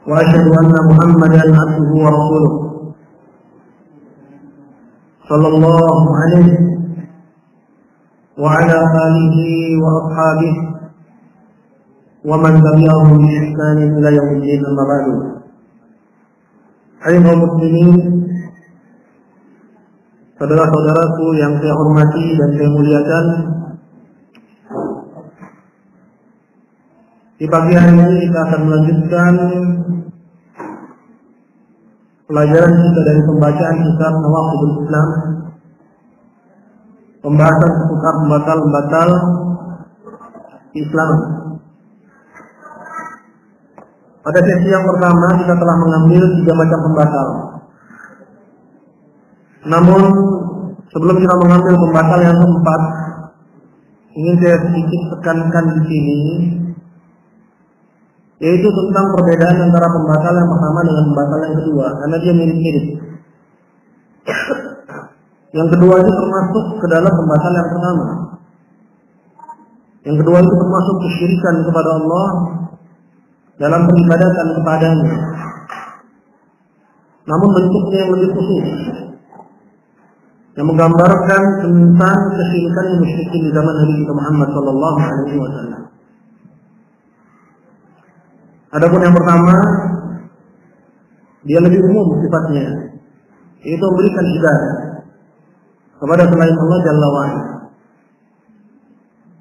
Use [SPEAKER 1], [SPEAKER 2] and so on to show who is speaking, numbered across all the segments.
[SPEAKER 1] وأشهد أن محمدا عبده ورسوله صلى الله عليه وعلى آله وأصحابه ومن تبعهم بإحسان إلى يوم الدين. أما بعد. Ayuhal muslimin, saudara-saudaraku yang saya hormati dan saya muliakan, di pagi hari ini kita akan melanjutkan pelajaran kita dari pembacaan kitab Nawaqidul Islam, pembahasan seputar pembatal-pembatal Islam. Pada sesi yang pertama kita telah mengambil 3 macam pembatal. Namun sebelum kita mengambil pembatal yang keempat, ingin saya sedikit tekankan di sini, yaitu tentang perbedaan antara pembatal yang pertama dengan pembatal yang kedua, karena dia mirip-mirip. Yang kedua itu termasuk ke dalam pembatal yang pertama. Yang kedua itu termasuk kesyirikan kepada Allah dalam peribadatan kepadanya, namun bentuknya yang lebih khusus, yang menggambarkan tentang kesyirikan yang musyrikin di zaman Nabi kita Muhammad sallallahu alaihi wasallam. Adapun yang pertama, dia lebih umum sifatnya, yaitu memberikan ibadah kepada selain Allah Jalla wa Ala.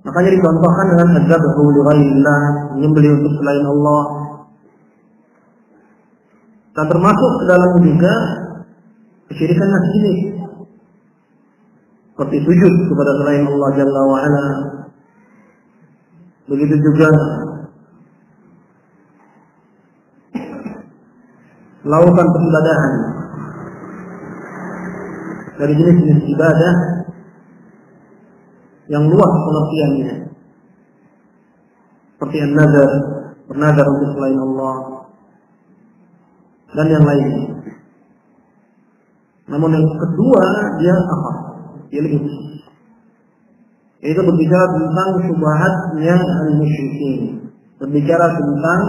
[SPEAKER 1] Makanya dicontohkan dengan adzabhu li ghairillah, menyembelih untuk selain Allah. Dan termasuk ke dalam juga kesyirikan syirik, seperti sujud kepada selain Allah Jalla wa Ala. Begitu juga melakukan peribadahan dari jenis-jenis ibadah yang luas pengertiannya, seperti an-nazar, bernazar untuk selain Allah, dan yang lainnya. Namun yang kedua dia apa? Dia lebih khusus, yaitu berbicara tentang syubhatnya al-musyrikin, berbicara tentang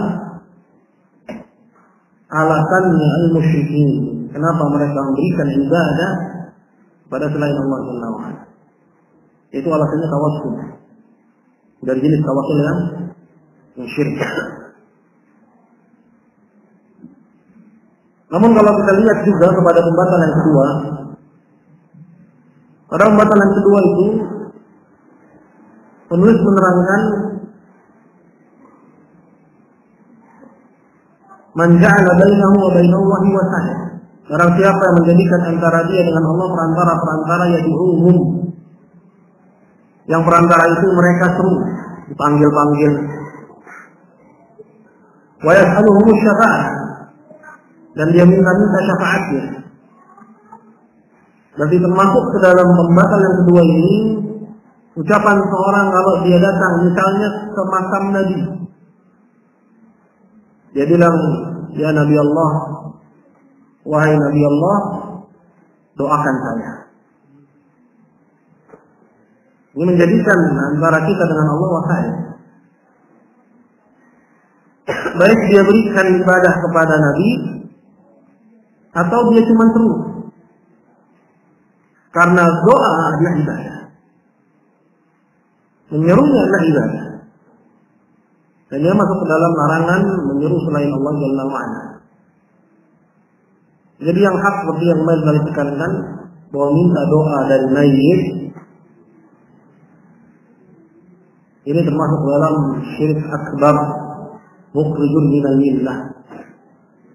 [SPEAKER 1] alasannya al-musyrikin, kenapa mereka memberikan ibadah pada selain Allah Jalla wa Ala. Itu alasannya tawassul, dari jenis tawassul yang syirik. Namun kalau kita lihat juga kepada pembatal yang kedua, pada pembatal yang kedua itu penulis menerangkan man ja'ala bainahu wa bainallahi wasa'id, barang siapa yang menjadikan antara dia dengan Allah perantara yad'uhum, yang perantara itu mereka seru, dipanggil-panggil, wa yas'aluhum syafa'ah, dan dia minta syafaatnya. Berarti termasuk ke dalam pembatal yang kedua ini ucapan seorang kalau dia datang misalnya ke makam Nabi, dia bilang, ya Nabi Allah, wahai Nabi Allah, doakan saya. Ini menjadikan antara kita dengan Allah wasa'id. Baik dia berikan ibadah kepada Nabi, atau dia cuma seru. Karena doa adalah ibadah, menyerunya adalah ibadah, dan dia masuk ke dalam larangan menyeru selain Allah Jalla wa Ala. Jadi yang hak seperti yang kemarin ditekankan, bahwa minta doa dari mayit ini termasuk dalam syirik akbar, mukhrijun minal millah,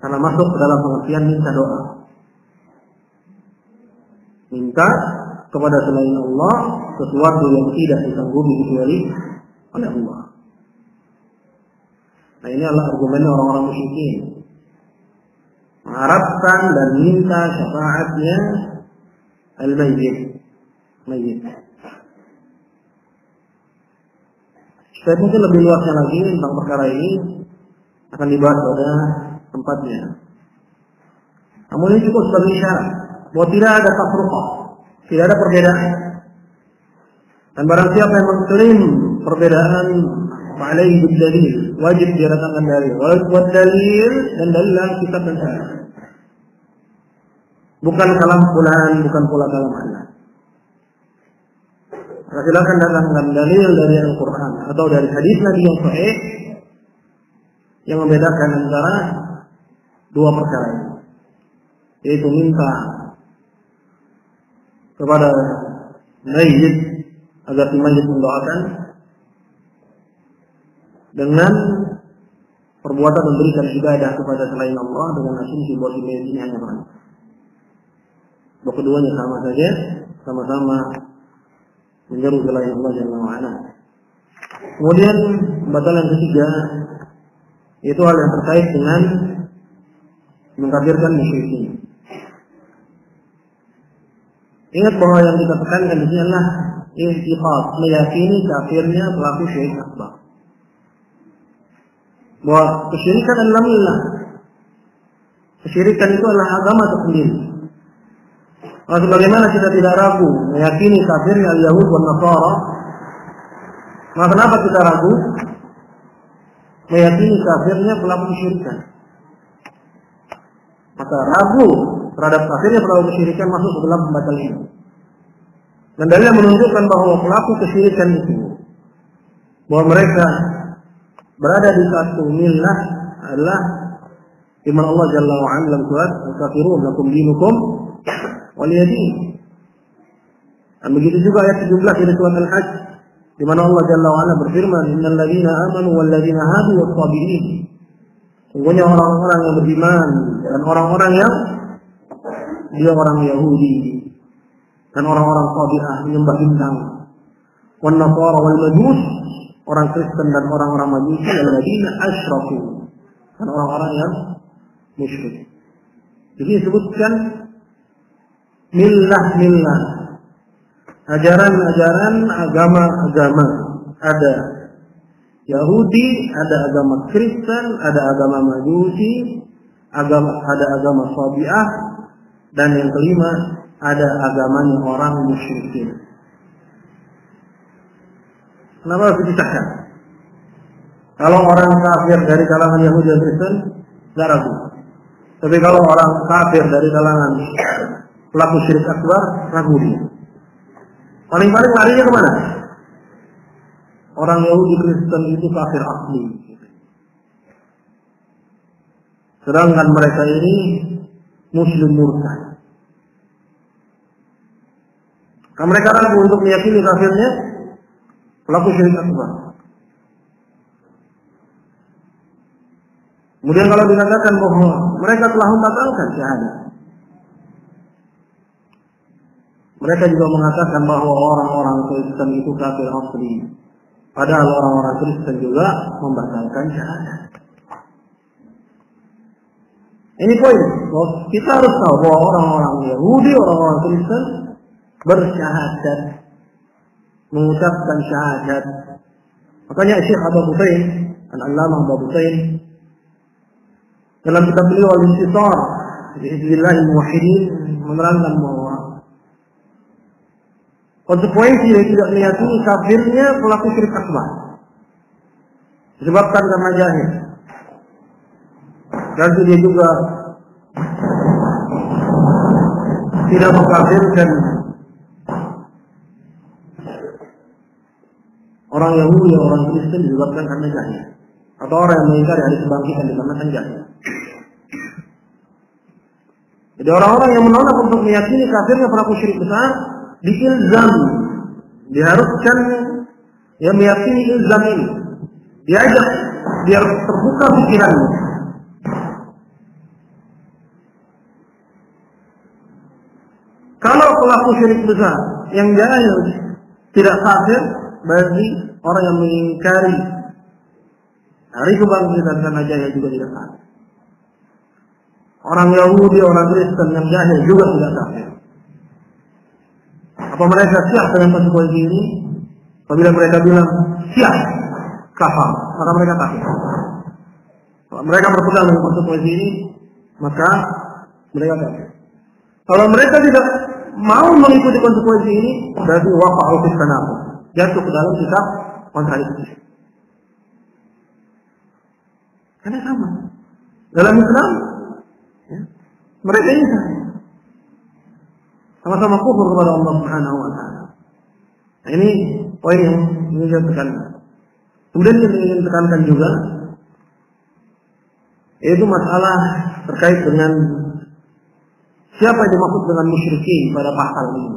[SPEAKER 1] karena masuk ke dalam pengertian minta doa, minta kepada selain Allah sesuatu yang tidak disanggupi kecuali oleh Allah. Nah, ini adalah argumen orang-orang musyrikin, mengharapkan dan minta syafaatnya al-mayyit. Saya mungkin lebih luasnya lagi tentang perkara ini akan dibahas pada tempatnya. Namun ini cukup sebagai isyarat bahwa tidak ada tafruqah, tidak ada perbedaan. Dan barang siapa yang mengklaim perbedaan Alaihi bid-dalil, wajib dia datangkan dalil. Wa dalil dan dalil dalam kitab dan sunnah. Bukan kalam fulan, bukan pula kalam Allah. Silakan datangkan dalil dari Al-Quran atau dari hadis Nabi yang sahih yang membedakan antara dua perkara ini, yaitu minta kepada mayit agar si mayit mendoakan dengan perbuatan memberikan ibadah kepada selain Allah dengan asumsi bahwa si mayit ini hanya orang. Bahwa keduanya sama saja, sama-sama menyeru selain Allah Jalla wa'ala. Kemudian pembatalan ketiga yaitu hal yang terkait dengan mengkafirkan musyrikin. Ingat bahwa yang kita tekankan di sini adalah i'tiqad, meyakini kafirnya pelaku syirik akbar. Bahwa kesyirikan adalah millah. Kesyirikan itu adalah agama tersendiri. Sebagaimana kita tidak ragu meyakini kafirnya al-Yahud dan Nasara, maka kenapa kita ragu meyakini kafirnya pelaku kesyirikan? Maka ragu terhadap kafirnya pelaku kesyirikan masuk ke dalam pembatal ini. Dan dalil menunjukkan bahwa pelaku kesyirikan itu, bahwa mereka berada di satu millah adalah firman Allah Jalla wa'ala dalam surat Al-Kafirun, lakum dinukum waliyadin. Dan begitu juga ayat 17 dari surat Al-Hajj, di mana Allah Jalla wa'ala berfirman, innal ladzina amanu wal ladzina hadu was-sabiin. Sungguhnya orang-orang yang beriman dan orang-orang yang dia orang Yahudi dan orang-orang Sabi'ah menyembah bintang, wan Nasara wal Majus, orang Kristen dan orang-orang Majusi, alladzina asyraku, dan orang-orang yang musyrik. Jadi disebutkan millah-millah, ajaran-ajaran agama-agama. Ada Yahudi, ada agama Kristen, ada agama Majusi, ada agama Sabi'ah, dan yang kelima ada agamanya orang musyrikin. Kenapa harus dipisahkan? Kalau orang kafir dari kalangan Yahudi dan Kristen, tidak ragu. Tapi kalau orang kafir dari kalangan pelaku syirik akbar, ragu dia. Paling-paling larinya kemana? Orang Yahudi Kristen itu kafir asli. Sedangkan mereka ini Muslim murtad. Kalau mereka ragu untuk meyakini kafirnya pelaku syirik akbar. Kemudian kalau dikatakan bahwa mereka telah membatalkan syahadat, mereka juga mengatakan bahwa orang-orang Kristen itu kafir asli. Padahal orang-orang Kristen juga membatalkan syahadat. Ini poin. Kita harus tahu bahwa orang-orang Yahudi, orang-orang Kristen bersyahadat, mengucapkan syahadat. Makanya Syekh Abu Butain, Al-Allamah Abu Butain, dalam kitab beliau Al-Intisar fi Hizbillahil Muwahhidin menerangkan bahwa konsekuensi dari tidak meyakini kafirnya pelaku syirik akbar disebabkan karena jahil. Dan dia juga tidak mengkafirkan orang Yahudi, orang Kristen disebabkan karena jahil, atau orang yang mengingkari hari kebangkitan dikarenakan jahil. Jadi orang-orang yang menolak untuk meyakini kafirnya pelaku syirik besar diilzam, diharuskan yang meyakini ilzam ini, diajak biar terbuka pikirannya. Kalau pelaku syirik besar yang jahil tidak kafir, bagi orang yang mengingkari hari kebangkitan karena jahil juga tidak kafir. Orang Yahudi, orang Kristen yang jahil juga tidak kafir. Apa mereka siap dengan konsekuensi ini? Apabila mereka bilang siap, kafir, maka mereka kafir. Kalau mereka berpegang dengan konsekuensi ini, maka mereka kafir. Kalau mereka tidak mau mengikuti konsekuensi ini, berarti waqa'u fi tanaqud, jatuh ke dalam sikap kontradiksi. Karena sama. Dalam Islam, ya, mereka ini sama-sama kufur kepada Allah Subhanahu wa taala. Nah, ini poin yang ingin saya tekankan. Kemudian yang ingin tekankan juga yaitu masalah terkait dengan siapa yang dimaksud dengan musyrikin pada pasal ini.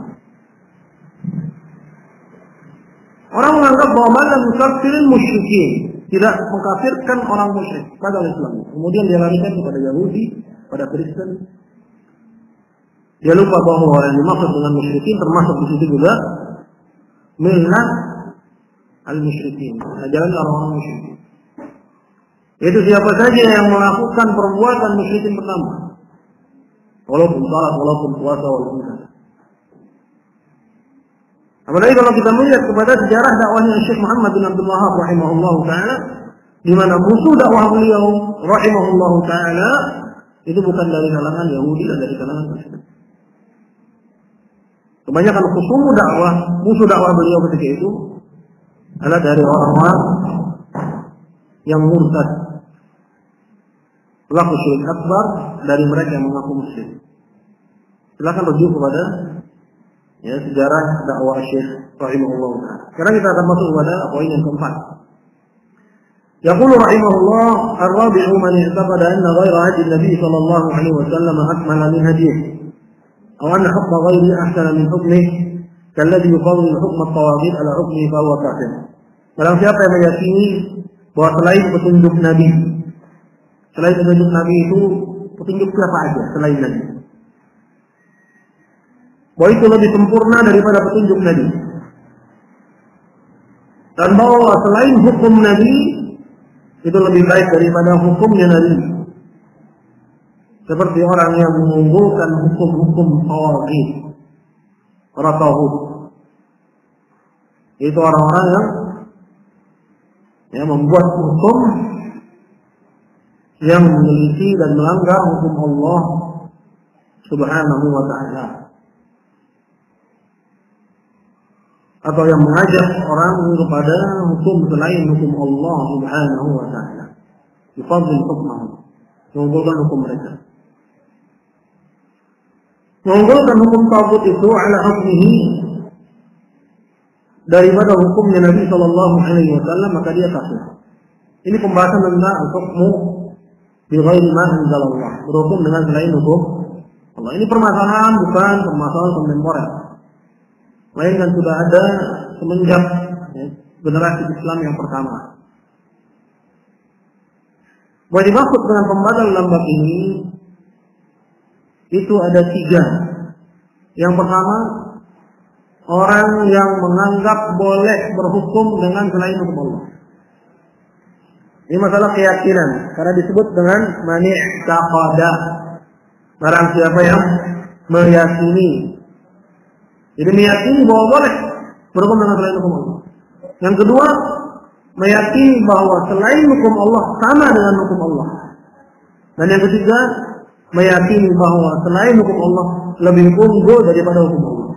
[SPEAKER 1] Orang menganggap bahwa man mukaffirin musyrikin, tidak mengkafirkan orang musyrik pada Islam. Kemudian dia larikan kepada Yahudi, pada Kristen. Dia lupa bahwa yang dimaksud dengan musyrikin termasuk di situ juga millah al-musyrikin, ajaran orang-orang musyrikin. Itu siapa saja yang melakukan perbuatan musyrikin pertama, walaupun salat, walaupun puasa, walaupun zakat. Apalagi kalau kita melihat kepada sejarah dakwahnya Syekh Muhammad bin Abdul Wahhab rahimahullah taala, di mana musuh dakwah beliau rahimahullah taala itu bukan dari kalangan Yahudi dan dari kalangan Kristen. Kebanyakan musuh dakwah beliau ketika itu adalah dari orang-orang yang murtad, pelaku syirik akbar dari mereka yang mengaku muslim. Silakan rujuk kepada sejarah dakwah Syekh rahimahullah. Sekarang kita akan masuk kepada poin yang keempat. Yaqulu rahimahullah, ar-rabi'u man i'taqada anna ghayra hadi an-nabi sallallahu alaihi wasallam akmala min hadihi aw anna hukma ghayri ahsana min hukmihi kalladhi yufawwid hukm at-tawaghit ala hukmihi fa huwa kafir. Barang siapa yang meyakini bahwa selain petunjuk Nabi itu petunjuk siapa aja selain Nabi, bahwa itu lebih sempurna daripada petunjuk Nabi, dan bahwa selain hukum Nabi itu lebih baik daripada hukumnya Nabi, seperti orang yang mengunggulkan hukum-hukum tawaghit, orang tauhid, itu orang-orang yang membuat hukum yang menyelisih dan melanggar hukum Allah Subhanahu wa taala, atau yang mengajak orang kepada hukum selain hukum Allah Subhanahu wa taala, yufadhil hukmahu, mengunggulkan hukum mereka, mengunggulkan hukum taghut itu ala hukmihi daripada hukumnya Nabi sallallahu alaihi wasallam, maka dia kafir. Ini pembahasan tentang hukmu bi ghairi ma anzalallah, berhukum dengan selain hukum Allah. Ini permasalahan bukan permasalahan kontemporer, melainkan sudah ada semenjak generasi Islam yang pertama. Bahwa dimaksud dengan pembatal dalam bab ini itu ada 3. Yang pertama, orang yang menganggap boleh berhukum dengan selain hukum Allah. Ini masalah keyakinan, karena disebut dengan mani' taqada, barang siapa yang meyakini. Jadi meyakini bahwa boleh berhukum dengan selain hukum Allah. Yang kedua, meyakini bahwa selain hukum Allah sama dengan hukum Allah. Dan yang ketiga, meyakini bahwa selain hukum Allah lebih unggul daripada hukum Allah.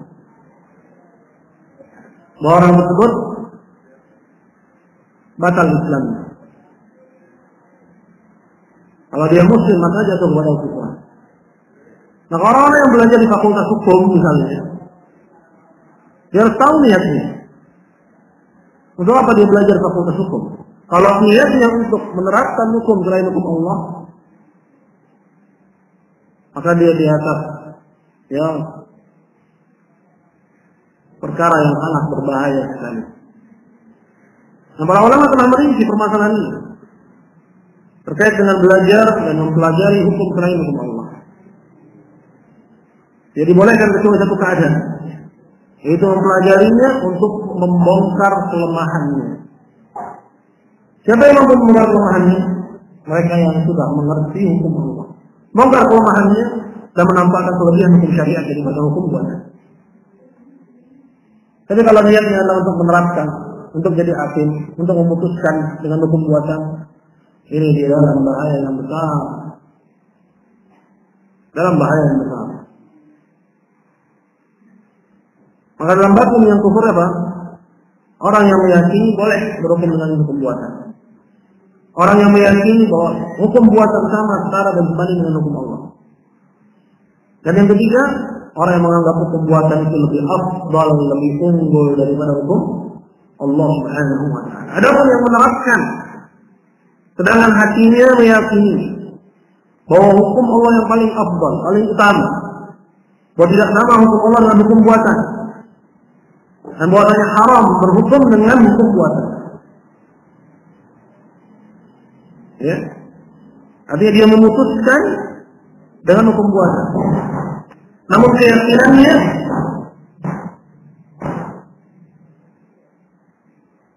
[SPEAKER 1] Bahwa orang tersebut batal Islam. Kalau dia muslim, maka jatuh kepada hukum. Nah, orang-orang yang belajar di fakultas hukum misalnya, dia harus tahu niatnya. Untuk apa dia belajar fakultas hukum? Kalau niatnya untuk menerapkan hukum selain hukum Allah, maka dia di atas perkara yang sangat berbahaya sekali. Nah, para ulama telah merinci permasalahan ini terkait dengan belajar dan mempelajari hukum selain hukum Allah. Jadi bolehkan kecuali satu keadaan, yaitu mempelajarinya untuk membongkar kelemahannya. Siapa yang mampu membongkar kelemahannya? Mereka yang sudah mengerti hukum Allah. Bongkar kelemahannya dan menampakkan kelebihan hukum syariat daripada hukum buatan. Tapi kalau niatnya adalah untuk menerapkan, untuk jadi hakim, untuk memutuskan dengan hukum buatan, ini dia dalam bahaya yang besar. Dalam bahaya yang besar. Maka dalam bab ini yang kufur apa? Orang yang meyakini boleh berhukum dengan hukum buatan. Orang yang meyakini bahwa hukum buatan sama setara dan sebanding dengan hukum Allah. Dan yang ketiga, orang yang menganggap hukum buatan itu lebih afdal, lebih unggul daripada hukum Allah Subhanahu wa taala. Ada orang yang menerapkan sedangkan hatinya meyakini bahwa hukum Allah yang paling afdal, paling utama. Bahwa tidak sama hukum Allah dengan hukum buatan. Dan bahwasanya haram berhukum dengan hukum buatan. Ya. Artinya dia memutuskan dengan hukum buatan. Namun keyakinannya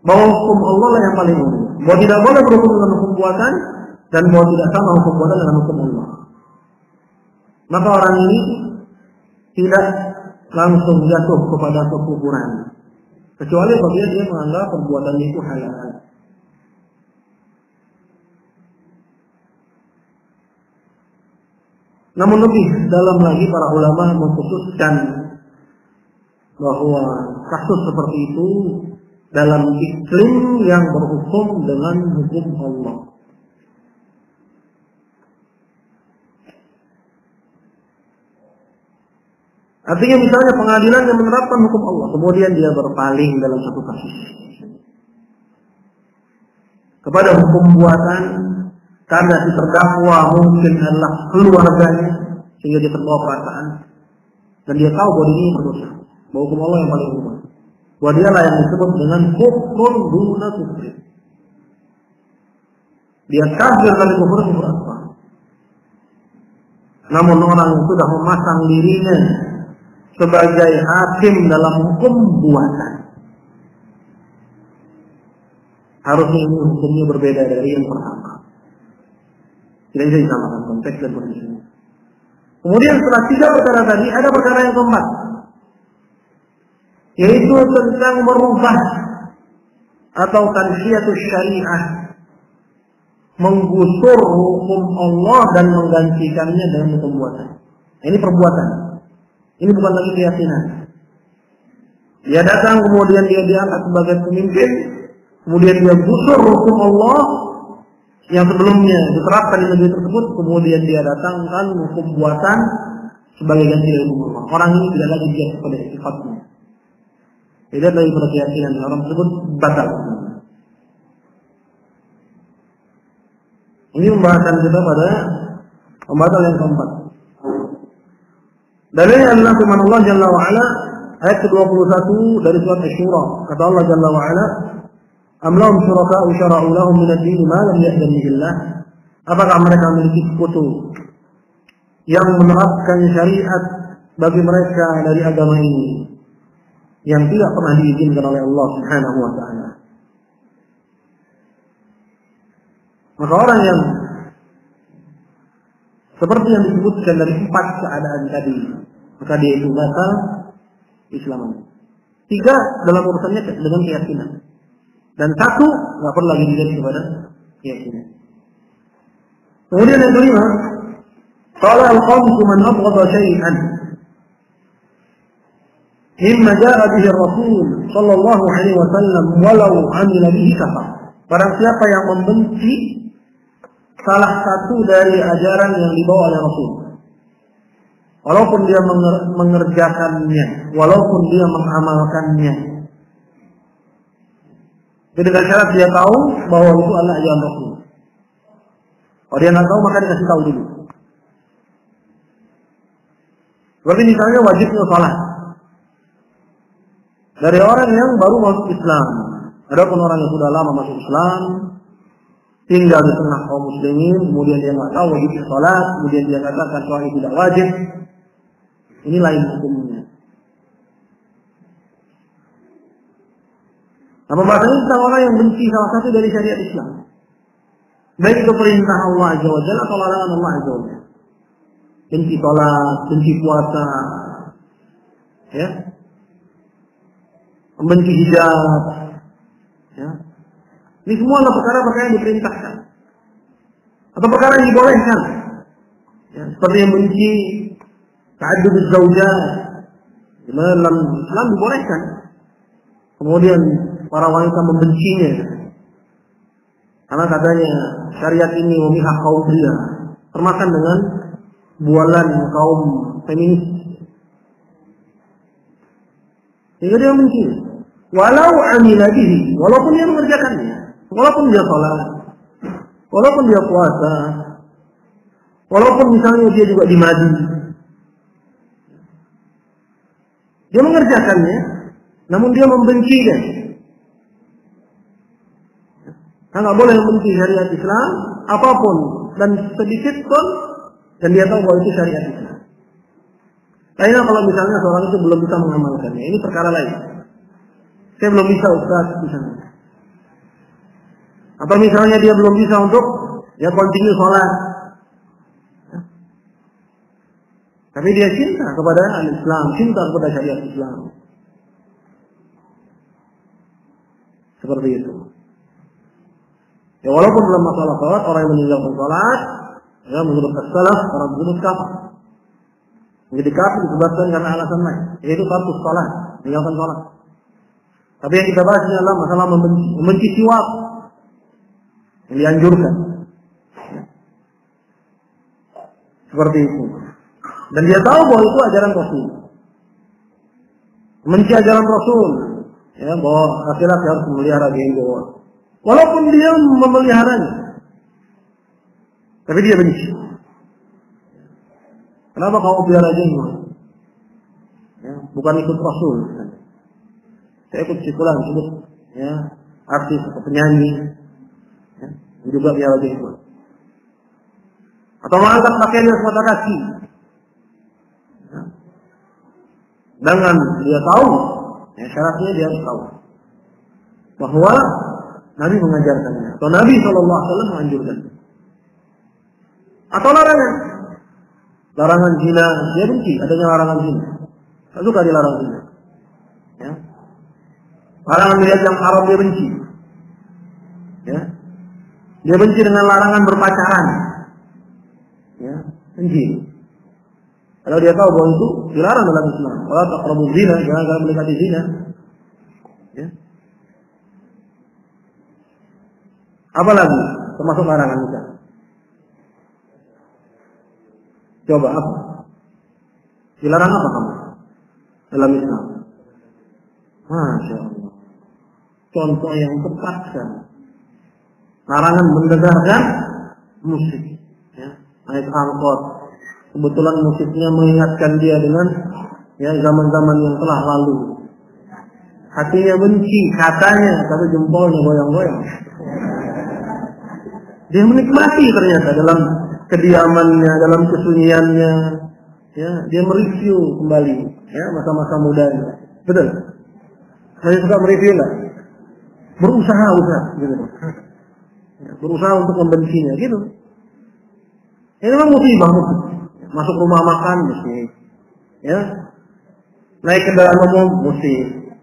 [SPEAKER 1] bahwa hukum Allah lah yang paling unggul. Bahwa tidak boleh berhukum dengan hukum buatan dan bahwa tidak sama hukum buatan dengan hukum Allah. Maka orang ini tidak langsung jatuh kepada kekufuran, kecuali apabila dia menganggap perbuatannya itu halal. Namun lebih dalam lagi para ulama mengkhususkan bahwa kasus seperti itu dalam iklim yang berhukum dengan hukum Allah. Artinya misalnya pengadilan yang menerapkan hukum Allah, kemudian dia berpaling dalam satu kasus kepada hukum buatan karena si terdakwa mungkin adalah keluarganya sehingga dia terbawa perasaan dan dia tahu bahwa ini berdosa, bahwa hukum Allah yang paling umum, bahwa dia lah yang disebut dengan kufrun duna kufri. Dia kafir dari kufur akbar. Namun orang yang sudah memasang dirinya sebagai hakim dalam hukum buatan, harusnya ini hukumnya berbeda dari yang pertama. Tidak bisa disamakan konteks dan kondisinya. Kemudian setelah 3 perkara tadi, ada perkara yang keempat, yaitu tentang merubah atau tansyiatus syariah, menggusur hukum Allah dan menggantikannya dengan hukum buatan. Ini perbuatan. Ini bukan lagi keyakinan. Dia datang kemudian dia diangkat sebagai pemimpin, kemudian dia gusur hukum Allah yang sebelumnya diterapkan di negeri tersebut, kemudian dia datangkan hukum buatan sebagai ganti dari hukum Allah. Orang ini tidak lagi dia kepada sifatnya, tidak lagi pada keyakinan. Orang tersebut batal. Ini pembahasan kita pada pembahasan yang keempat. Dalilnya adalah firman Allah Jalla wa Ala ayat ke-21 dari surat Asy-Syura. Kata Allah Jalla wa Ala, "Am lahum syuraka'u syara'u lahum min ad-din ma lam ya'zan bihi Allah?" Apakah mereka memiliki sekutu yang menerapkan syariat bagi mereka dari agama ini yang tidak pernah diizinkan oleh Allah Subhanahu wa taala? Maka orang yang seperti yang disebutkan dari 4 keadaan tadi, maka dia itu batal Islamnya. 3 dalam urusannya dengan keyakinan, dan 1 nggak perlu lagi dilihat kepada keyakinan. Kemudian yang kelima, qala al-khamsu man abghadha syai'an mimma jaa'a bihi ar-rasul sallallahu alaihi wasallam walau 'amila bihi kafar. Barang siapa yang membenci salah satu dari ajaran yang dibawa oleh Rasul, walaupun dia mengerjakannya, walaupun dia mengamalkannya, dengan syarat dia tahu bahwa itu adalah ajaran Rasul. Kalau dia nggak tahu, maka dikasih tahu dulu. Seperti misalnya wajibnya salat dari orang yang baru masuk Islam. Adapun orang yang sudah lama masuk Islam, tinggal di tengah kaum muslimin, kemudian dia nggak tahu wajib salat, kemudian dia katakan soal itu tidak wajib, ini lain hukumnya. Nah, pembahasannya tentang orang yang benci salah satu dari syariat Islam, baik itu perintah Allah Azza wa Jalla atau larangan Allah Azza wa Jalla. Benci salat, benci puasa, ya, membenci hijab, ya. Ini semua adalah perkara-perkara yang diperintahkan atau perkara yang dibolehkan, ya, seperti yang benci ta'addud az-zawjat, dalam Islam dibolehkan. Kemudian para wanita membencinya, Karena katanya syariat ini memihak kaum pria, termakan dengan bualan kaum feminis. Sehingga dia benci. Walau amila bihi, walaupun dia mengerjakannya, walaupun dia salat, walaupun dia puasa, walaupun misalnya dia juga di madi, dia mengerjakannya, namun dia membenci dia. Nggak boleh membenci syariat Islam apapun dan sedikit pun, dan dia tahu bahwa itu syariat Islam. Lainnya kalau misalnya seorang itu belum bisa mengamalkannya, ini perkara lain. Saya belum bisa Ustaz misalnya. Atau misalnya dia belum bisa untuk continue sholat. Tapi dia cinta kepada al-Islam, cinta kepada syariat Islam. Seperti itu. Ya walaupun dalam masalah sholat, orang yang meninggalkan sholat, ya menurut as-salaf, orang menurut kafir. Menjadi kafir disebabkan karena alasan lain, yaitu tarkus sholat, meninggalkan sholat. Tapi yang kita bahas adalah masalah membenci siwak yang dianjurkan. Seperti itu. Dan dia tahu bahwa itu ajaran Rasul. Membenci ajaran Rasul, ya bahwa laki-laki harus memelihara jenggot. Walaupun dia memeliharanya, tapi dia benci. Kenapa kau pelihara jenggot? Ya, bukan ikut Rasul. Saya ikut sikulan, ikut ya, artis atau penyanyi, ya, juga pelihara jenggot. Atau mengangkat pakaiannya semata kaki. Ya. Dengan dia tahu, ya, syaratnya dia harus tahu bahwa Nabi mengajarkannya, atau Nabi SAW menganjurkan. Atau larangan zina, dia benci adanya larangan zina. Tak suka dilarang zina. Ya. Larangan melihat yang haram dia benci. Ya. Dia benci dengan larangan berpacaran. Ya, benci. Kalau dia tahu bahwa itu dilarang dalam Islam. Wala taqrabuz zina, jangan mendekati zina. Ya. Apa lagi termasuk larangan nikah? Coba apa? Dilarang apa kamu dalam Islam? Masya Allah. Contoh yang tepat kan. Larangan mendengarkan musik. Ya, naik angkot. Kebetulan musiknya mengingatkan dia dengan ya zaman-zaman yang telah lalu. Hatinya benci, katanya, tapi jempolnya goyang-goyang. Dia menikmati ternyata dalam kediamannya, dalam kesunyiannya, ya, dia mereview kembali, ya, masa-masa mudanya. Betul? Saya suka mereview lah. Berusaha, gitu. Ya, berusaha untuk membencinya, gitu. Ini memang musibah. Masuk rumah makan, musik. Ya. Naik kendaraan umum, musik.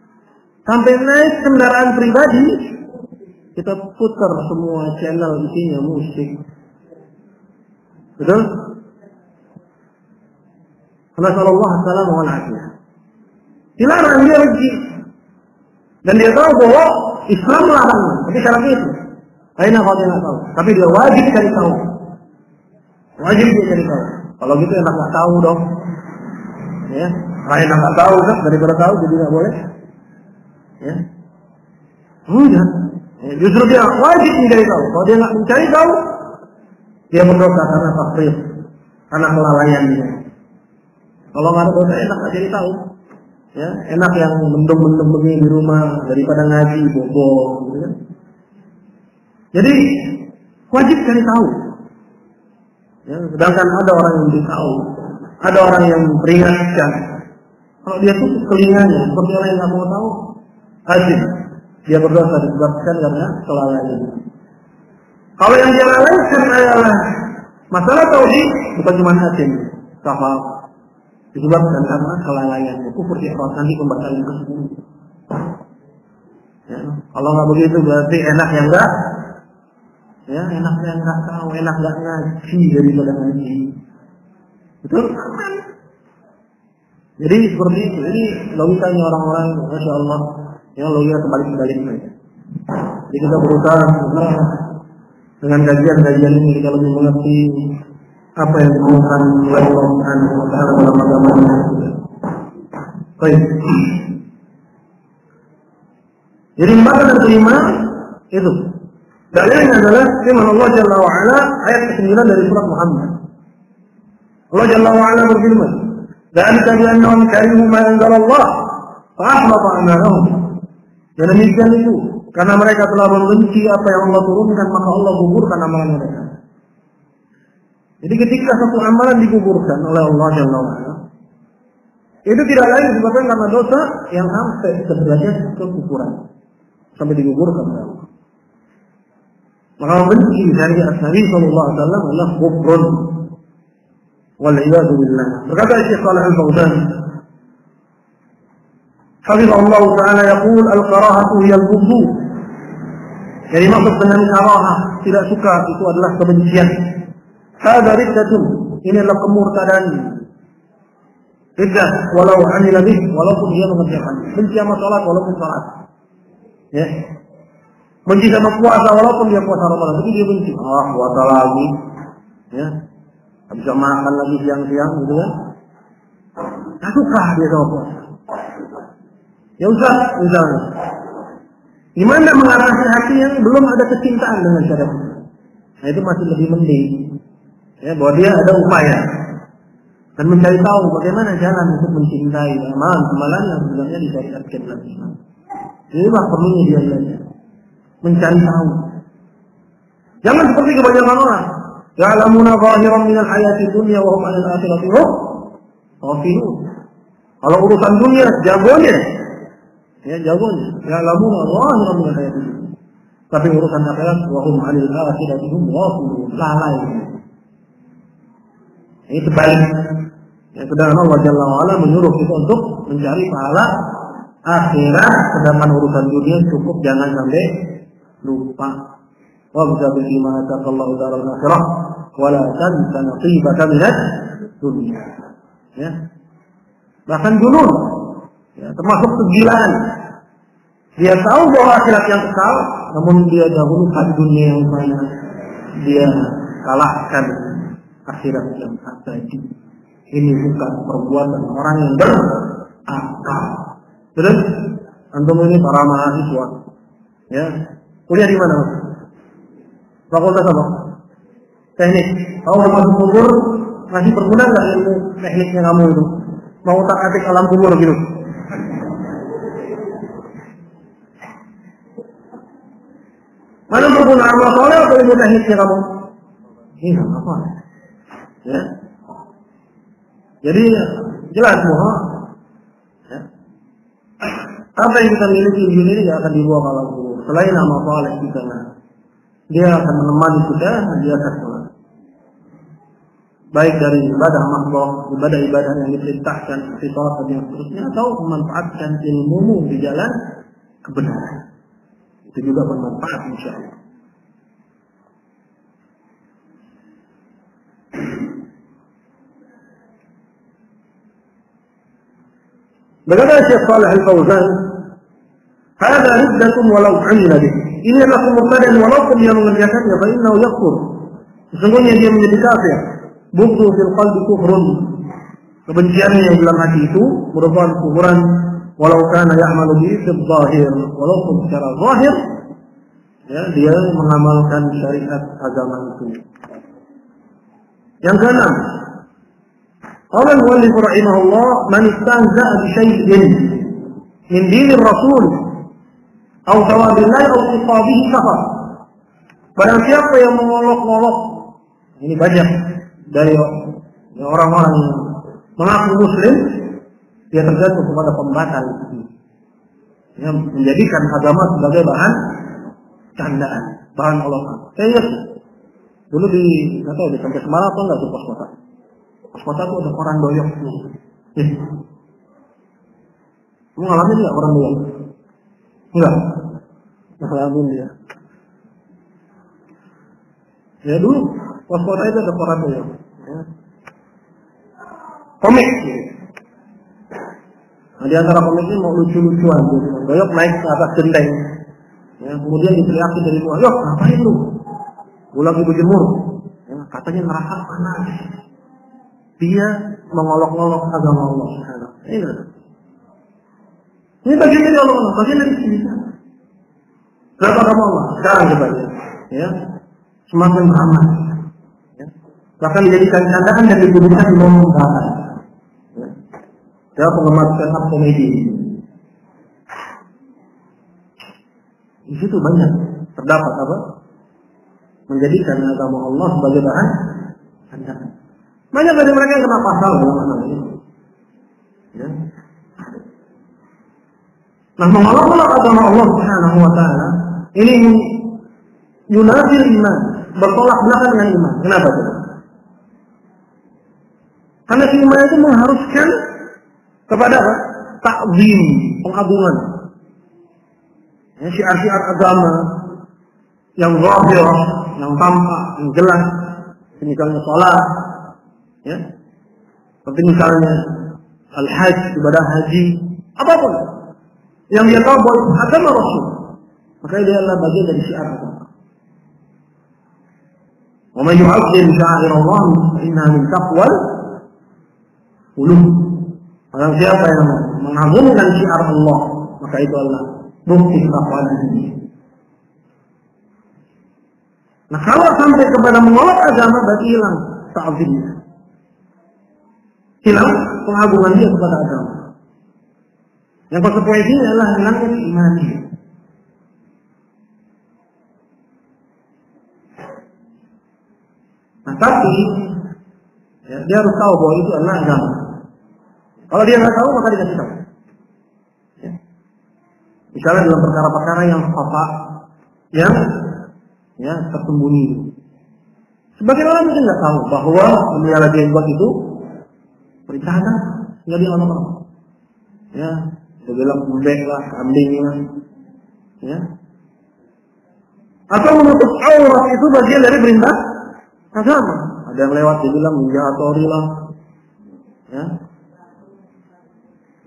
[SPEAKER 1] Sampai naik kendaraan pribadi, kita putar semua channel isinya musik. Betul? Nasallallahu alaihi wa sallam. Dilarang, dia benci. Dan dia tahu bahwa Islam melarang, tapi syaratnya itu. Lainnya kalau dia nggak tahu, tapi dia wajib cari tahu. Wajib dia cari tahu. Kalau gitu enak nggak tahu dong. Ya, enak nggak tahu kan, daripada tahu jadi nggak boleh. Ya, enggak. Justru dia wajib mencari tahu. Kalau dia nggak mencari tahu, dia berdosa karena tafsir, karena kelalaiannya. Kalau nggak ada dosa enak nggak cari tahu. Ya, enak yang mendung-mendung begini di rumah daripada ngaji bobo. Gitu kan? Jadi wajib cari tahu. Ya, sedangkan ada orang yang beritahu, ada orang yang memperingatkan. Kalau dia tuh telinganya, seperti orang yang nggak mau tahu, wajib. Dia berdosa disebabkan karena kelalaian. Kalau yang dia lalaikan adalah masalah tauhid, bukan cuma hati, kafal, disebabkan karena kelalaian. Kufur ikhlas, nanti pembatalan ke-10. Ya, kalau nggak begitu berarti enak yang enggak. Ya, enak yang enggak tahu, enak enggak ngaji daripada ngaji. Betul? Jadi seperti itu. Ini logikanya orang-orang, masya Allah. Ya logika kebalik-balik saja. Jadi kita berusaha Dengan kajian-kajian ini kita lebih mengerti apa yang dimaukan oleh Allah Subhanahu wa taala dalam agamanya. Baik. Jadi 4 dan 5 itu. Dalilnya adalah firman Allah Jalla wa Ala ayat ke-9 dari surat Muhammad. Allah Jalla wa Ala berfirman, "Dzalika bi annahum karihu ma anzalallah fa ahbata a'malahum." Dan demikian itu karena mereka telah membenci apa yang Allah turunkan, maka Allah gugurkan amalan mereka. Jadi ketika satu amalan digugurkan oleh Allah Jalla wa Ala, itu tidak lain disebabkan karena dosa yang sampai ke derajat kekufuran, sampai digugurkan oleh Allah. Maka membenci dari Nabi sallallahu alaihi wasallam adalah kufrun. Wal iyadu billah. Berkata Syekh Shalih Al-Fauzan, "Hafizallahu ta'ala yaqul al-karahatu hiya al-bughd." Jadi maksud dengan karahah, tidak suka, itu adalah kebencian. Hadza riddatun, ini adalah kemurtadan. Riddah walau amila bih, walaupun dia mengerjakan. Benci sama salat walaupun salat. Ya. Benci sama puasa walaupun dia puasa Ramadan, tapi dia benci. Puasa lagi. Ya. Tak bisa makan lagi siang-siang gitu kan. Tak suka dia sama puasa. Ya usah, misalnya. Gimana mengatasi hati yang belum ada kecintaan dengan syariat? Nah itu masih lebih mending. Ya, bahwa dia ada upaya dan mencari tahu bagaimana jalan untuk mencintai amalan yang sebenarnya disyariatkan dalam Islam. Inilah perlunya dia belajar, mencari tahu. Jangan seperti kebanyakan orang. Ya'lamuna zahiran minal hayati dunya wa hum 'anil akhirati hum ghafilun. Kalau urusan dunia jagonya. Ya jagonya. Ya'lamuna zahiran minal hayati dunya. Tapi urusan akhirat wa hum 'anil akhirati hum ghafilun. Lalai. Ini terbalik. Yang sedangkan Allah Jalla wa Ala menyuruh kita untuk mencari pahala akhirat, sedangkan urusan dunia cukup jangan sampai lupa. Wabda bil iman taqallahu daral akhirah wa la tansa nasibaka minad dunya. Ya. Bahkan junun, ya, termasuk kegilaan. Dia tahu bahwa akhirat yang kekal, namun dia dahulukan dunia yang mana dia kalahkan akhirat yang abadi. Ini bukan perbuatan orang yang berakal. Terus, antum ini para mahasiswa, ya, kuliah di mana? Fakultas apa? Teknik. Kalau masuk kubur masih berguna nggak ilmu tekniknya kamu itu? Mau tak-atik alam kubur gitu? Mana berguna amal soleh atau ilmu tekniknya kamu? Ini apa? Ya. Jadi jelas bahwa ya, apa yang kita miliki di dunia ini tidak akan dibawa ke alam kubur. Selain amal soleh kita, dia akan menemani kita di atas sana. Baik dari ibadah makhluk, ibadah-ibadah yang diperintahkan, sholat dan yang seterusnya, atau memanfaatkan ilmumu di jalan kebenaran. Itu juga bermanfaat insyaallah. Berkata Syekh Shalih Al-Fauzan, "Hadza riddatun walau 'amila bih." Ini adalah kemurtadan walaupun dia mengerjakannya, fa innahu yakfur. Sesungguhnya dia menjadi kafir. Bughdu fil qalbi kufrun. Kebenciannya yang dalam hati itu merupakan kufuran walau kana ya'malu bihi fil zahir. Walaupun secara zahir ya dia mengamalkan syariat agama itu. Yang keenam, qala al-muallif rahimahullah, man istahza'a bi syai'in min dinir rasul atau thawabillahi atau iqabihi kafar. Barang siapa yang mengolok-olok, ini banyak dari orang-orang yang mengaku muslim, dia tergantung kepada pembatal, yang menjadikan agama sebagai bahan candaan, bahan olokan. Saya lihat dulu di, nggak tahu di sampai Semarang atau enggak tuh pos kota. Pos kota tuh ada koran doyok. Kamu ngalamin nggak koran doyok? Enggak. Ngalamin dia. Ya dulu pos kota itu ada koran doyok. Ya. Komik. Nah, di antara komik ini mau lucu-lucuan. Doyok naik ke atas genteng. Ya, kemudian diteriaki dari luar, "Yok, ngapain lu?" lagi berjemur, ya, katanya neraka panas. Dia mengolok-olok agama Allah Subhanahu. Ini bagian dari Allah, bagian dari sini. Berapa agama Allah? Sekarang coba ya, semakin ramai. Ya. Bahkan dijadikan candaan dan dituduhkan di bawah permukaan. Ya. Dia penggemar stand up komedi. Di situ banyak terdapat apa? Menjadikan agama Allah sebagai bahan candaan. Banyak dari mereka yang kena pasal dalam masalah ini. Ya. Nah, mengolok-olok agama Allah Subhanahu wa taala ini yunafil iman, bertolak belakang dengan iman. Kenapa itu? Karena iman itu mengharuskan kepada apa? Ta'zim, pengagungan. Ya, syiar-syiar agama yang zahir, yang tampak, yang jelas, misalnya salat, ya. Seperti misalnya al-hajj, ibadah haji, apapun yang dia tahu bahwa agama Rasul, maka dia adalah bagian dari syiar agama. Wa man yu'azzim sya'airallah fa innaha min taqwal qulub. Orang siapa yang mengagungkan syiar Allah, maka itu adalah bukti ketakwaan diri. Nah, kalau sampai kepada mengolok agama, berarti hilang ta'zimnya, hilang pengagungan dia kepada agama. Yang konsekuensinya adalah hilangnya iman. Nah, tapi ya, dia harus tahu bahwa itu adalah agama. Kalau dia nggak tahu, maka dia kasih tahu. Ya. Misalnya dalam perkara-perkara yang apa, yang ya tersembunyi. Sebagian orang mungkin nggak tahu bahwa memelihara jenggot itu perintah agama, nggak dia orang-orang. Ya. Dia bilang bebek lah, kambing lah, ya. Atau menutup aurat itu bagian dari perintah agama. Ada yang lewat dia bilang menjahatori lah, ya.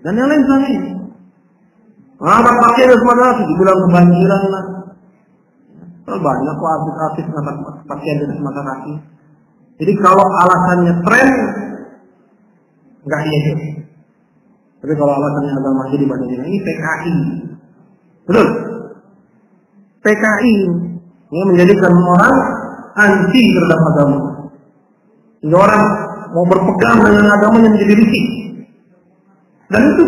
[SPEAKER 1] Dan yang lain sebagainya. Pakaian semua lagi dibilang kebanjiran lah. Terlalu banyak kok artis-artis ngangkat pakaian dari semata kaki. Jadi kalau alasannya tren, nggak iya. Tapi kalau alasannya agama aja dibandingin ini PKI, betul? PKI ini menjadikan orang anti terhadap agama. Sehingga orang mau berpegang dengan agamanya menjadi risih. Dan itu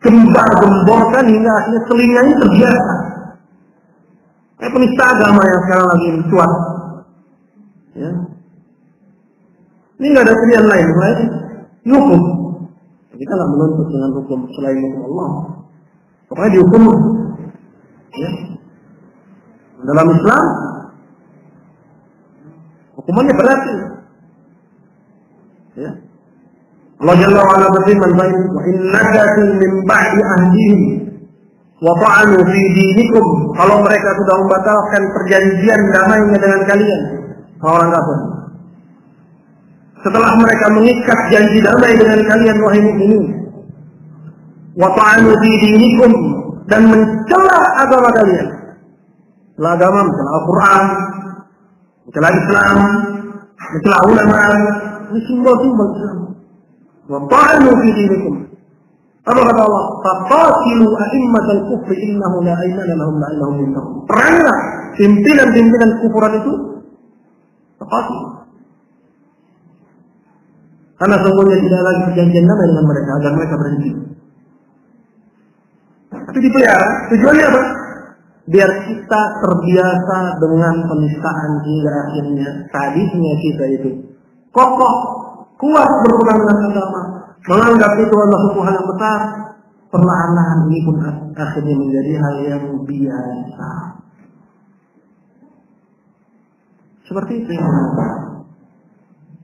[SPEAKER 1] digembar-gemborkan hingga akhirnya telinganya terbiasa. Kayak penista agama yang sekarang lagi mencuat. Ya. Ini nggak ada pilihan lain, selain hukum. Kita nggak menuntut dengan hukum selain hukum Allah. Pokoknya dihukum. Ya. Dalam Islam, hukumannya berat. Ya. Allah Jalla wa Ala berfirman, "Wa innaka min ba'di ahdihim wa ta'anu fi dinikum." Kalau mereka sudah membatalkan perjanjian damainya dengan kalian, orang kafir. Setelah mereka mengikat janji damai dengan kalian, wahai mukminin, wa ta'anu fi dinikum, dan mencela agama kalian. Mencela agama, mencela Al-Quran, mencela Islam, mencela ulama, ini simbol-simbol Islam. Wa ta'anu fi dinikum. Apa kata Allah? Faqatilu a'immatal kufri innahu la aymana lahum la'allahum yuntaqun. Peranglah pimpinan-pimpinan kufuran itu. Faqatilu. Karena sungguhnya tidak lagi perjanjian damai dengan mereka agar mereka berhenti. Tapi dipelihara, tujuannya apa? Biar kita terbiasa dengan penistaan hingga akhirnya tadinya kita itu kokoh, kuat berpegang dengan agama, menganggap itu adalah suatu hal yang besar. Perlahan-lahan ini pun akhirnya menjadi hal yang biasa. Seperti itu yang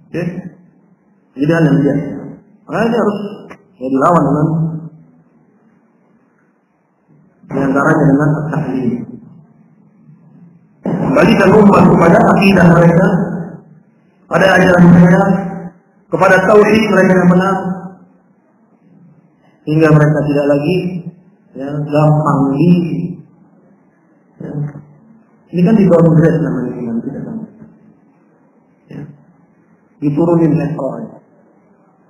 [SPEAKER 1] okay. Jadi hal yang biasa. Makanya dia harus dilawan dengan diantaranya dengan at-tahlil. Kembalikan umat kepada akidah mereka, pada ajaran mereka, kepada tauhid mereka yang benar, hingga mereka tidak lagi gampang Ini kan di downgrade namanya iman kita kan. Ya. Diturunin levelnya.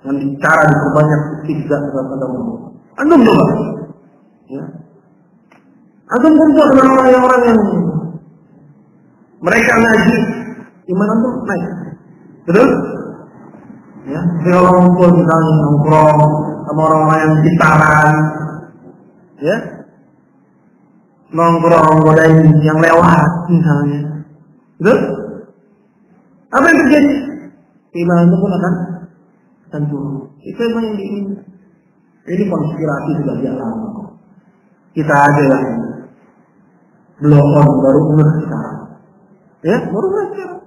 [SPEAKER 1] Dan cara diperbanyak istighfar dalam agama Allah. Antum coba. Ya. Antum kumpul dengan orang-orang yang mereka ngaji, iman antum naik. Betul? Ya, kalau ngumpul misalnya nongkrong sama orang-orang yang gitaran, ya, nongkrong godain yang lewat misalnya, betul? Apa yang terjadi? Iman itu pun akan turun. Itu memang yang diinginkan. Ini konspirasi sudah jalan. Kita aja yang belum baru ngeh sekarang. Ya, baru ngeh sekarang.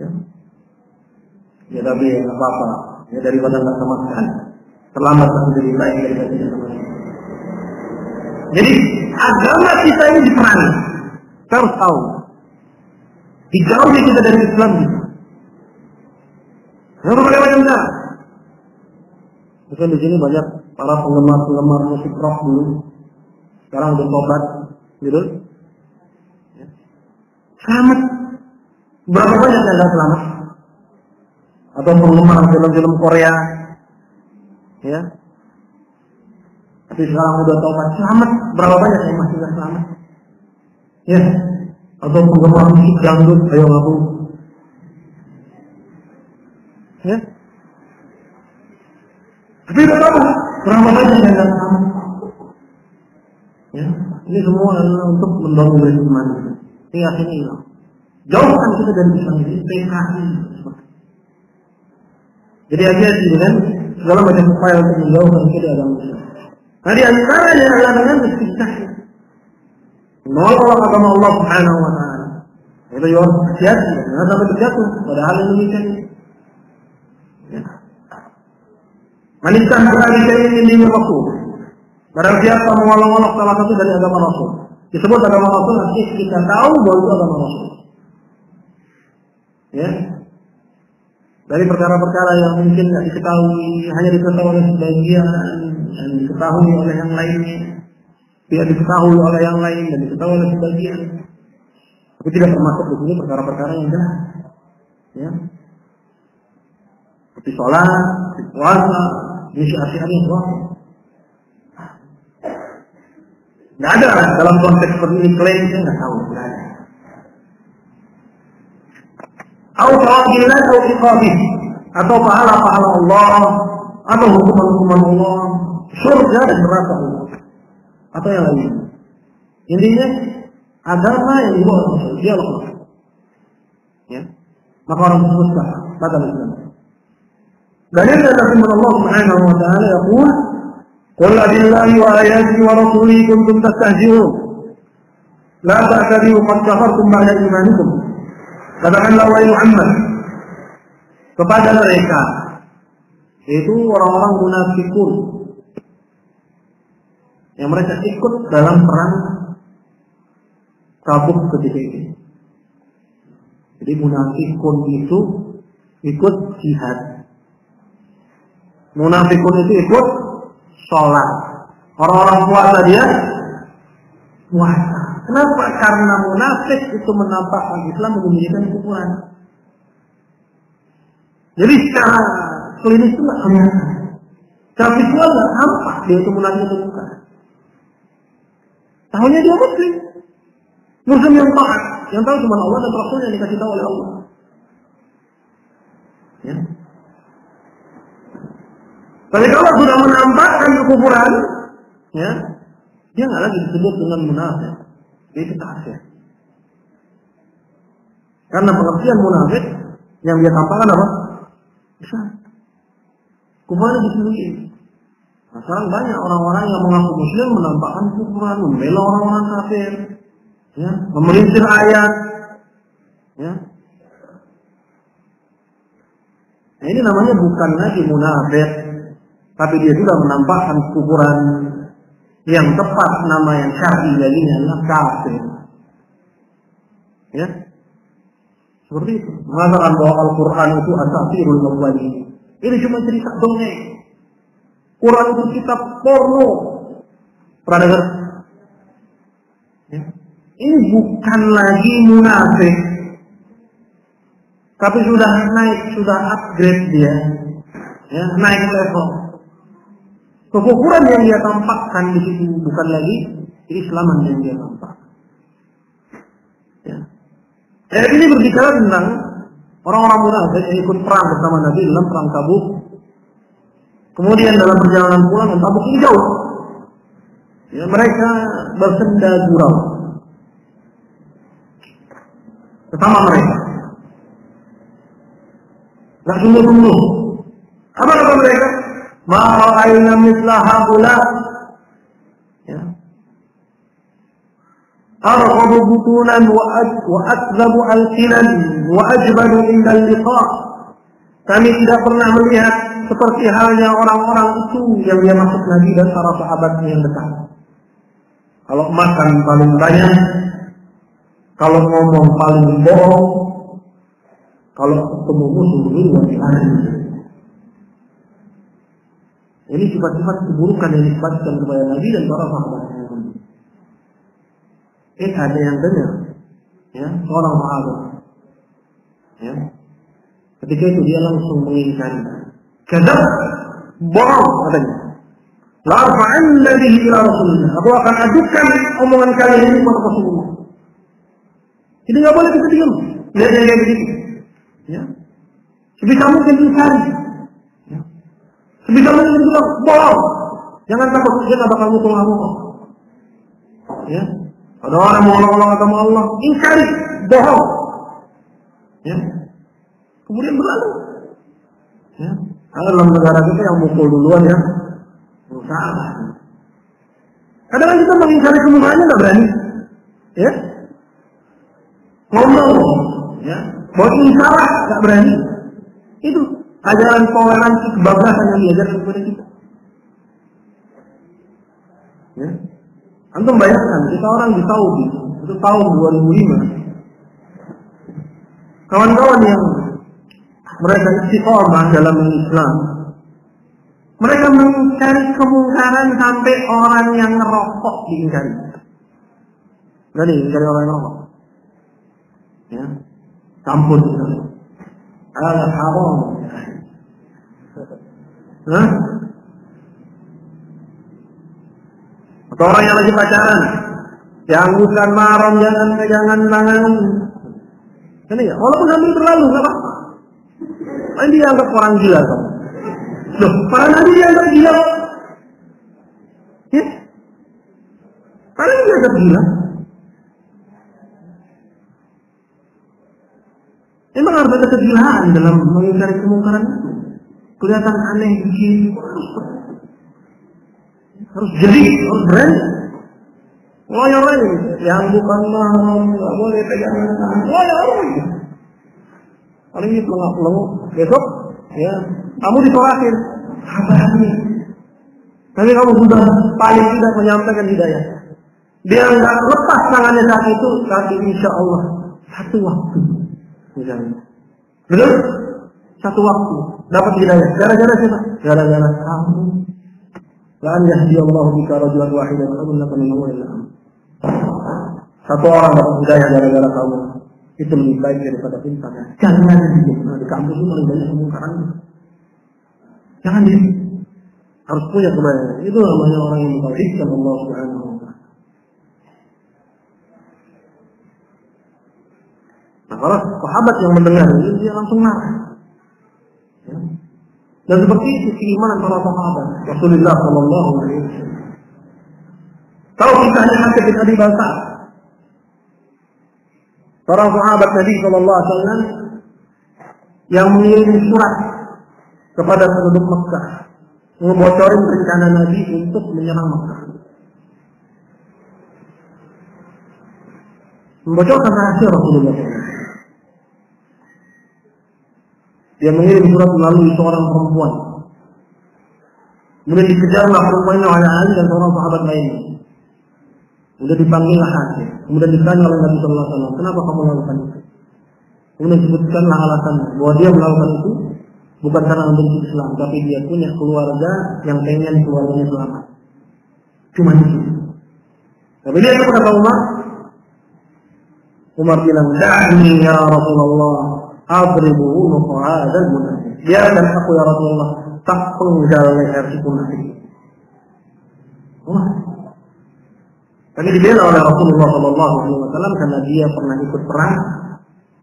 [SPEAKER 1] Ya. Ya tapi ya apa-apa. Ya daripada nggak sama sekali. Terlambat menjadi baik daripada tidak sama sekali. Jadi agama kita ini diperangi. Kita harus tahu. Dijauhi kita dari Islam. Yang berbagai macam cara. Mungkin di sini banyak para penggemar musik rock dulu. Sekarang udah tobat, gitu. Ya. Selamat. Berapa banyak yang nggak selamat? Atau penggemar film-film Korea, ya. Tapi sekarang udah tobat, selamat. Berapa banyak yang masih nggak selamat? Ya. Atau penggemar musik dangdut, ayo ngaku. Ya. Tapi udah tahu berapa banyak yang nggak selamat. Ya. Ini semua adalah untuk membangun iman. Ini akhirnya hilang. Jauhkan kita dari Islam ini, PKI. Jadi aja dengan segala macam upaya untuk menjauhkan kita dari agama Islam. Nah di antaranya adalah dengan istighfar. Menolak agama Allah Subhanahu wa Ta'ala. Itu yang harus hati-hati, jangan sampai terjatuh pada hal yang demikian. Ya. Maniskan berani kain ini Rasul. Barang siapa mengolok-olok salah satu dari agama Rasul. Disebut agama Rasul, nanti kita tahu bahwa itu agama Rasul. Ya. Dari perkara-perkara yang mungkin tidak diketahui, hanya diketahui oleh sebagian dan diketahui oleh yang lainnya, tidak diketahui oleh yang lain dan diketahui oleh sebagian. Tapi tidak termasuk di sini perkara-perkara yang jelas. Ya. Seperti sholat, puasa, ini syiar-syiar yang wah. Tidak ada dalam konteks seperti ini klaim, saya nggak tahu. Tidak ada. Atau pahala-pahala Allah, atau hukuman-hukuman Allah, surga dan neraka Allah, atau yang lain. Intinya agama yang dibawa Rasul, dia Allah. Ya, maka orang tersebut batal Islam. Dan yang kata firman Allah Subhanahu wa Ta'ala yaqul, "Qul billahi wa ayatihi wa rasulihi kuntum tastahzi'un. La ta'tadiru qad kafartum ba'da imanikum." Katakanlah wahai Muhammad kepada mereka, yaitu orang-orang munafikun yang mereka ikut dalam perang Tabuk ketika itu. Jadi munafikun itu ikut jihad. Munafikun itu ikut sholat. Orang-orang puasa dia puasa. Kenapa? Karena munafik itu menampakkan Islam menyembunyikan kekufuran. Jadi secara klinis itu nggak kelihatan. Secara visual nggak nampak dia itu munafik atau bukan. Tahunya dia Muslim. Muslim yang taat, yang tahu cuma Allah dan Rasul yang dikasih tahu oleh Allah. Ya. Tapi kalau sudah menampakkan kekufuran, ya, dia nggak lagi disebut dengan munafik. Dia itu kafir. Karena pengertian munafik yang dia tampakkan apa? Bisa. Kufuran disembunyiin. Nah, sekarang banyak orang-orang yang mengaku Muslim menampakkan kekufuran, membela orang-orang kafir, ya, memelintir ayat, ya. Nah, ini namanya bukan lagi munafik, tapi dia juga menampakkan kekufuran. Yang tepat nama yang syar'i lainnya adalah kafir. Ya, seperti itu. Mengatakan bahwa Al-Quran itu asatirul awwalin. Ini cuma cerita dongeng. Quran itu kitab porno. Pernah dengar? Ya. Ini bukan lagi munafik, tapi sudah naik, sudah upgrade dia, ya, naik level. Kekufuran yang dia tampakkan di situ bukan lagi keislaman yang dia tampakkan. Ya. Ayat ini berbicara tentang orang-orang munafik yang ikut perang bersama Nabi dalam perang Tabuk. Kemudian dalam perjalanan pulang, Tabuk ini jauh. Ya, mereka bersenda gurau bersama mereka. Gak sungguh-sungguh. Apa kata mereka? Ma ra'ayna mithla haula. Ya. Arqabu butunan wa akzabu alsinan wa ajbadu inda liqa. Kami tidak pernah melihat seperti halnya orang-orang itu yang dia maksud Nabi dan para sahabatnya yang dekat. Kalau makan paling banyak, kalau ngomong paling bohong, kalau ketemu musuh duluan lari. Ini sifat-sifat keburukan yang disebutkan kepada Nabi dan para sahabatnya. Ada yang dengar, ya, seorang sahabat, ya, ketika itu dia langsung mengingkari. Kadzab, bohong katanya. La arfa'anna bihi ila Rasulullah. Aku akan ajukan omongan kalian ini kepada Rasulullah. Jadi nggak boleh kita diam. Lihat yang kayak begitu. Ya. Sebisa mungkin dicari. Ya. Sebisa mungkin bilang bohong. Jangan takut dia nggak bakal mutung kamu. Ya. Ada orang mau ngomong agama Allah, ingkari, bohong. Ya. Kemudian berlalu. Ya. Dalam negara kita yang mukul duluan ya, salah. Kadang-kadang kita mengingkari kemungkinannya nggak berani, ya. Ngomong, ya, bahwa salah nggak berani. Itu ajaran toleransi kebablasan yang diajarkan kepada kita. Ya. Antum bayangkan, kita orang di Saudi, itu tahun 2005. Kawan-kawan yang mereka istiqomah dalam Islam, mereka mencari kemungkaran sampai orang yang ngerokok diingkari. Jadi ingkari orang yang ngerokok. Ya, campur itu. Al-haram. Hah? Atau orang yang lagi pacaran, yang bukan mahram jangan pegangan tangan. Ini ya, walaupun sambil berlalu nggak apa-apa. Ini dianggap orang gila kan? Loh, para nabi dianggap gila. Ya? Para nabi dianggap gila. Memang harus ada kegilaan dalam mengingkari kemungkaran itu. Kelihatan aneh begini, harus jeli, harus berani. Loyor aja, yang bukan mahram nggak boleh pegangan tangan. Loyor aja. Paling ini pelengok-pelengok. Besok, ya, kamu ditolakin. Sabarnya. Tapi kamu sudah paling tidak menyampaikan hidayah. Dia nggak lepas tangannya saat itu, tapi insya Allah satu waktu, misalnya, betul? Satu waktu dapat hidayah. Gara-gara siapa? Gara-gara kamu. La'an yahdiyallahu bika rajulan wahidan khairun laka min humuril na'am. Satu orang dapat hidayah gara-gara kamu. Itu lebih baik daripada bintang. Jangan di kampus itu paling banyak kemungkaran. Jangan di harus punya kebaikan. Itu namanya orang yang mentauhidkan Allah Subhanahu wa taala. Nah, kalau sahabat yang mendengar ini dia langsung marah. Ya. Dan seperti itu keimanan para sahabat Rasulullah sallallahu alaihi wasallam. Tahu kisahnya Hatib bin Abi Balta'a. Para sahabat Nabi sallallahu alaihi wasallam yang mengirim surat kepada penduduk Mekah, ngebocorin rencana Nabi untuk menyerang Mekah. Membocorkan rahasia Rasulullah SAW. Dia mengirim surat melalui seorang perempuan. Kemudian dikejarlah perempuan oleh Ali dan seorang sahabat lainnya. Kemudian dipanggillah Hatib. Kemudian ditanya oleh Nabi Sallallahu Alaihi Wasallam, kenapa kamu melakukan itu? Kemudian disebutkanlah alasannya bahwa dia melakukan itu bukan karena membenci Islam, tapi dia punya keluarga yang pengen keluarganya selamat. Cuma itu. Tapi dia kepada Umar, Umar bilang, "Da'ni ya Rasulullah, adribu unuqa hadzal munafiq." Biarkan aku ya Rasulullah, tak penggal leher si munafik. Tapi dibela oleh Rasulullah Shallallahu Alaihi Wasallam karena dia pernah ikut perang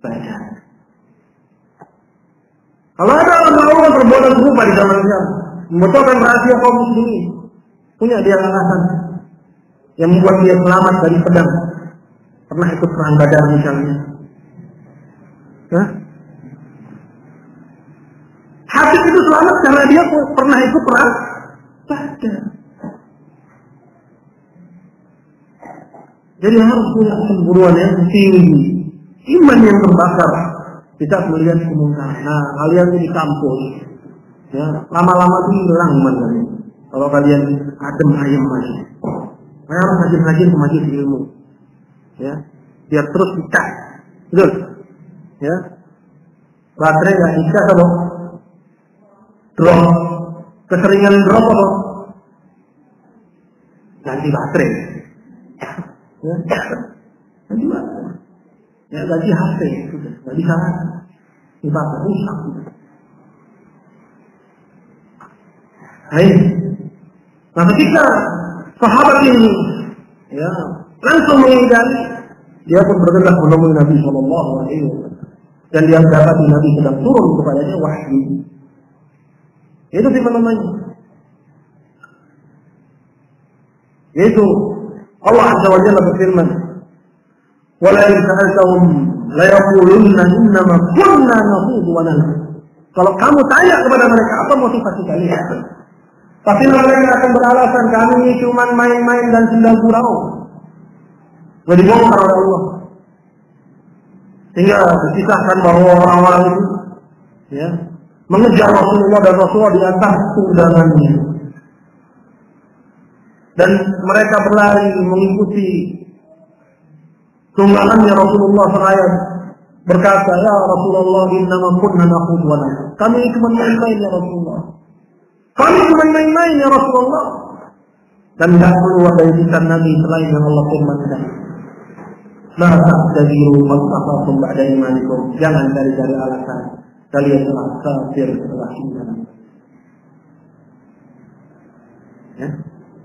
[SPEAKER 1] Badar. Kalau ada orang melakukan perbuatan serupa di zaman sekarang, membocorkan rahasia kaum muslimin, punya dia alasan yang membuat dia selamat dari pedang. Pernah ikut perang Badar misalnya. Habib itu selamat karena dia pernah ikut perang Badar. Jadi harus punya kecemburuan yang tinggi, iman yang terbakar. Kita melihat kemungkaran. Nah, kalian di kampus, ya lama-lama itu hilang iman kalian. Kalau kalian adem ayem aja, kalian harus rajin-rajin ke majelis ilmu, ya, biar terus ikat, betul, ya. Baterai nggak ikat atau drop, keseringan drop atau ganti baterai. Ya, ganti baterai. Ya, ganti HP, sudah, nggak bisa lagi. Kita rusak. Nah, ketika sahabat ini, ya, langsung mengingkari, dia pun bergerak menemui Nabi Shallallahu Alaihi Wasallam, dan dia mendapati Nabi sedang turun kepadanya wahyu. Itu di mana-mana. Yaitu Allah Azza wa Jalla berfirman, "Wala in sa'altahum la yaqulunna innama kunna nakhudu wa nal'ab." Kalau kamu tanya kepada mereka apa motivasi kalian, pasti mereka akan beralasan kami cuma main-main dan sedang gurau. Jadi dibongkar oleh Allah. Sehingga dikisahkan bahwa orang-orang itu, ya, mengejar Rasulullah dan Rasulullah di atas tunggangannya. Dan mereka berlari mengikuti tunggangannya Rasulullah seraya berkata, "Ya Rasulullah, innama kunna nakhudu wa nal'ab." Kami cuma main-main ya Rasulullah. Kami cuma main-main ya Rasulullah. Dan tidak keluar dari lisan Nabi selain yang Allah firmankan, "La ta'tadiru qad kafartum ba'da imanikum." Jangan cari-cari alasan. Kalian telah kafir setelah iman. Ya.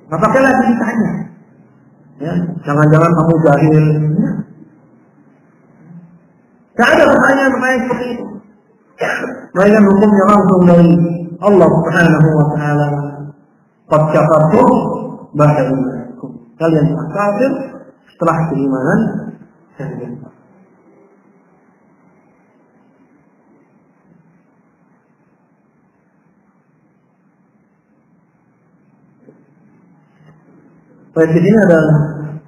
[SPEAKER 1] Nggak pakai lagi ditanya. Ya, jangan-jangan kamu jahil. Tidak ada pertanyaan-pertanyaan seperti itu. Melainkan hukumnya langsung dari Allah Subhanahu wa Ta'ala. Qad kafartum ba'da imanikum. Kalian telah kafir setelah keimanan kalian. Baik, di sini ada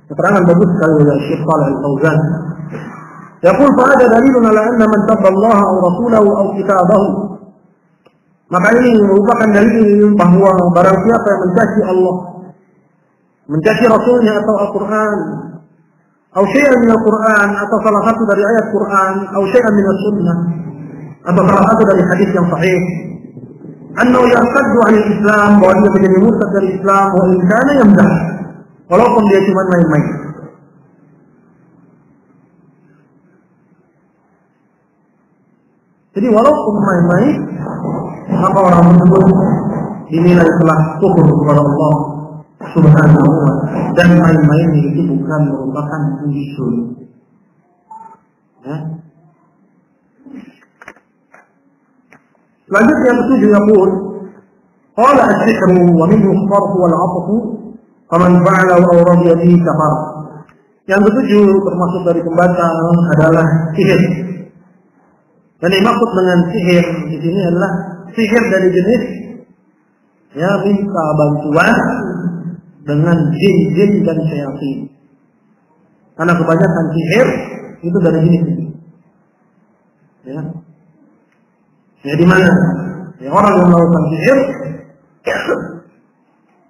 [SPEAKER 1] keterangan bagus sekali dari Syekh Shalih Al-Fauzan. Yaqul fa'ada dalilun ala anna man sabba Allah aw rasulahu aw kitabahu. Maka ini merupakan dalil bahwa barang siapa yang mencaci Allah, mencaci Rasulnya atau Al-Quran, atau syai'an min Al-Quran, atau salah satu dari ayat Quran, atau syai'an min As-Sunnah, atau salah satu dari hadis yang sahih, annahu yartaddu 'anil Islam, bahwa dia menjadi murtad dari Islam, wa in kana yamdah, walaupun dia cuma main-main. Jadi walaupun main-main, maka orang tersebut dinilai telah kufur kepada Allah Subhanahu wa Ta'ala, dan main-main itu bukan merupakan usul. Ya. Selanjutnya yang ketujuh yaqul, qala as-sihru wa minhu as-sarfu wal 'athfu faman fa'ala aw radiya bihi kafar. Yang ketujuh termasuk dari pembantang adalah sihir. Dan dimaksud dengan sihir di sini adalah sihir dari jenis, ya, minta bantuan dengan jin-jin dan syaitan. Karena kebanyakan sihir itu dari jenis ini. Ya. Ya, di mana? Ya, orang yang melakukan sihir,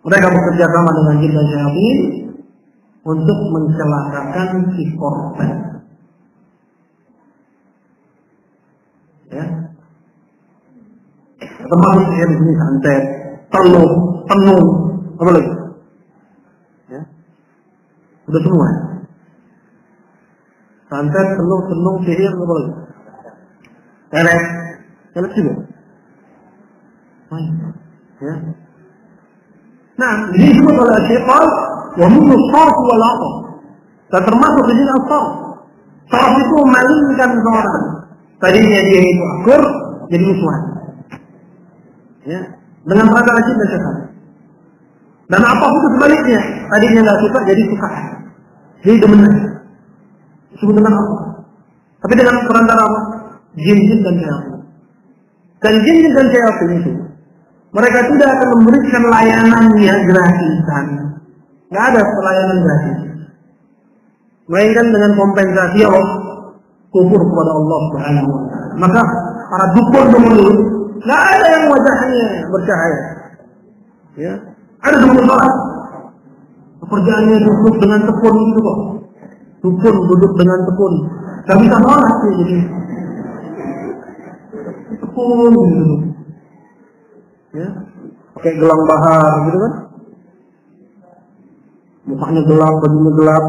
[SPEAKER 1] mereka bekerja sama dengan jin dan syaitan untuk mencelakakan si korban. Ya. Termasuk sihir di sini santet, telur, tenung, apa lagi? Ya. Sudah semua. Santet, tenung, sihir, apa lagi? Kelet juga. Ya. Nah, ini disebut oleh Syaitan wa minhu sarf wal aqd. Dan termasuk di sini asar. Sarf itu memalingkan seorang. Tadinya dia itu akur, jadi musuhan. Ya, dengan perkara cinta syaitan. Dan apapun itu sebaliknya, tadinya nggak suka jadi suka. Jadi demen. Disebut dengan apa? Tapi dengan perantara apa? Jin-jin dan syaitan. Dan jin-jin dan syaitan itu, mereka tidak akan memberikan layanannya gratisan. Nggak ada pelayanan gratis. Melainkan dengan kompensasi Allah, kufur kepada Allah Subhanahu wa Ta'ala. Maka para dukun dulu, nggak ada yang wajahnya bercahaya. Ya, ada dukun sholat. Pekerjaannya duduk dengan tekun itu kok. Dukun duduk dengan tekun. Gak bisa sholat sih jadi. Tekun gitu. Ya, pakai gelang bahar gitu kan. Mukanya gelap, bajunya gelap.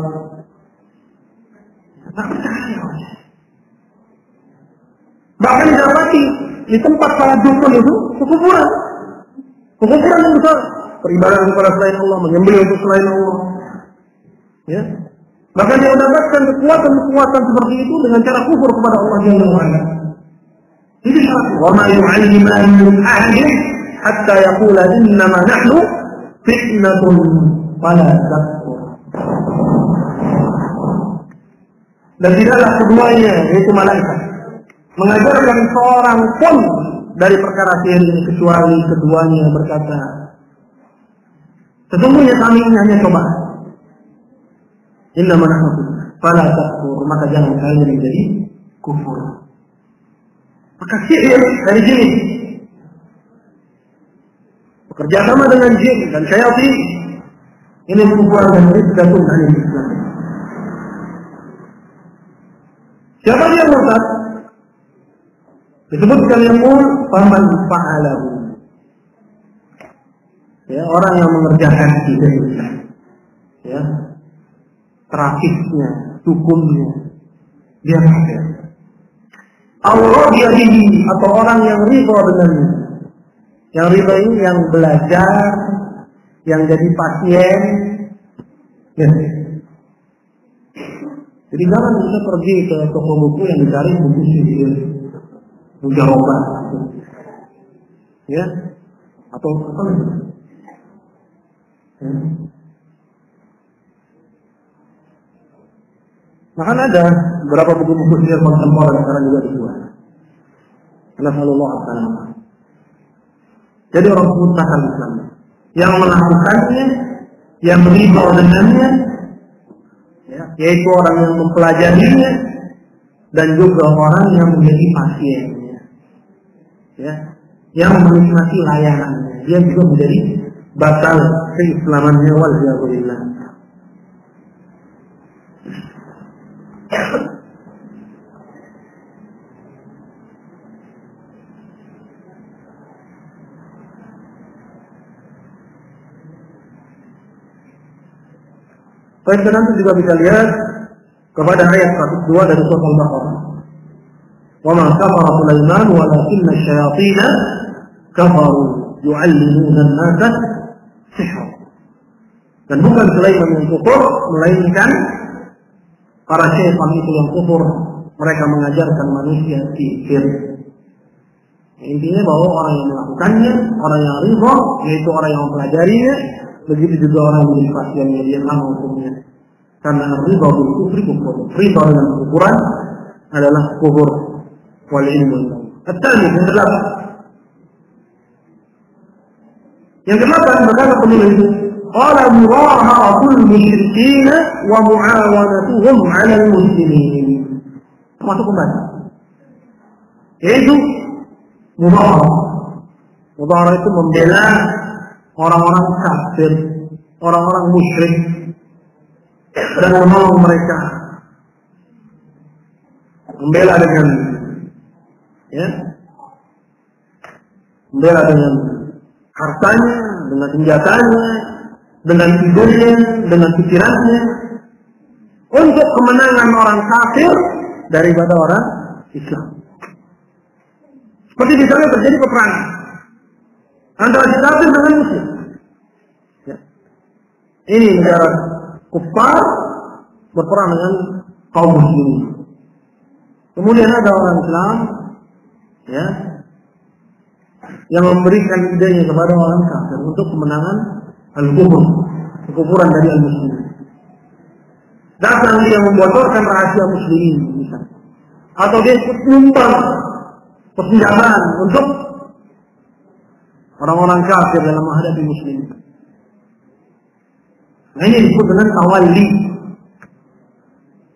[SPEAKER 1] Nggak percaya. Bahkan didapati di tempat para dukun itu kekufuran. Kekufuran yang besar. Peribadahan kepada selain Allah, menyembelih untuk selain Allah. Ya. Bahkan dia mendapatkan kekuatan-kekuatan seperti itu dengan cara kufur kepada Allah Jalla wa Ala. Itu syaratnya. Wa ma yu'allimani min ahadin hatta yaqula innama nahnu fitnatun fala takfur. Dan tidaklah keduanya, yaitu malaikat, mengajarkan seorang pun dari perkara sihir ini kecuali keduanya berkata, sesungguhnya kami ini hanya coba. Innama nahnu fala takfur, maka jangan kalian menjadi kufur. Maka sihir dari jin, bekerja sama dengan jin dan syaitan, ini merupakan dan riddatun dari Islam. Siapa dia murtad? Disebutkan yang faman fa'alahu. Ya, orang yang mengerjakan sihir. Ya. Terakhirnya, hukumnya dia kafir. Allah diadihi atau orang yang ridha dengannya. Yang ridha ini yang belajar, yang jadi pasien. Ya. Jadi jangan bisa pergi ke toko buku yang dicari buku sihir, mujarabah, ya, atau apa lagi? Ya. Bahkan ada beberapa buku-buku sihir kontemporer sekarang juga dijual. Nasallallahu alaihi wasallam. Jadi orang mutakan Islam yang melakukannya, yang beribadah dengannya, ya, yaitu orang yang mempelajarinya dan juga orang yang menjadi pasiennya, ya, yang menikmati layanannya, dia juga menjadi batal keislamannya wal jahiliyah. Baik, nanti juga bisa lihat kepada ayat 102 dari surah Al-Baqarah. Wa ma kafara Sulaiman walakinna asy-syayatin kafaru yu'allimuna an-nasa sihr. Dan bukan Sulaiman yang kufur, melainkan para syaitan itu yang kufur, mereka mengajarkan manusia sihir. Intinya bahwa orang yang melakukannya, orang yang ridha, yaitu orang yang mempelajarinya, begitu juga orang yang menjadi pasiennya, dia sama hukumnya. Karena ridha bil kufri kufur. Ridha dengan kekufuran adalah kufur. Wal ilmu. At-tani yang kedelapan. Yang kedelapan berkata penulis itu, qala muraharatul musyrikin wa mu'awanatuhum 'ala al-muslimin. Termasuk kembali. Yaitu mudaharah. Mudaharah itu membela orang-orang kafir, orang-orang musyrik, dan menolong mereka, membela dengan, ya, membela dengan hartanya, dengan senjatanya, dengan tidurnya, dengan pikirannya, untuk kemenangan orang kafir daripada orang Islam. Seperti misalnya terjadi peperangan antara si kafir dengan muslim. Ya. Ini negara kufar berperang dengan kaum muslimin. Kemudian ada orang Islam, ya, yang memberikan idenya kepada orang kafir untuk kemenangan al-kufur, kekufuran dari al-muslimin. Datang dia membocorkan rahasia muslimin, misalnya, atau dia ikut nyumbang persenjataan untuk orang-orang kafir dalam menghadapi muslimin. Nah, ini disebut dengan tawalli.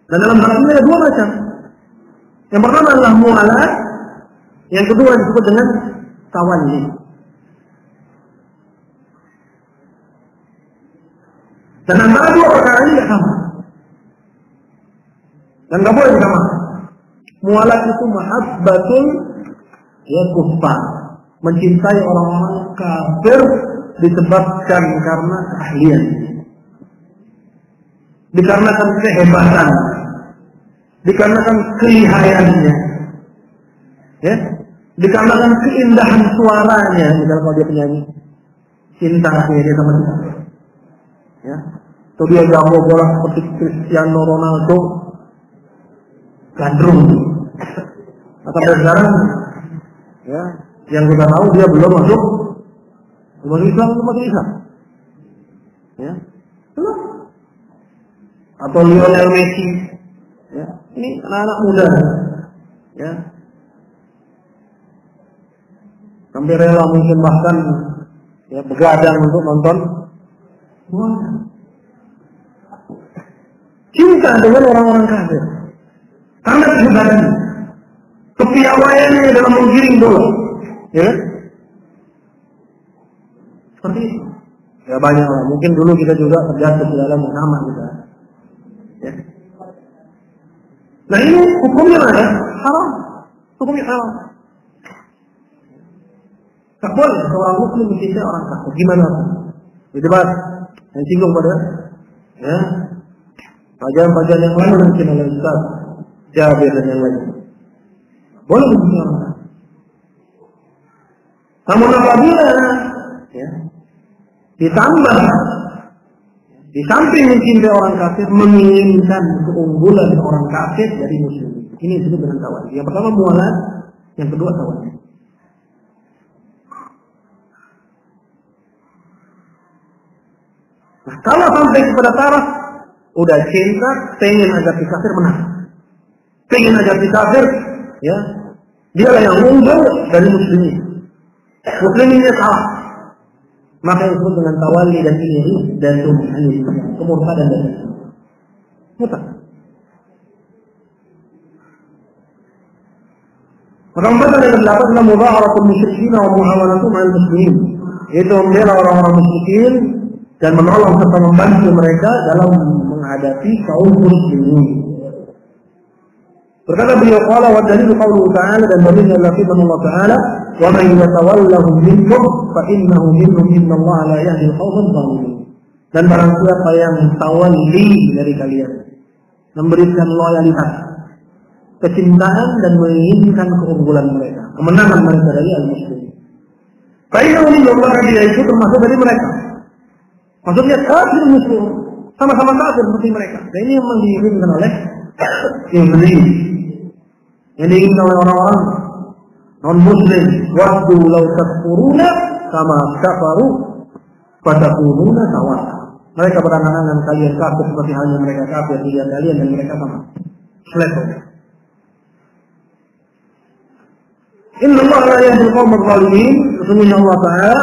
[SPEAKER 1] Dan dalam hal ini ada dua macam. Yang pertama adalah mu'alat, yang kedua disebut dengan tawalli. Dan antara dua perkara ini tidak sama. Dan tidak boleh sama. Mu'alat itu mahabbatul ya kuffar, mencintai orang-orang kafir disebabkan karena keahlian, dikarenakan kehebatan, dikarenakan kelihayannya, ya, dikarenakan keindahan suaranya. Misalnya kalau dia penyanyi, cinta dia sama dia, ya, atau dia jago bola seperti Cristiano Ronaldo, gandrung. Atau sekarang, ya, yang kita tahu dia belum masuk Islam, ya, belum. Atau Lionel Messi, ya, ini anak-anak muda, ya, sampai rela mungkin bahkan ya begadang untuk nonton. Wah, cinta dengan orang-orang kafir karena kehebatannya, kepiawaiannya dalam menggiring bola, ya, seperti itu. Ya banyak lah. Mungkin dulu kita juga terjatuh di dalam nama kita. Ya. Nah ini hukumnya mana? Haram. Hukumnya haram. Tak boleh seorang muslim mencintai orang kafir. Gimana? Di debat yang singgung pada, ya, pelajaran-pelajaran yang lain mungkin oleh Ustaz Jabir dan yang lain. Boleh mencintai orang kafir. Namun apabila, ya, ditambah di samping mencintai orang kafir, menginginkan keunggulan orang kafir dari muslim, ini disebut dengan tawalli. Yang pertama mualat, yang kedua tawalli. Nah, kalau sampai kepada taraf udah cinta, pengen agar si kafir menang, pengen agar si kafir, ya, dialah yang unggul dari muslimin, musliminnya salah, maka yang disebut dengan tawalli, dan ini dan kemurtadan dan murtad. Maka pembahasan yang ke-8 adalah mudha'aratul musyrikin wa mu'awanatum 'alal muslimin, yaitu membela orang-orang musyrikin dan menolong serta membantu mereka dalam menghadapi kaum muslimin. Berkata beliau, qala wa dalilu qauluhu ta'ala, dan dalilnya adalah firman Allah Ta'ala, wa man yatawallahum minkum fa innahu minhum innallaha la yahdi al-qawmal zalimin. Dan barang siapa yang tawalli dari kalian, memberikan loyalitas, kecintaan dan menginginkan keunggulan mereka, kemenangan mereka dari al-muslimin, fa innahu minhum, dia itu termasuk dari mereka. Maksudnya kafir muslim, sama-sama kafir seperti mereka. Dan ini yang diinginkan oleh iblis, yang diinginkan oleh orang-orang non-muslim. Waddu law takfuruna kama kafaru fatakununa sawa. Mereka berangan-angan kalian kafir seperti halnya mereka kafir, lihat kalian dan mereka sama. Selevel. Inna Allah la yahdi al-qawmal zalimin. Sesungguhnya Allah Ta'ala,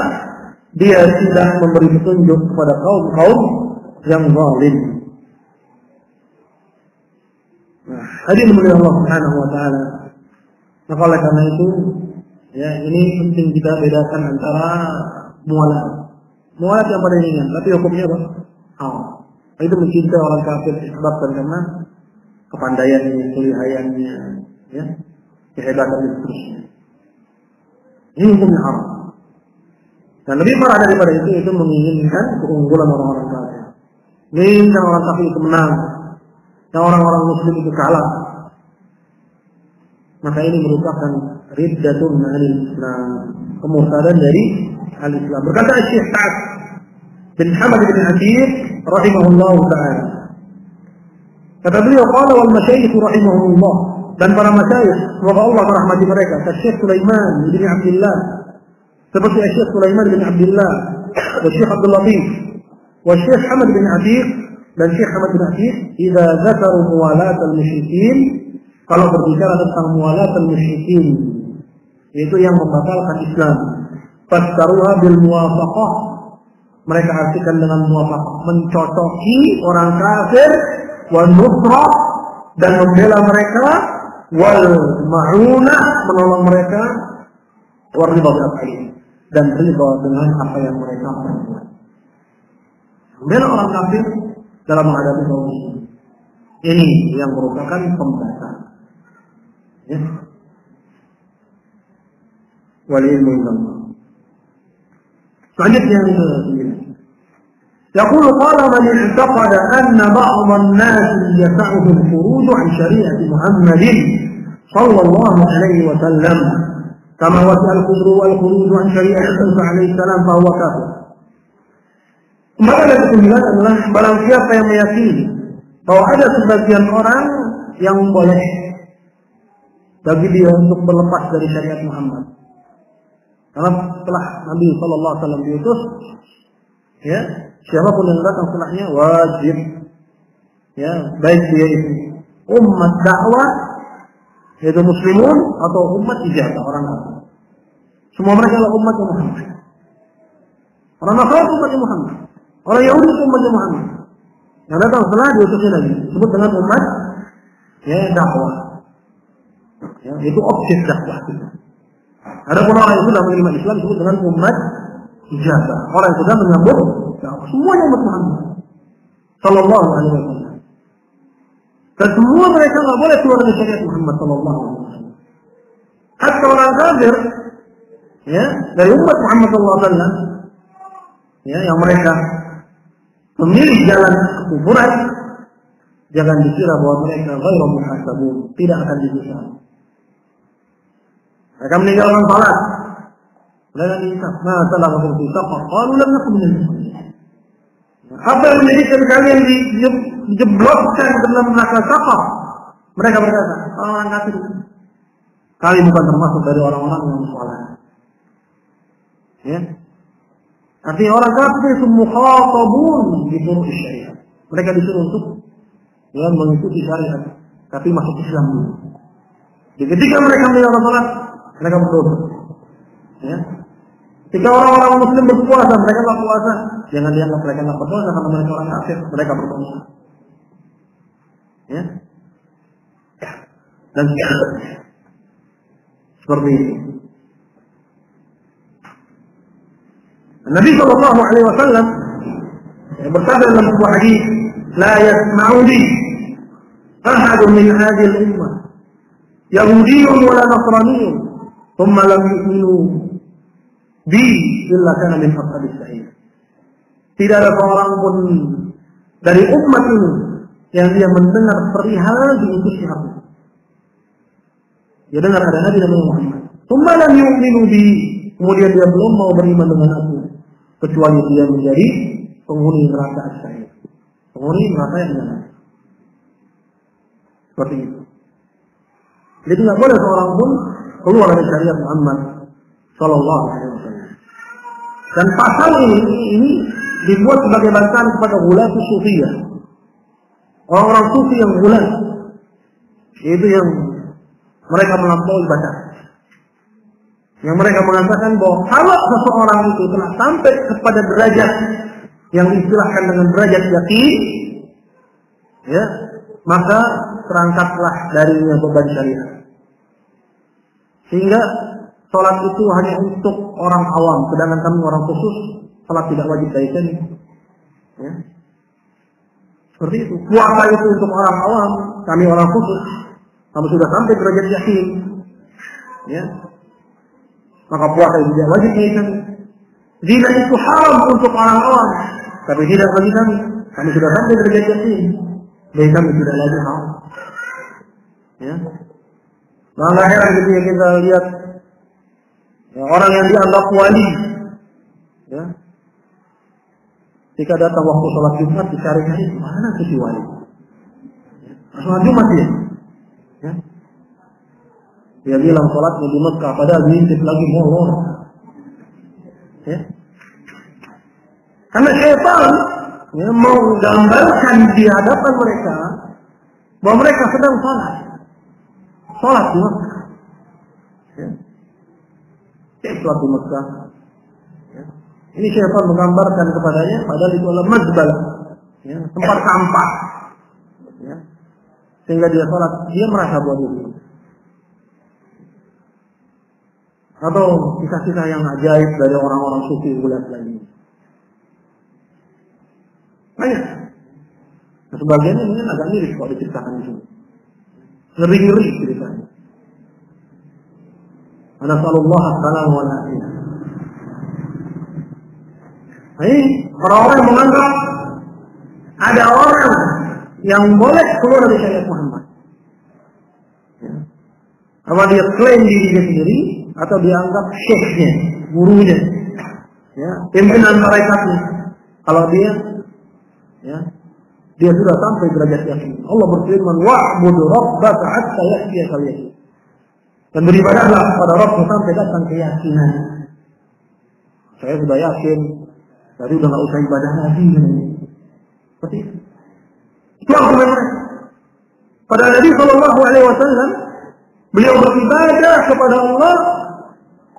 [SPEAKER 1] dia tidak memberi petunjuk kepada kaum-kaum yang zalim. Nah, hadirin mulia Allah Subhanahu wa taala. Maka oleh karena itu, ya, ini penting kita bedakan antara mualat. Mualat yang pada ringan, tapi hukumnya apa? Itu mencintai orang kafir disebabkan karena kepandaiannya, kelihayannya, ya, kehebatan dan seterusnya. Ini hukumnya haram. Dan lebih parah daripada itu menginginkan keunggulan orang-orang kafir. Menginginkan orang kafir itu menang. dan orang-orang muslim itu kalah, maka ini merupakan riddatun anil Islam, kemurtadan dari al-Islam. Berkata Syekh Sa'ad bin Hamad bin Atiq rahimahullah ta'ala, kata beliau, qala wal masyayikh rahimahullah, dan para masyayikh semoga Allah merahmati mereka, Syekh Sulaiman bin Abdullah, seperti Syekh Sulaiman bin Abdullah, wa Syekh Abdul Latif, wa Syekh Hamad bin Atiq, dan Syekh Hamad bin Atiq, idza dzakaru muwalat al-musyrikin, kalau berbicara tentang muwalat al-musyrikin, yaitu yang membatalkan Islam, fassaruha bil muwafaqah, mereka artikan dengan muwafaqah, mencocoki orang kafir, wal nusrah, dan membela mereka, wal ma'unah, menolong mereka, wal ridha bil af'ali, dan ridha dengan apa yang mereka perbuat. Membela orang kafir dalam menghadapi kaum muslimin, ini yang merupakan pembahasan. Ya. Wal ilmu illallah. Selanjutnya yang ke-9. يقول قال من اعتقد أن بعض الناس يسعه الخروج عن شريعة محمد صلى الله عليه وسلم كما وسع الخضر والخروج عن شريعة موسى عليه السلام فهو كافر. Maka dari ke-9 adalah barang siapa yang meyakini bahwa ada sebagian orang yang boleh bagi dia untuk berlepas dari syariat Muhammad. Karena setelah Nabi sallallahu alaihi wasallam diutus, ya, siapapun yang datang setelahnya wajib, ya, baik dia itu umat dakwah, yaitu muslimun, atau umat ijazah, orang kafir. Semua mereka adalah umat Muhammad. Orang Nasrani umat Muhammad, orang Yahudi umat Muhammad. Yang datang setelah diutusnya Nabi disebut dengan umat, ya, dakwah. Ya, itu objek dakwah kita. Adapun orang yang sudah menerima Islam disebut dengan umat ijazah, orang yang sudah menyambut dakwah. Semuanya umat Muhammad sallallahu alaihi wasallam. Dan semua mereka enggak boleh keluar dari syariat Muhammad sallallahu alaihi wasallam. Hatta orang kafir, ya, dari umat Muhammad sallallahu alaihi wasallam, ya, yang mereka memilih jalan kekufuran, jangan dikira bahwa mereka ghairu muhasabun, tidak akan dihisab. Mereka meninggalkan salat, mereka dihisab. Nah, salah waktu hisab, qalu lam nakun minal muslimin. Apa yang menjadikan kalian dijebloskan ke dalam neraka Saqar? Mereka berkata, orang kafir, kami bukan termasuk dari orang-orang yang salat. Ya, artinya orang kafir itu mukhatabun di furu'i syariat. Mereka disuruh untuk, ya, mengikuti syariat, tapi masuk Islam dulu. Jadi ketika mereka meninggalkan salat, mereka berdosa. Ya. Ketika orang-orang muslim berpuasa, mereka tidak puasa, jangan dianggap mereka tidak berdosa karena mereka orang kafir, mereka berdosa. Ya. Ya. Dan seperti itu. Nabi sallallahu alaihi wasallam bersabda dalam sebuah hadis, "La yasma'u bi ahadun min hadhihi al-ummah yahudiyyun wa la nasraniyyun thumma lam yu'minu bi illa kana min ashabis sa'ir." Tidak ada seorang pun dari umat ini yang dia mendengar perihal diutusnya aku. Dia dengar ada Nabi namanya Muhammad. Thumma lam yu'minu bi, kemudian dia belum mau beriman dengan aku, kecuali dia menjadi penghuni neraka as-sa'ir. Penghuni neraka yang benar. Seperti itu. Jadi tidak boleh seorang pun keluar dari syariat Muhammad sallallahu alaihi wasallam. Dan pasal ini dibuat sebagai bantahan kepada ghulatus sufiyah. Orang-orang sufi yang ghulat, itu yang mereka melampaui batas. Yang mereka mengatakan bahwa kalau seseorang itu telah sampai kepada derajat yang diistilahkan dengan derajat yakin, ya, maka terangkatlah darinya beban syariat. Sehingga salat itu hanya untuk orang awam, sedangkan kami orang khusus, salat tidak wajib dari kami. Ya. Seperti itu. Puasa itu untuk orang awam, kami orang khusus. Kami sudah sampai derajat yakin. Ya. Maka puasa itu tidak wajib bagi kami. Zina itu haram untuk orang awam, tapi tidak bagi kami. Kami sudah sampai derajat yakin. bagi kami tidak lagi haram. Ya. Nah, nggak heran ketika kita lihat ya, orang yang dianggap wali, ya, ketika datang waktu sholat Jumat dicari-cari mana si wali. Sholat Jumat ya. Ya. Dia bilang sholatnya di Mekah, padahal ngintip lagi molor. Ya. Karena syaitan ya, mau gambarkan di hadapan mereka bahwa mereka sedang sholat di Mekah. Ya. Sholat di Mekah. Ya. Ini syaitan menggambarkan kepadanya, padahal itu adalah mazbal, ya, tempat sampah. Ya. Sehingga dia sholat, dia merasa bahwa itu. Atau kisah-kisah yang ajaib dari orang-orang sufi ulat lainnya. Banyak. Nah, sebagiannya mungkin agak miris kalau diceritakan itu. Ngeri-ngeri ceritanya. Nasallallahu salam wa alaihi. Ini orang-orang yang menganggap ada orang yang boleh keluar dari syariat Muhammad. Ya. Apa dia klaim dirinya sendiri atau dianggap syekhnya, gurunya, ya, pimpinan malaikatnya. Kalau dia, ya, dia sudah sampai derajat yakin. Allah berfirman, wa'budu rabbaka hatta ya'tiyakal yaqin. Dan beribadahlah kepada Rabbmu sampai datang keyakinan. Saya sudah yakin, tadi udah nggak usah ibadah lagi. Seperti itu. Itu argumen mereka. Pada Nabi Shallallahu Alaihi Wasallam, beliau beribadah kepada Allah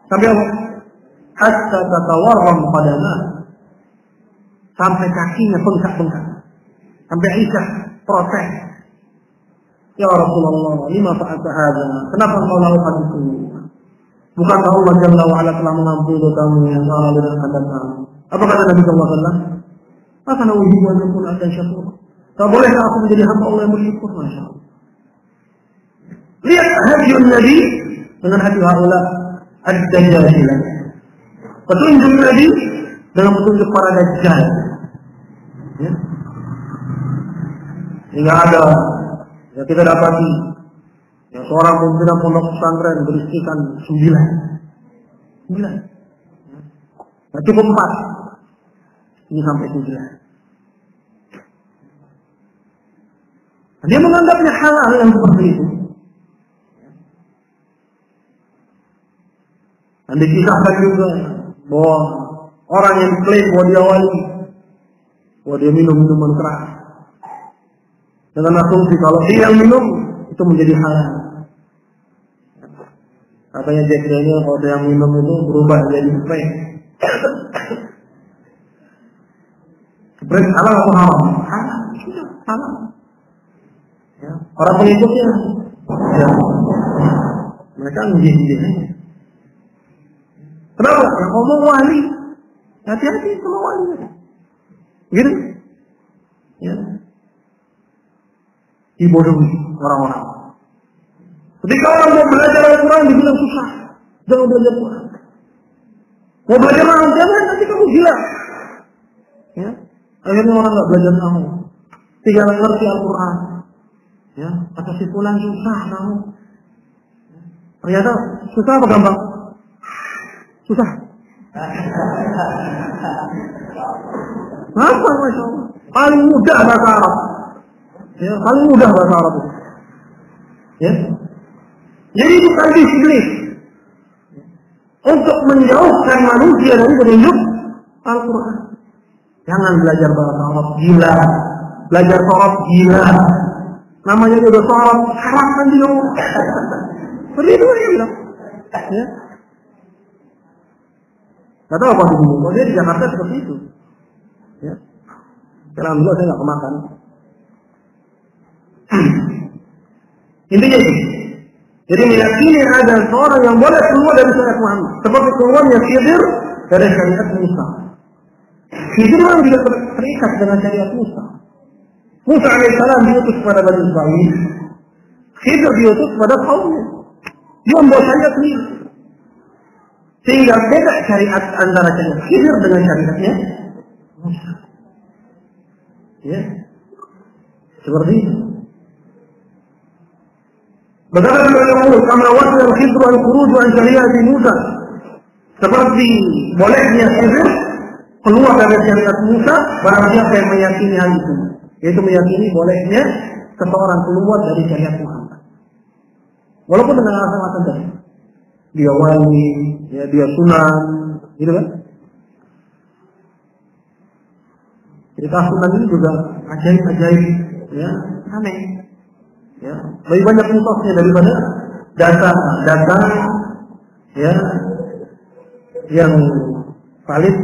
[SPEAKER 1] sampai apa? Hatta tatawarram qadamah, sampai kakinya bengkak-bengkak, sampai Aisyah protes. Ya Rasulullah, lima fa'alta hadza? Kenapa engkau lakukan itu? Bukankah Allah Jalla wa Ala telah mengampuni dosamu yang salah dengan katakan? Apa kata Nabi sallallahu alaihi wasallam? Akan ujibu an yakun akan syakur. Tak bolehkah aku menjadi hamba Allah yang bersyukur? Masya Allah. Lihat hadiah Nabi dengan hati haula ad-dajjalah. Petunjuk Nabi dengan petunjuk para dajjal. Ya. Hingga ada ya kita dapati ya, seorang pimpinan pondok pesantren beristrikan 9. Nah, cukup 4. Ini sampai 9. Dia menganggapnya halal yang seperti itu. Dan dikisahkan juga bahwa orang yang klaim bahwa dia wali, bahwa dia minum minuman keras, dengan asumsi kalau dia yang minum itu menjadi halal. Katanya Jack Daniel kalau dia yang minum itu berubah jadi sprite. Sprite halal atau haram? Halal, sudah halal. Ya. Orang pengikutnya, ya, mereka menjadi. Kenapa? Yang ngomong wali, hati-hati sama wali. Gitu? Ya. Dibodohi orang-orang. Ketika orang mau belajar Al-Quran dibilang susah, jangan belajar Quran. Mau belajar nahu, jangan, nanti kamu gila. Ya. Akhirnya orang nggak belajar nahu, tinggal ngerti Al-Quran. Ya, kata si fulan susah nahu. Ternyata susah apa gampang? Susah. Apa Masya Allah? Paling mudah bahasa Arab. Ya, paling mudah bahasa Arab itu. Ya. Jadi itu tadi iblis untuk menjauhkan manusia dari petunjuk Al-Quran. Jangan belajar bahasa Arab, gila. Belajar Arab, gila. Namanya juga Arab, haram kan dia. Seperti itu dia bilang. Ya. Gak tahu apa itu. Kalau dia di Jakarta seperti itu. Ya. Alhamdulillah saya nggak kemakan. Intinya itu. Jadi meyakini ada seorang yang boleh keluar dari syariat Muhammad, seperti keluarnya Khidir dari syariat Musa. Khidir memang tidak terikat dengan syariat Musa. Musa alaihissalam diutus kepada Bani Israil. Khidir diutus kepada kaumnya. Dia membawa syariat sendiri. Sehingga beda syariat antara syariat Khidir dengan syariatnya Musa. Ya. Seperti itu. Berkata beliau, "Kama wasiya al-Khidr al-khuruj an syariati Musa." Seperti bolehnya Khidir keluar dari syariat Musa, barang siapa yang meyakini hal itu, yaitu meyakini bolehnya seseorang keluar dari syariat Muhammad. Walaupun dengan alasan-alasan tadi, dia wali, ya, dia sunan, gitu kan? Cerita sunan ini juga ajaib-ajaib, ya, aneh. Ya, lebih banyak mitosnya daripada data ya yang valid.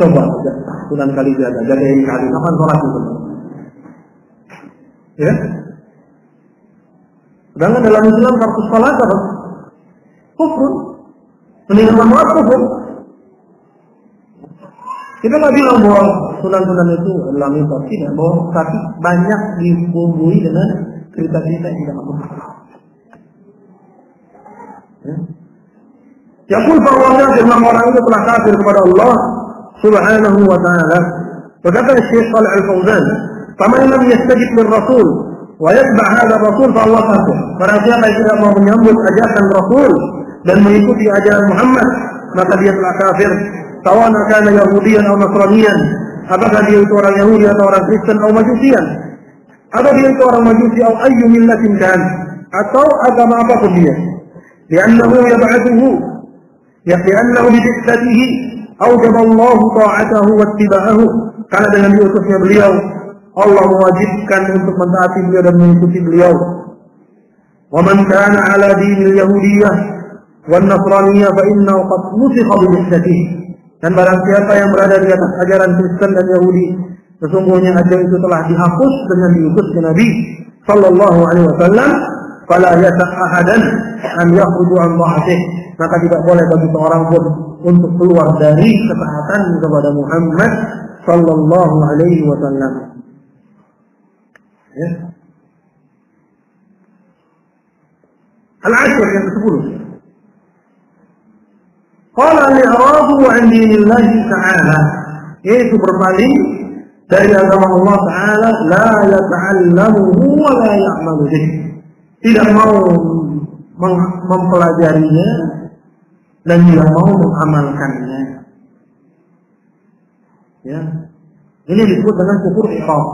[SPEAKER 1] Coba Sunan Kalijaga, jagain kali kapan sholat itu? Ya, sedangkan dalam Islam kartu sholat apa? Kufur, meninggalkan sholat kufur. Kita nggak bilang bahwa sunan-sunan itu adalah mitos, tidak, bahwa tapi banyak dibumbui dengan cerita-cerita yang tidak masuk akal. Yaqul bahwa firman orang itu telah kafir kepada Allah Subhanahu wa ta'ala. Berkata Syekh Shalih Al-Fauzan, "Faman lam yastajib lir-rasul wa yatba' hadha ar-rasul fa huwa kafir." Barang siapa yang tidak mau menyambut ajakan Rasul dan mengikuti ajaran Muhammad, maka dia telah kafir. Sawan kana Yahudiyan atau Nasraniyan, apakah dia itu orang Yahudi atau orang Kristen atau Majusian, atau dia itu orang Majusi atau ayyu millatin kan, atau agama apapun dia. Li'annahu yab'athuhu, li'annahu bi'ithatihi awjaba Allah ta'atahu wa ittiba'ahu, karena dengan diutusnya beliau Allah mewajibkan untuk mentaati beliau dan mengikuti beliau. Wa man kana 'ala dinil yahudiyyah wan nasraniyyah fa innahu qad nusikha bi'ithatihi. Dan barang siapa yang berada di atas ajaran Kristen dan Yahudi, sesungguhnya ajaran itu telah dihapus dengan diutusnya Nabi sallallahu alaihi wasallam. Fala yasah ahadan an yakhruju an ta'atih, maka tidak boleh bagi seorang pun untuk keluar dari ketaatan kepada Muhammad sallallahu alaihi wasallam. Ya. Al-Ashr yang ke-10. Qala al-i'radu 'an dinillahi ta'ala, yaitu berpaling dari agama Allah Ta'ala, la yata'allamuhu wa la ya'malu bih, tidak mau mempelajarinya dan tidak mau mengamalkannya. Ya, ini disebut dengan kufur i'rad.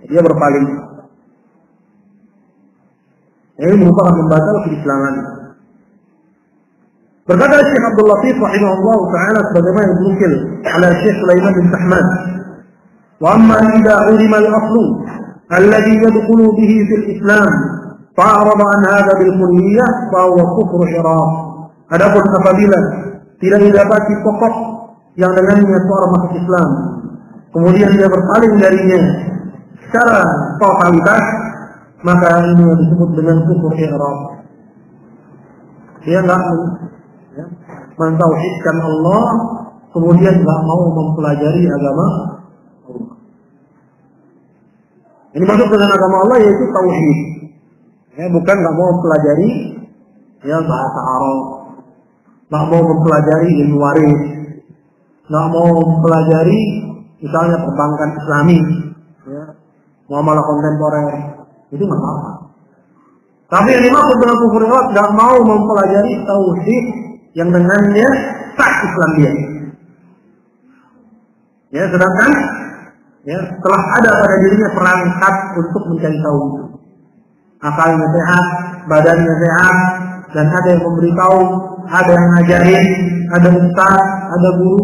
[SPEAKER 1] Dia berpaling. Ini merupakan membatal keislaman. Berkata Syekh Abdul Latif rahimahullah ta'ala sebagaimana yang dinukil oleh Syekh Sulaiman bin Sahman, "Wa amma idza ulima al-aslu alladhi yadkhulu bihi fil Islam fa'arada an hadha bil kulliyah fa huwa kufru i'rad." Adapun apabila tidak didapati pokok yang dengannya seorang masuk Islam, kemudian dia berpaling darinya secara totalitas, maka ini disebut dengan kufur i'rad. Dia enggak mentauhidkan Allah, kemudian enggak mau mempelajari agama Allah. Ini masuk dengan agama Allah yaitu tauhid. Ya, bukan enggak mau mempelajari ya bahasa Arab, enggak mau mempelajari ilmu waris, enggak mau mempelajari misalnya perbankan Islami, ya, muamalah kontemporer, itu enggak apa-apa. Tapi yang dimaksud dengan kufur i'rad enggak mau mempelajari tauhid yang dengannya sah Islam dia. Ya, sedangkan ya telah ada pada dirinya perangkat untuk mencari tahu itu. Akalnya sehat, badannya sehat, dan ada yang memberitahu, ada yang ngajarin, ada ustaz, ada guru.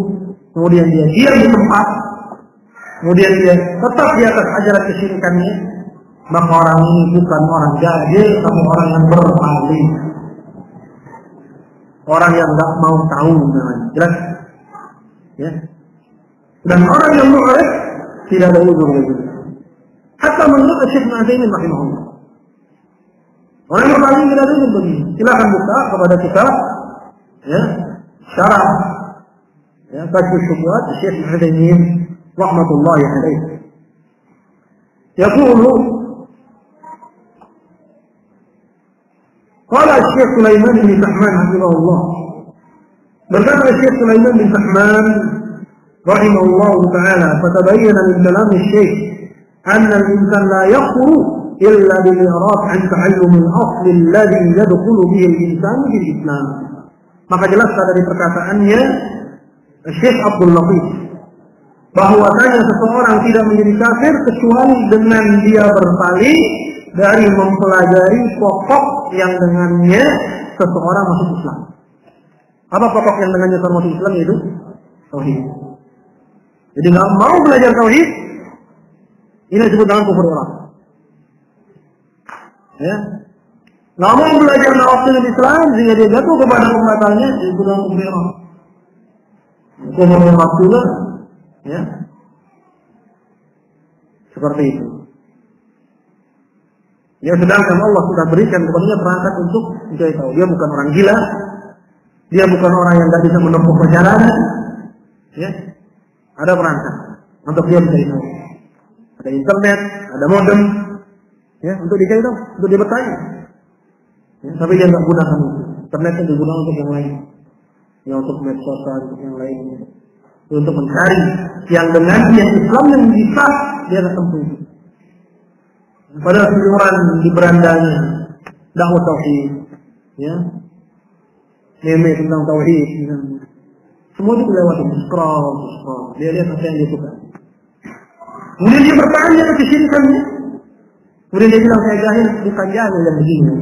[SPEAKER 1] Kemudian dia diam di tempat, kemudian dia tetap di atas ajaran kesyirikannya, maka orang ini bukan orang jahil, tapi orang yang berpaling. Orang yang enggak mau tahu namanya. Jelas? Ya. Dan orang yang mu'rid tidak ada uzur lagi. Hatta menurut Syekh Mu'adzaimin rahimahullah. Orang yang paling tidak ada uzur bagi. Silakan buka kepada kita ya, syarah ya, Kashfus Syubhat Syekh Mu'adzaimin rahmatullahi alaihi. Yaqulu qala Syekh Sulaiman bin Sahman hafizahullah. Berkata Syekh Sulaiman bin Sahman, rahimahullahu ta'ala, fatabayyana min kalam Syekh anna al-insan la yaqulu illa bil i'rab an ta'allum al-asl alladhi yadkhulu bihi al-insan fil Islam. Maka jelaslah dari perkataannya Syekh Abdul Latif bahwasanya seseorang tidak menjadi kafir kecuali dengan dia berpaling dari mempelajari pokok yang dengannya seseorang masuk Islam. Apa pokok yang dengannya seseorang masuk Islam? Yaitu tauhid. Jadi nggak mau belajar tauhid, ini disebut dengan kufur orang. Ya, nggak mau belajar nawafil Islam sehingga dia jatuh kepada pembatalnya, disebut dengan kufur orang. Kufur orang, ya, seperti itu. Ya, sedangkan Allah sudah berikan kepadanya perangkat untuk mencari tahu. Dia bukan orang gila, dia bukan orang yang tidak bisa menempuh perjalanan. Ya, ada perangkat untuk dia mencari tahu. Ada internet, ada modem, ya, untuk dicari tahu, untuk dia bertanya. Ya, tapi dia nggak gunakan itu. Internet itu digunakan untuk yang lain, ya, untuk medsos, untuk yang lain, untuk mencari yang dengan yang Islam yang bisa dia tempuh itu. Pada keluaran di berandanya dakwah tauhid, ya, meme tentang tauhid, semua itu lewat scroll. Dia lihat apa yang dia suka. Kemudian dia bertanya kesyirikannya. Kemudian dia bilang saya jahil, bukan jahil yang begini.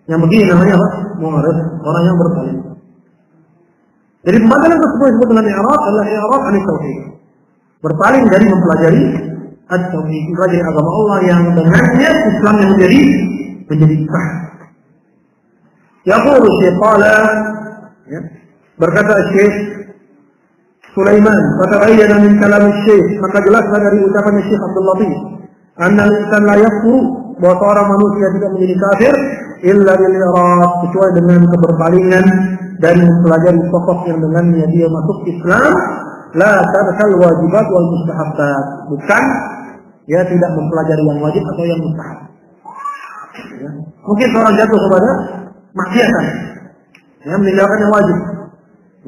[SPEAKER 1] Yang begini namanya apa? Mu'rid, orang yang berpaling. Jadi pembatalan tersebut disebut dengan i'rad adalah i'rad an tauhid. Berpaling dari mempelajari at-tauhid, mempelajari agama Allah yang dengannya Islam yang menjadi sah. Yaqulu Syekh qala, ya, berkata Syekh Sulaiman, fatabayyana min kalam Syekh, maka jelaslah dari ucapan Syekh Abdul Latif, anna al-insan la yakfur, bahwa seorang manusia tidak menjadi kafir illa bil i'rad, kecuali dengan keberpalingan dari mempelajari pokok yang dengannya dia masuk Islam. La tarkal wajibat wal mustahabbat, bukan ya tidak mempelajari yang wajib atau yang mustahab. Ya. Mungkin seorang jatuh kepada maksiatan, ya, meninggalkan yang wajib,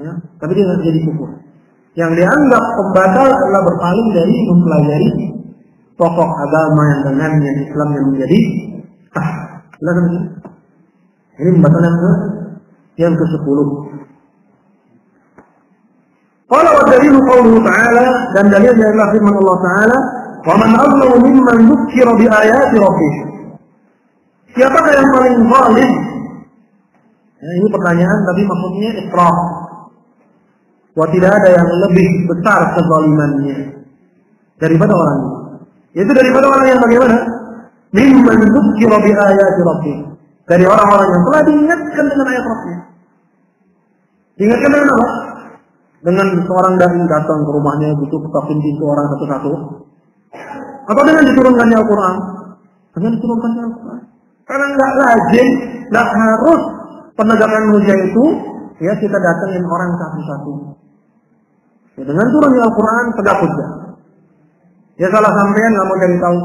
[SPEAKER 1] ya, tapi dia tidak jadi kufur. Yang dianggap pembatal adalah berpaling dari mempelajari pokok agama yang dengannya Islam yang menjadi sah. Ini pembatal yang ke-10. Qala wa dalilu qawluhu ta'ala, dan dalilnya adalah firman Allah Ta'ala, wa man azlamu mimman dzukira bi ayati rabbih. Siapakah yang paling zalim? Ya, ini pertanyaan tapi maksudnya ikrah. Wah, tidak ada yang lebih besar kezalimannya daripada orang ini. Yaitu daripada orang yang bagaimana? Mimman dzukira bi ayati rabbih. Dari orang-orang yang telah diingatkan dengan ayat Rabbnya. Diingatkan dengan apa? Dengan seorang dai datang ke rumahnya, butuh ketok pintu orang satu-satu. Atau dengan diturunkannya Al-Quran? Dengan diturunkannya Al-Quran. Karena nggak lazim, nggak harus penegakan hujah itu, ya, kita datangin orang satu-satu. Ya, dengan turunnya Al-Quran tegak hujah. Ya, salah sampean nggak mau cari tahu.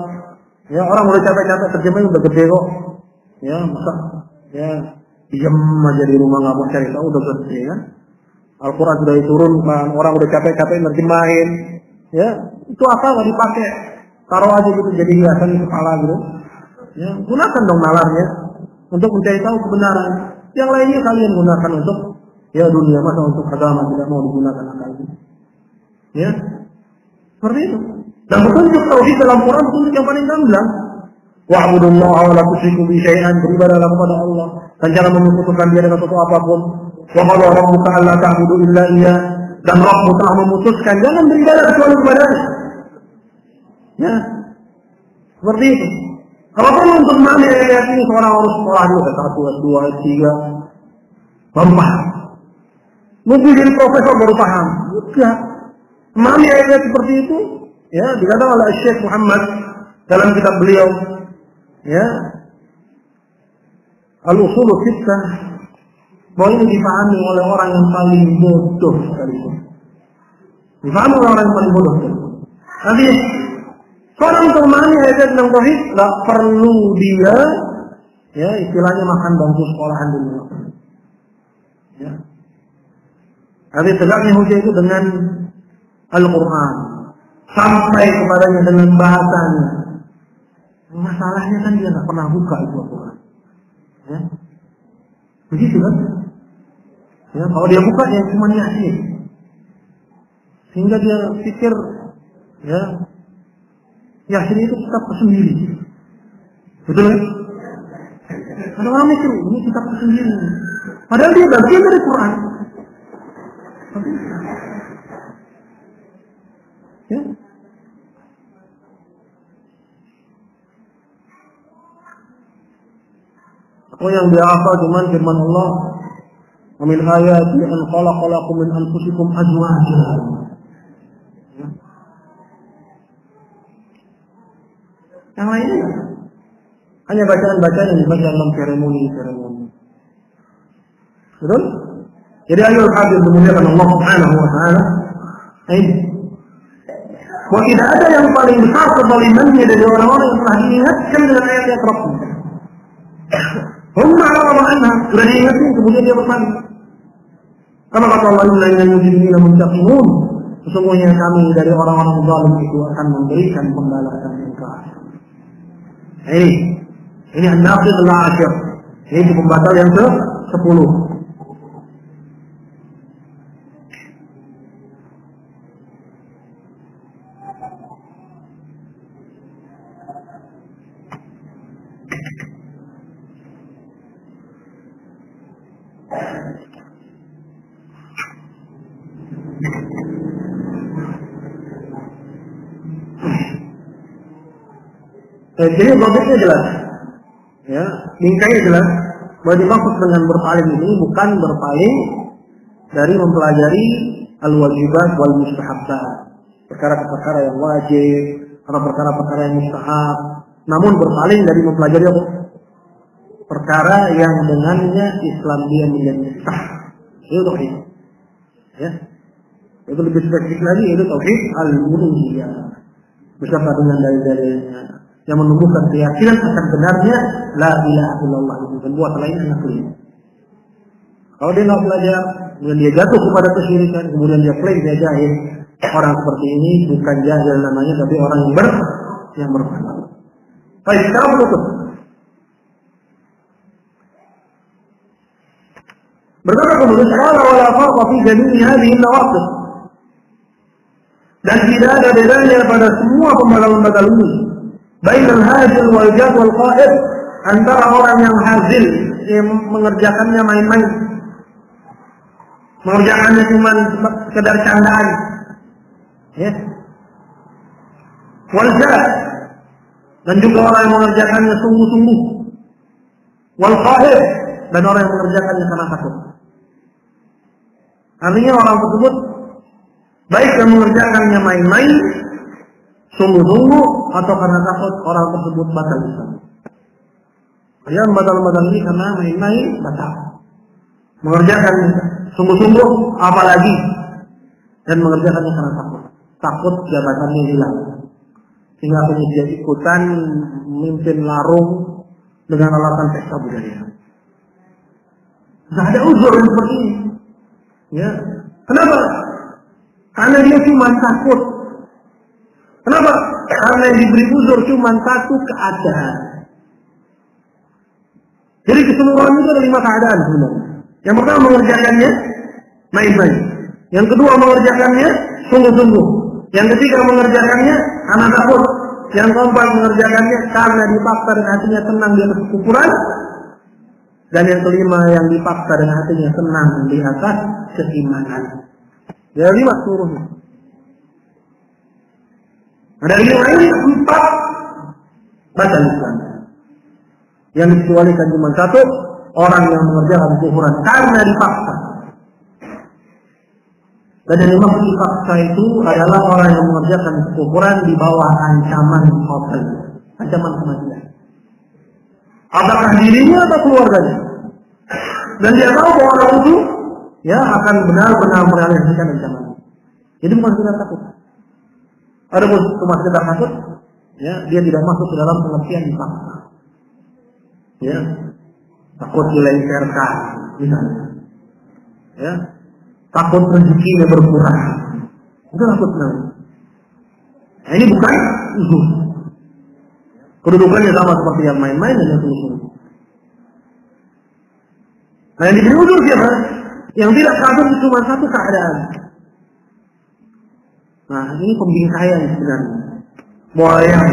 [SPEAKER 1] Ya, orang udah capek-capek terjemahnya udah gede kok. Ya, masa ya diam aja di rumah nggak mau cari tahu, udah gede kan? Al-Quran sudah diturunkan, orang udah capek-capek nerjemahin. Ya, itu apa nggak dipakai? Taruh aja gitu jadi hiasan di kepala gitu. Ya, gunakan dong nalarnya untuk mencari tahu kebenaran. Yang lainnya kalian gunakan untuk ya dunia, masa untuk agama tidak mau digunakan akalnya. Ya, seperti itu. Dan petunjuk tauhid dalam Quran petunjuk yang paling gamblang. Wa'budullaha wa la tusyriku bihi syai'an, beribadahlah kepada Allah dan jangan menyekutukan Dia dengan sesuatu apapun. Wa qala rabbuka alla ta'budu illa iyyah, dan Rabbmu telah memutuskan jangan beribadah kecuali kepada-Nya. Ya, seperti itu. Kalau perlu untuk memahami ayat ini seorang harus sekolah dulu, S1, S2, S3, baru paham. Mungkin jadi profesor baru paham. Enggak. Memahami ayat seperti itu, ya, dikatakan oleh Syekh Muhammad dalam kitab beliau, ya, Al-Usul Sittah, bahwa ini dipahami oleh orang yang paling bodoh sekalipun. Dipahami oleh orang yang paling bodoh sekalipun. Nanti seorang untuk memahami ayat tentang tauhid nggak perlu dia, ya, istilahnya makan bangku sekolahan dulu. Ya. Tapi tegaknya hujah itu dengan Al-Quran, sampai kepadanya dengan bahasanya. Masalahnya kan dia nggak pernah buka itu Al-Quran. Ya. Begitu kan? Ya, kalau dia buka ya cuma Yasin. Sehingga dia pikir ya Yasin itu kitab tersendiri. Betul kan? Ada orang mikir ini kitab tersendiri. Padahal dia bagian dari Quran. Ya. Atau yang dia hafal cuma firman Allah, "Wa min ayati an khalaqalakum min anfusikum azwaja." Ya. Yang lainnya hanya bacaan-bacaan yang dibaca dalam seremoni. Betul? Jadi ayo hadir memuliakan Allah Subhanahu wa taala. Bahwa tidak ada yang paling besar kezalimannya dari orang-orang yang telah diingatkan dengan ayat-ayat Rabbnya. Hum ma'arada anha, sudah diingatkan kemudian dia berpaling. Kama kata Allah, innal mujrimina muntaqimun. Sesungguhnya kami dari orang-orang zalim itu akan memberikan pembalasan yang keras. Ini an-naqid al-ashir. Ini pembatal yang ke-10. Jadi logiknya jelas, ya, bingkainya jelas. Bahwa dimaksud dengan berpaling ini bukan berpaling dari mempelajari al-wajibat wal mustahabbat, perkara-perkara yang wajib atau perkara-perkara yang mustahab. Namun berpaling dari mempelajari apa? Perkara yang dengannya Islam dia menjadi sah. Itu tauhid. Ya, itu lebih spesifik lagi, itu tauhid al-uluhiyah beserta dengan dalil-dalilnya yang menumbuhkan keyakinan akan benarnya la ilaha illallah itu dan buat lain hanya klaim. Kalau dia nggak belajar, kemudian dia jatuh kepada kesyirikan, kemudian dia klaim dia jahil, orang seperti ini bukan jahil namanya, tapi orang yang berpaling. Baik, sekarang menutup. Berkata kemudian, qala wala farqa fi jami'i hadhihi an-nawaqid. Dan tidak ada bedanya pada semua pembatal-pembatal ini. Bainal hazil wal jad wal qa'id, antara orang yang hazil yang mengerjakannya main-main, mengerjakannya cuma sekedar candaan, ya. Wal jad, dan juga orang yang mengerjakannya sungguh-sungguh. Wal qa'id, dan orang yang mengerjakannya karena takut. Artinya orang tersebut baik yang mengerjakannya main-main, sungguh-sungguh, atau karena takut orang tersebut batal Islam. Yang batal-batal ini karena main-main batal. Mengerjakan sungguh-sungguh apalagi, dan mengerjakannya karena takut. Takut jabatannya hilang. Sehingga dia ikutan memimpin larung dengan alasan pesta budaya. Tidak ada uzur seperti ini. Ya. Kenapa? Karena dia cuma takut. Kenapa? Karena yang diberi uzur cuma satu keadaan. Jadi keseluruhan itu ada 5 keadaan sebenarnya. Yang pertama mengerjakannya main-main. Yang kedua mengerjakannya sungguh-sungguh. Yang ketiga mengerjakannya karena takut. Yang keempat mengerjakannya karena dipaksa dan hatinya senang di atas kekufuran. Dan yang kelima yang dipaksa dan hatinya senang di atas keimanan. Ya 5 seluruhnya. Dari yang lain 4 batal Islam. Yang dikecualikan cuma 1, orang yang mengerjakan kekufuran karena dipaksa. Dan yang dimaksud dipaksa itu adalah orang yang mengerjakan kekufuran di bawah ancaman qatl, ancaman kematian. Apakah dirinya atau keluarganya? Dan dia tahu bahwa orang itu ya akan benar-benar merealisasikan ancaman. Jadi bukan sekedar takut. Ada pun cuma sekedar takut, ya dia tidak masuk ke dalam pengertian dipaksa. Ya, takut dilengsarkan, misalnya. Ya, takut rezekinya berkurang. Itu takut Nabi. Nah, ini bukan uzur. Kedudukannya sama seperti yang main-main dan yang seluruh. Nah, yang diberi uzur siapa? Yang tidak kafir cuma satu keadaan. Nah, ini pembingkaian sebenarnya. Bahwa yang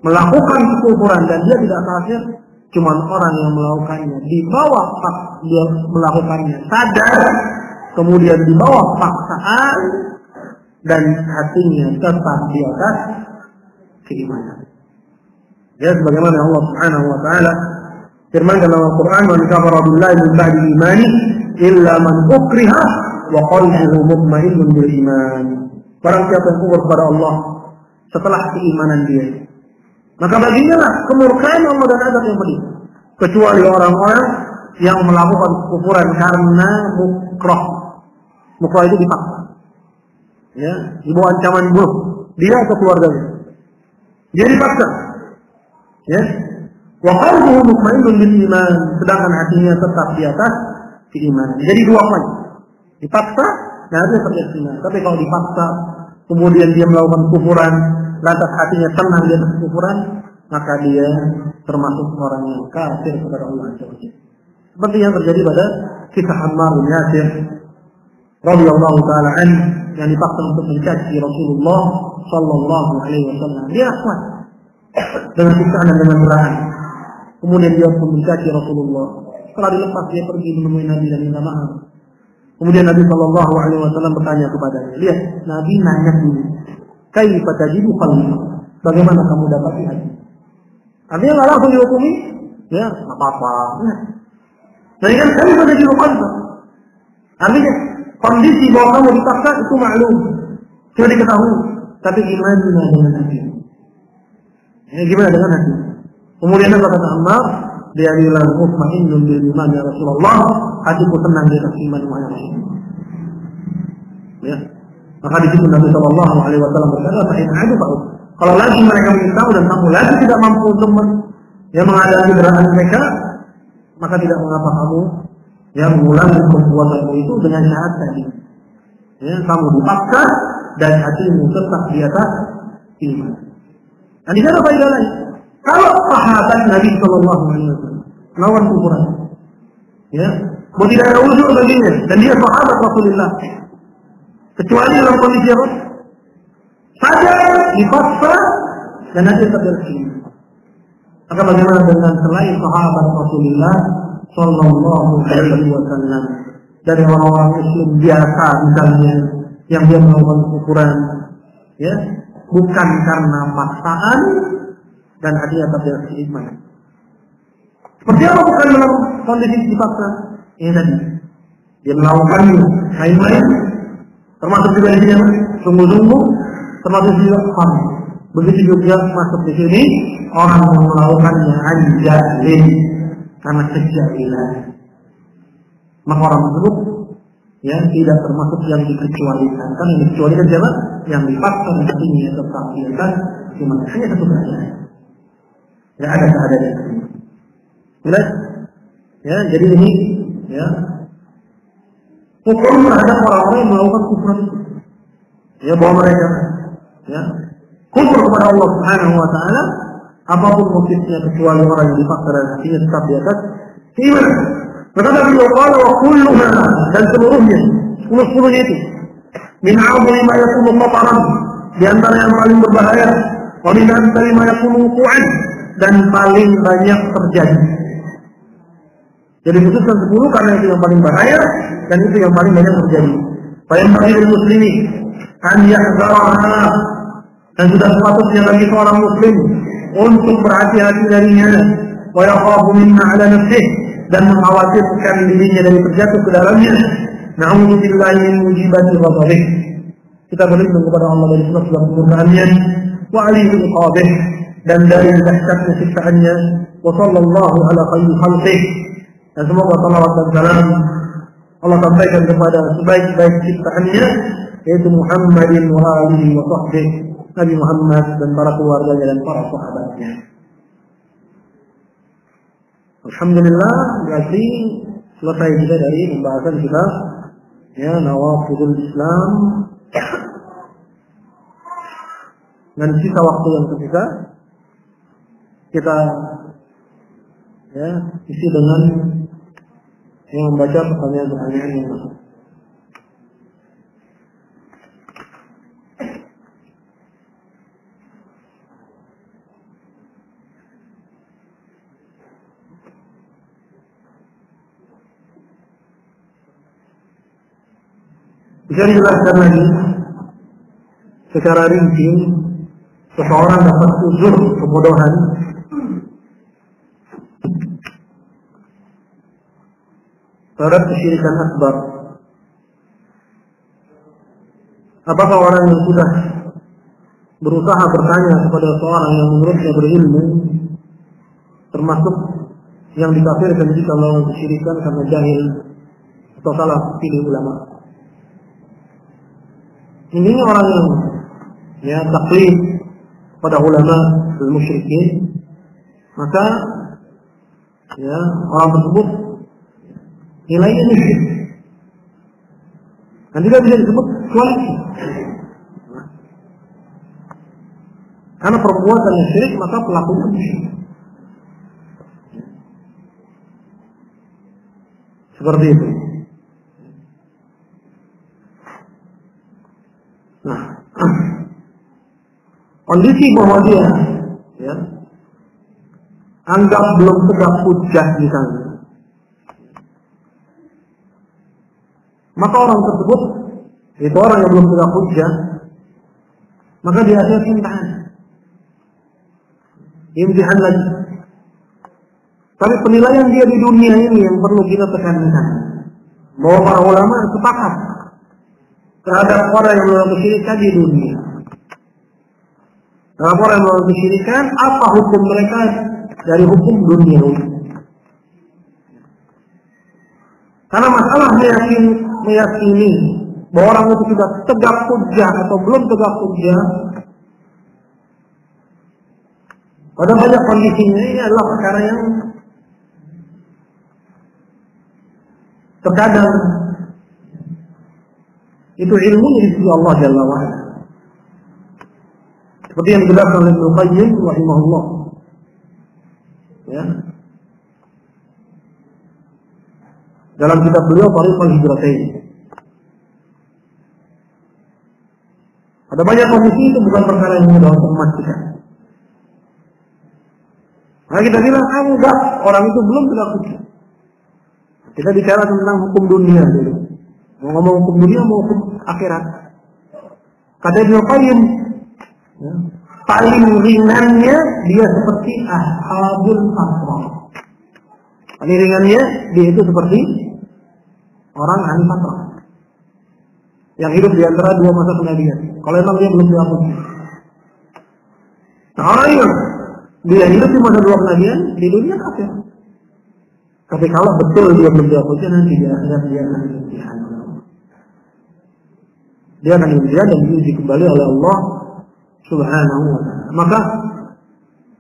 [SPEAKER 1] melakukan kekufuran dan dia tidak kafir, cuma orang yang melakukannya di bawah dia melakukannya sadar, kemudian di bawah paksaan dan hatinya tetap di atas keimanan. Ya, sebagaimana Allah Subhanahu wa taala firman dalam Al-Qur'an, "Man kafara billahi min ba'di imani illa man ukriha wa qalbuhu mutmainnun bil iman." Barang siapa yang kufur kepada Allah setelah keimanan dia, maka baginya lah kemurkaan Allah dan azab yang pedih. Kecuali orang-orang yang melakukan kekufuran karena mukrah. Mukrah itu dipaksa. Ya, di bawah ancaman bunuh dia atau keluarganya. Dia dipaksa. Ya. Wa qalbuhu mutmainnun bil iman, sedangkan hatinya tetap di atas keimanan. Jadi dua poin. Dipaksa dan hatinya tetap di atas keimanan. Tapi kalau dipaksa kemudian dia melakukan kufuran, lantas hatinya tenang di atas kufuran, maka dia termasuk orang yang kafir kepada Allah Azza wa Jalla. Seperti yang terjadi pada kisah Ammar bin Yasir radhiyallahu taala an yang dipaksa untuk mencaci Rasulullah sallallahu alaihi wasallam. Dia kuat dengan siksaan dan dengan berat. Kemudian dia pun mencaci Rasulullah. Setelah dilepas dia pergi menemui Nabi dan minta maaf. Kemudian Nabi sallallahu alaihi wasallam bertanya kepadanya. Lihat, Nabi nanya dulu. Kaifa tajidu qalbi? Bagaimana kamu dapati hati? Artinya enggak langsung dihukumi, ya, enggak apa-apa. Nah, ini kan kaifa tajidu qalbi? Artinya kondisi bahwa kamu dipaksa itu maklum, sudah diketahui. Tapi gimana dengan hati? Ya, gimana dengan hati? Kemudian apa kata Ammar? Dia bilang, "Mutmainnun bil iman ya Rasulullah, hatiku tenang di atas iman wahai Rasulullah." Ya. Maka di situ Nabi sallallahu alaihi wasallam berkata, "Fa in adu fa'ud." Kalau lagi mereka ingin tahu dan kamu lagi tidak mampu untuk menghadapi gerakan mereka, maka tidak mengapa kamu mengulangi perbuatanmu itu dengan syahadat tadi. Ya, kamu dipaksa dan hatimu tetap di atas iman. Dan di sana faedah lain. Kalau sahabat Nabi sallallahu alaihi wasallam melawan kufuran, ya, mau tidak ada uzur baginya dan dia sahabat Rasulullah. Kecuali dalam kondisi apa? Sadar, dipaksa dan nanti tetap bersih. Maka bagaimana dengan selain sahabat Rasulullah sallallahu alaihi wasallam, dari orang-orang Muslim biasa misalnya yang dia melakukan kufuran, ya, bukan karena paksaan dan hatinya tetap bersih iman. Seperti apa bukan dalam kondisi dipaksa? Ini tadi dia melakukan main-main. Termasuk juga di sini sungguh-sungguh, termasuk juga faham. Begitu juga masuk di sini orang yang melakukannya anjazin karena kejahilan. Maka orang tersebut ya tidak termasuk yang dikecualikan. Kan yang dikecualikan siapa? Yang dipaksa dan hatinya tetap di atas cuma hanya satu keadaan. Tidak ada keadaan yang lain. Jelas? Ya, jadi ini ya hukum terhadap orang-orang yang melakukan kufur itu. Ya, bahwa mereka ya kufur kepada Allah Subhanahu wa taala apapun motifnya kecuali orang yang dipaksa dan hatinya tetap di atas iman. Maka beliau qala wa kulluha dan seluruhnya, sepuluh-sepuluhnya itu min a'zami ma yakunu khataran, di antara yang paling berbahaya, wa min aktsari ma yakunu wuqu'an, dan paling banyak terjadi. Jadi khususkan 10 karena itu yang paling bahaya dan itu yang paling banyak terjadi. Bayang bagi muslimin an yahzaraha, dan sudah sepatutnya bagi seorang muslim untuk berhati-hati darinya, wa yakhafu minna ala nafsihi, dan mengkhawatirkan dirinya dari terjatuh ke dalamnya. Na'udzubillahi min mujibati ghadabih, kita berlindung kepada Allah dari sebab-sebab kemurkaannya, wa alihi iqabih, dan dari dahsyatnya siksaannya. Wa sallallahu ala khayri khalqih, dan semoga salawat dan salam Allah sampaikan kepada sebaik-baik ciptaannya, yaitu Muhammadin wa alihi wa sahbihi, Nabi Muhammad dan para keluarganya dan para sahabatnya. Alhamdulillah, berarti selesai juga dari pembahasan kita ya Nawaqidul Islam Dan sisa waktu yang tersisa kita isi dengan yang membaca pertanyaan-pertanyaan yang masuk. Bisa dijelaskan lagi secara rinci seseorang dapat uzur kebodohan terhadap kesyirikan akbar. Apakah orang yang sudah berusaha bertanya kepada seorang yang menurutnya berilmu, termasuk yang dikafirkan jika melakukan kesyirikan karena jahil atau salah pilih ulama? Ini orang yang taklid pada ulama al-musyrikin, maka orang tersebut nilainya musyrik dan tidak bisa disebut kecuali karena perbuatan yang syirik maka pelakunya musyrik. Seperti itu. Nah, kondisi bahwa dia anggap belum tegak hujjah misalnya, maka orang tersebut itu orang yang belum tegak hujjah, maka dia ada imtihan lagi. Tapi penilaian dia di dunia ini yang perlu kita tekankan, bahwa para ulama sepakat terhadap orang yang melakukan kesyirikan di dunia. Terhadap orang yang melakukan kesyirikan, apa hukum mereka dari hukum dunia? Karena masalah meyakini bahwa orang itu sudah tegak hujjah atau belum tegak hujjah, pada banyak kondisinya ini adalah perkara yang terkadang itu ilmu dari sisi Allah Jalla wa Ala. Seperti yang dijelaskan oleh Ibnu Qayyim rahimahullah. Dalam kitab beliau Thariqul Hijratain. Ada banyak kondisi itu bukan perkara yang mudah untuk memastikan. Nah kita bilang anggap orang itu belum tegak hujjah. Kita bicara tentang hukum dunia dulu. Mau ngomong hukum dunia, mau hukum akhirat. Kata Ibnu Qayyim, paling ringannya dia seperti ashabul fatrah. Paling ringannya dia itu seperti orang ahli fatrah yang hidup di antara dua masa kenabian. Kalau memang dia belum diakui. Nah orang yang dia hidup di masa dua kenabian di dunia kafir. Tapi kalau betul dia belum diakui, nanti dia akan diimtihan. Dia akan diujian dan diuji kembali oleh Allah Subhanahu wa ta'ala. Maka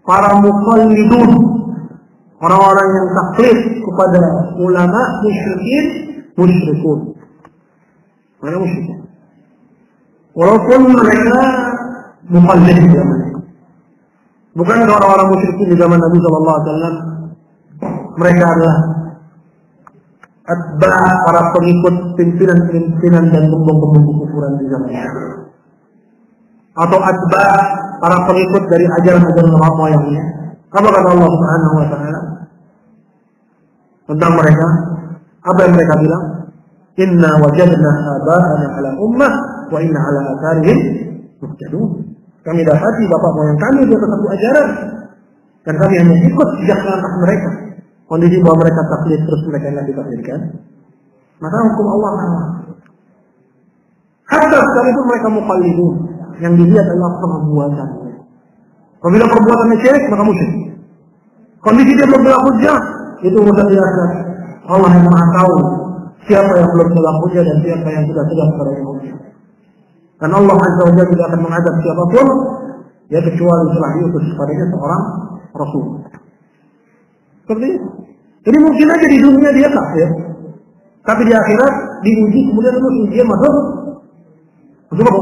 [SPEAKER 1] para muqallidun, orang-orang yang taklid kepada ulama musyrikun. Mereka musyrik. Walaupun mereka muqallid di zaman. Bukan orang-orang musyrikin di zaman Nabi sallallahu alaihi wasallam. Mereka adalah atba' para pengikut pimpinan dan pembong-pembong kekufuran di zaman itu. Atau atba' para pengikut dari ajaran-ajaran nenek moyangnya. Apa kata Allah Subhanahu wa ta'ala tentang mereka? Apa yang mereka bilang? Inna wajadna aba'ana ala ummah wa inna ala atharihim muhtadun. Kami dapati bapak moyang kami di atas satu ajaran dan kami hanya ikut jejak langkah mereka. Kondisi bahwa mereka taklid terus mereka yang ditaklidkan, maka hukum Allah sama. Hatta sekalipun mereka muqallidun, yang dilihat adalah perbuatan. Apabila perbuatannya syirik, maka musyrik. Kondisi dia belum berlaku hujjah, itu urusan dia. Allah yang Maha tahu siapa yang belum berlaku hujjah dan siapa yang sudah tegak pada yang hujjah. Dan Allah Azza wa Jalla tidak akan mengadab siapapun, ya kecuali setelah diutus kepadanya seorang Rasul. Seperti itu. Jadi mungkin aja di dunia dia kafir, tapi di akhirat diuji kemudian ujian masuk apa?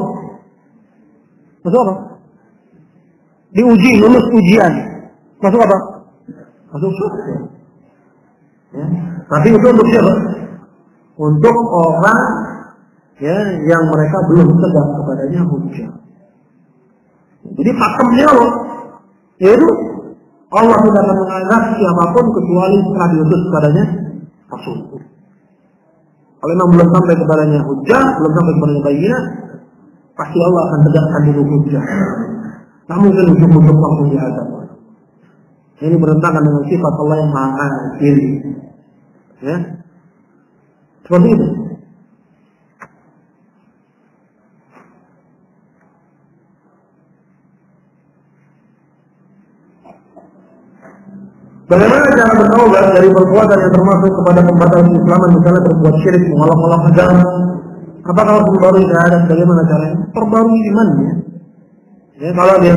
[SPEAKER 1] Masuk apa? diuji, lulus ujian, masuk apa? Masuk surga. Ya. Tapi itu untuk siapa? Untuk orang ya yang mereka belum tegak kepadanya hujjah. Jadi pakemnya loh, yaitu Allah tidak akan mengazab siapapun kecuali setelah diutus kepadanya Rasul. Kalau memang belum sampai kepadanya hujjah, belum sampai kepadanya bayyinah, pasti Allah akan tegakkan dulu hujjah. Tak mungkin untuk langsung diazab. Ini bertentangan dengan sifat Allah yang Maha Adil. Ya, seperti itu. Bagaimana cara bertaubat dari perbuatan yang termasuk kepada pembatal keislaman, misalnya berbuat syirik, mengolok-olok agama? Apakah harus membarui syahadat? Bagaimana caranya? Perbarui imannya. Ya, kalau dia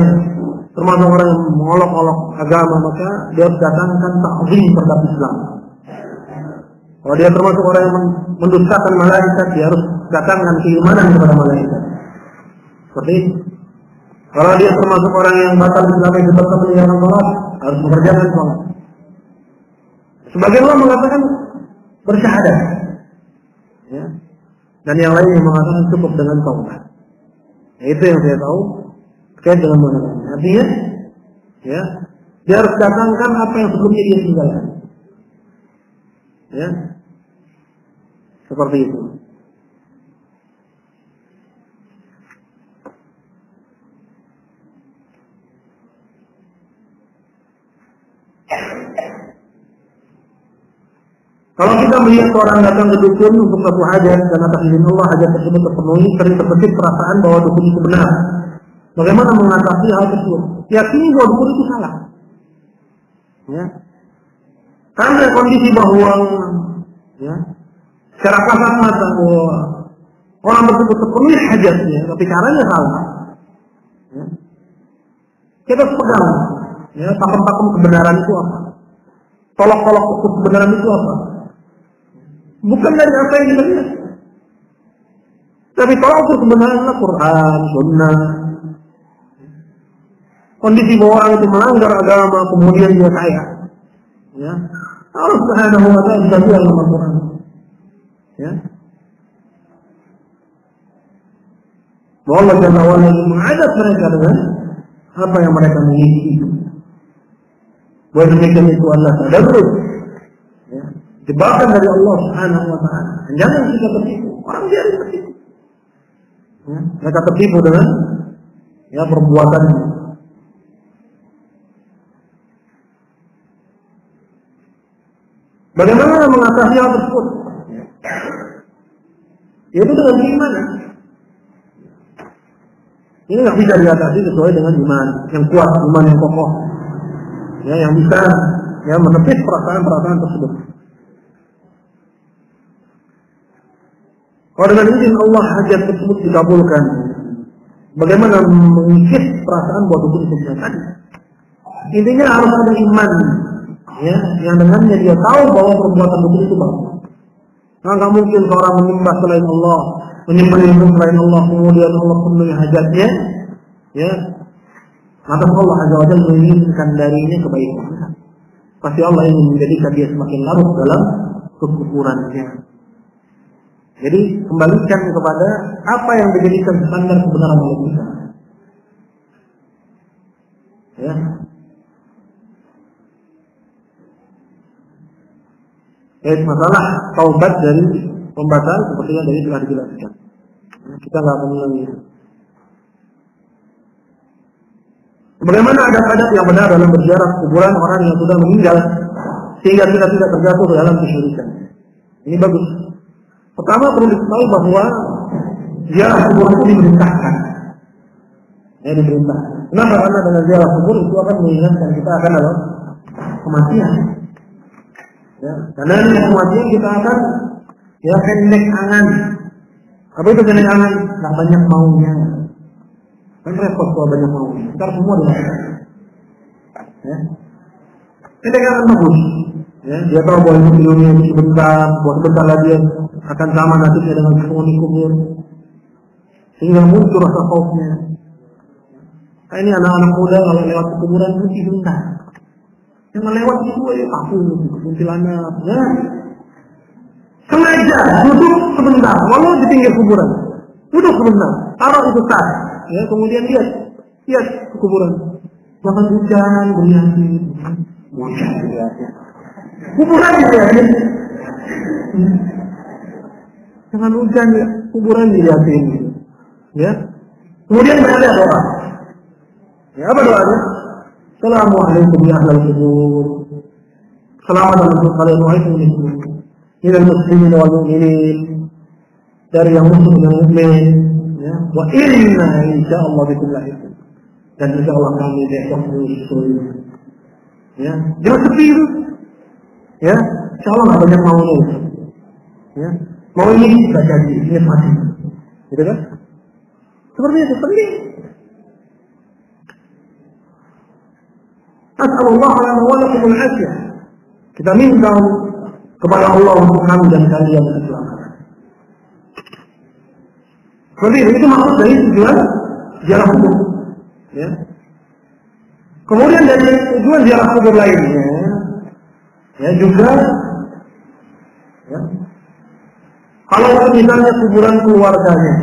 [SPEAKER 1] termasuk orang yang mengolok-olok agama, maka dia harus datangkan ta'zim terhadap Islam. Kalau dia termasuk orang yang mendustakan malaikat, dia harus datangkan keimanan kepada malaikat. Seperti itu. Kalau dia termasuk orang yang batal Islam yang tetap meninggalkan sholat, harus mengerjakan sholat. Sebagian orang mengatakan bersyahadat, ya. Dan yang lain yang mengatakan cukup dengan taubat. Ya, itu yang saya tahu terkait dengan mengenai. Artinya, ya, dia harus datangkan apa yang sebelumnya dia tinggalkan. Ya, seperti itu. Kalau kita melihat seorang datang ke dukun untuk suatu hajat dan atas izin Allah hajat tersebut terpenuhi, sering terbesit perasaan bahwa dukun itu benar. Bagaimana mengatasi hal tersebut? Yakini bahwa dukun itu salah. Ya. Karena kondisi bahwa ya, secara kasat mata bahwa orang tersebut terpenuhi hajatnya, tapi caranya salah. Ya. Kita harus pegang, ya, pakem-pakem kebenaran itu apa? Tolok-tolok kebenaran itu apa? Bukan dari apa yang kita lihat, tapi tolak ukur kebenaran Al-Quran, Sunnah. Kondisi bahwa orang itu melanggar agama, kemudian dia kaya. Ya, Allah Subhanahu wa Ta'ala sudah bilang dalam Al-Quran. Ya, bahwa Allah Jalla wa Ala mengadab mereka dengan apa yang mereka miliki. Bahwa demikian itu adalah tadabbur. Jebakan dari Allah Subhanahu wa Ta'ala. Jangan kita tertipu. Orang dia tertipu. Ya, mereka tertipu dengan ya perbuatan. Bagaimana mengatasi hal tersebut? Yaitu dengan iman. Ini nggak bisa diatasi kecuali dengan iman yang kuat, iman yang kokoh. Ya, yang bisa ya menepis perasaan-perasaan tersebut. Kalau dengan izin Allah hajat tersebut dikabulkan, bagaimana mengikis perasaan bahwa dukun itu benar tadi? Intinya harus ada iman, ya, yang dengannya dia tahu bahwa perbuatan dukun itu bagus. Nah, nggak mungkin seorang menyembah selain Allah, menyembah selain Allah, kemudian Allah penuhi hajatnya, ya. Maka Allah Azza wa Jalla menginginkan darinya kebaikan. Pasti Allah ingin menjadikan dia semakin larut dalam kekufurannya. Jadi kembalikan kepada apa yang menjadikan standar kebenaran oleh kita. Ya. Masalah taubat dari pembatal seperti yang tadi telah dijelaskan. Kita nggak akan ulangi. Bagaimana adat-adat yang benar dalam berziarah kuburan orang yang sudah meninggal sehingga kita tidak terjatuh dalam kesyirikan? Ini bagus. Pertama perlu diketahui bahwa ziarah kubur itu diperintahkan. Ya, diperintahkan. Kenapa? Karena dengan ziarah kubur itu akan mengingatkan kita akan apa? Kematian. Ya, karena dengan kematian kita akan ya pendek angan. Apa itu pendek angan? Nggak banyak maunya. Kan repot kalau banyak maunya. Ntar semua dilakukan. Ya. Pendek angan bagus. Ya, dia tahu bahwa hidup di dunia ini sebentar, bahwa sebentar lagi dia akan sama nasibnya dengan penghuni kubur, sehingga muncul rasa khaufnya. Ini anak-anak muda kalau lewat kuburan itu sebentar. Yang lewat itu aku kuntilanak, ya. Sengaja duduk sebentar, walau di pinggir kuburan. Duduk sebentar, taruh itu tas, ya, kemudian lihat ke kuburan. Jangan hujan, beriasin. Hujan beriasin. Kuburan beriasin. Jangan hujan, ya. Kuburan beriasin. Ya. Kemudian berada doa. Ya, apa doanya? Assalamualaikum ya ahlal kubur. Selamat datang kalian wahai muslimin. Ilal muslimin wal mu'minin. Dari yang muslim dan mukmin, ya. Wa inna insyaallah bikum lahiqun. Dan insyaallah kami besok menyusul. Ya, jangan sepi itu. Ya, insyaallah enggak banyak mau nih. Ya. Mau ini bisa jadi, ini pasti. Gitu kan? Seperti itu penting. As'alullah lana wa lakum al-'afiyah. Kita minta kepada Allah untuk kami dan kalian keselamatan. Seperti itu maksud dari tujuan ziarah kubur. Ya. Kemudian dari tujuan ziarah kubur lainnya, ya juga, ya, kalau misalnya kuburan keluarganya,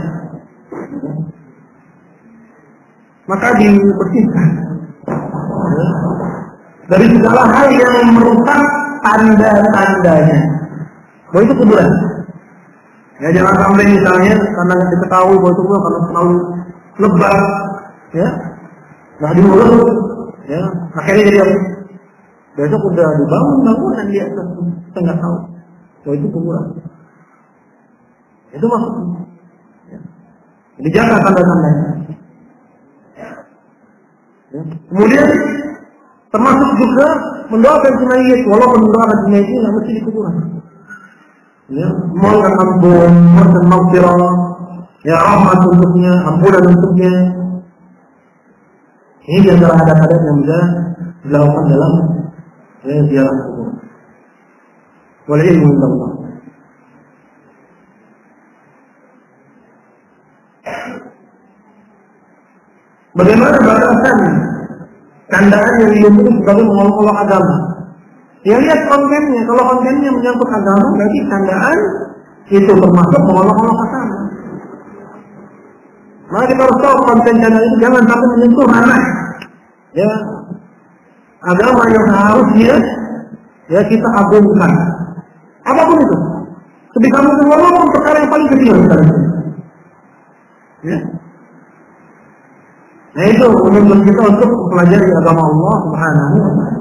[SPEAKER 1] ya, maka dibersihkan, ya, dari segala hal yang merusak tanda-tandanya. Bahwa itu kuburan. Ya, jangan sampai misalnya karena diketahui bahwa itu kuburan karena terlalu lebar, ya, nah diurus, ya, akhirnya jadi besok udah dibangun bangunan dia kita nggak tahu bahwa itu kuburan. Itu maksudnya. Ya. Dijaga tanda-tandanya. Ya. Kemudian termasuk juga mendoakan si mayit, walaupun mendoakan si mayit ini nggak mesti di kuburan. Ya, mohon ampun, mohon maghfirah, ya rahmat untuknya, ampunan untuknya. Ini di antara adat-adat yang bisa dilakukan dalam ziarah kubur. Wal ilmu indallah. Bagaimana batasan tandaan yang diukur sebagai mengolok-olok agama? Ya lihat kontennya. Kalau kontennya menyangkut agama, berarti tandaan itu termasuk mengolok-olok agama. Maka kita harus tahu konten channel itu jangan sampai menyentuh ranah, ya, agama yang harusnya, ya, kita agungkan. Apapun itu, sebisa mungkin walaupun perkara yang paling kecil sekalipun. Ya. Nah itu menuntut kita untuk mempelajari agama Allah Subhanahu wa Ta'ala.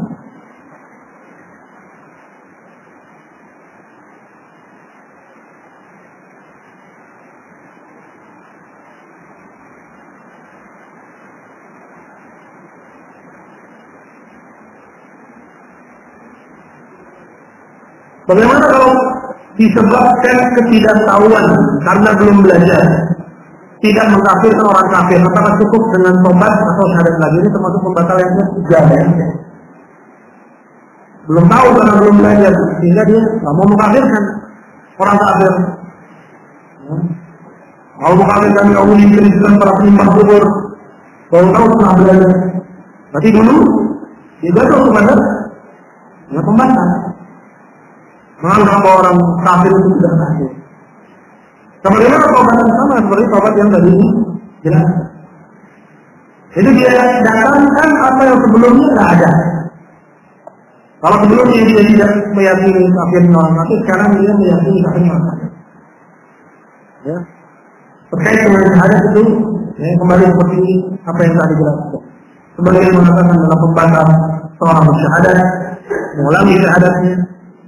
[SPEAKER 1] Bagaimana kalau disebabkan ketidaktahuan karena belum belajar, tidak mengkafirkan orang kafir, apakah cukup dengan tobat atau syahadat lagi? Ini termasuk pembatal yang ketiga, ya. Belum tahu karena belum belajar, sehingga dia nggak mau mengkafirkan orang kafir. Mau mengkafirkan kaum Kristen para penyembah kubur, baru tahu setelah belajar. Berarti dulu dia jatuh kepada ya pembatal. Menganggap orang kafir itu sudah kafir. Kemudian tobat yang sama seperti tobat yang tadi jelas. Jadi dia datangkan apa yang sebelumnya tidak ada. Kalau sebelumnya dia tidak meyakini kafir orang kafir, sekarang dia meyakini kafir orang kafir. Ya. Terkait dengan syahadat itu, ya, kembali seperti apa yang tadi jelaskan. Sebagian mengatakan dalam pembatal seorang bersyahadat, mengulangi syahadatnya,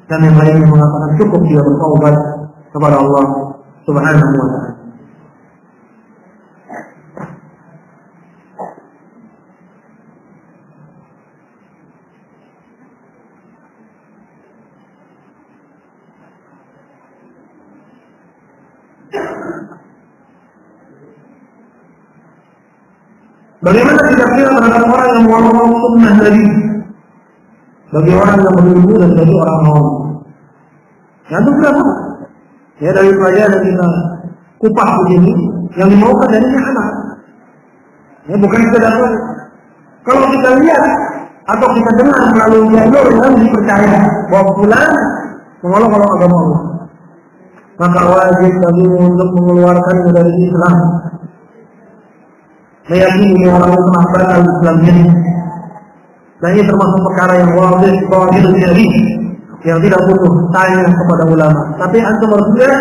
[SPEAKER 1] dan yang lainnya mengatakan cukup dia bertaubat kepada Allah Subhanahu wa Ta'ala. Bagaimana sikapnya terhadap orang yang mengolok-olok sunnah Nabi? Bagi orang yang berilmu dan bagi orang awam. Yang itu berapa? Ya, dari pelajaran kita kupas begini, yang dimaukan darinya anak. Ya, bukan sekedar kalau kita lihat atau kita dengar melalui jalur yang dipercaya bahwa fulan mengolok-olok agama Allah, maka wajib bagi untuk mengeluarkannya dari Islam, meyakini orang itu batal Islamnya. Dan ini termasuk perkara yang wajib jadi yang tidak butuh tanya kepada ulama. Tapi antum harus lihat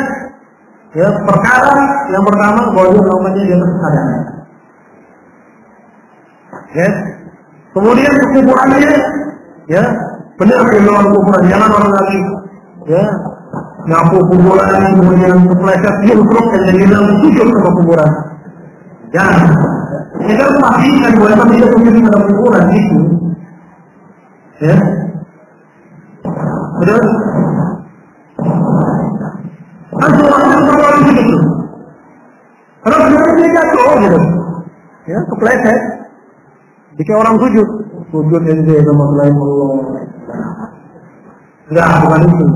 [SPEAKER 1] ya, perkara yang pertama bahwa dia melakukannya di atas kesadaran. Ya. Kemudian kekufurannya, ya benar dia melakukan kufuran. Jangan orang lagi, ya ngaku kuburan kemudian kepleset dia terus dan jadi bilang sujud ke kuburan. Jangan. Kita pastikan bahwa memang tidak sujud pada kuburan itu. Ya, betul. Antum orang begitu. Kalau sebenarnya dia jatuh gitu, ya kepleset. Jika orang sujud yang dia sama selain Allah. Enggak, bukan itu.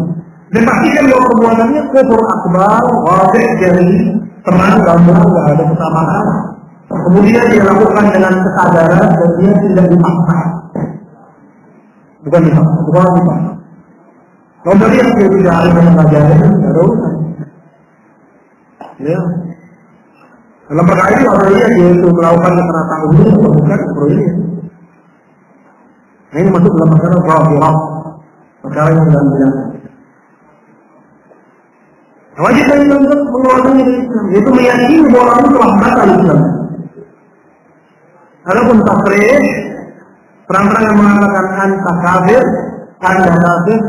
[SPEAKER 1] Dan pastikan bahwa perbuatannya kufur akbar, wajib dari teman, gambar, enggak ada kesamaan. Kemudian dia lakukan dengan kesadaran dan dia tidak dipaksa. Bukan dipaksa. Kemudian dia tidak ada mengajarkan, tidak ada urusan. Ya. Dalam perkara ini orang dia itu melakukan kekerasan umum bukan proyek. Nah, ini masuk dalam perkara kafirah, perkara yang dalam bidang. Wajib bagi untuk mengeluarkan dari Islam, yaitu meyakini bahwa orang telah batal Islam. Adapun tafsir, terang-terang yang mengatakan anta kafir, anda kafir,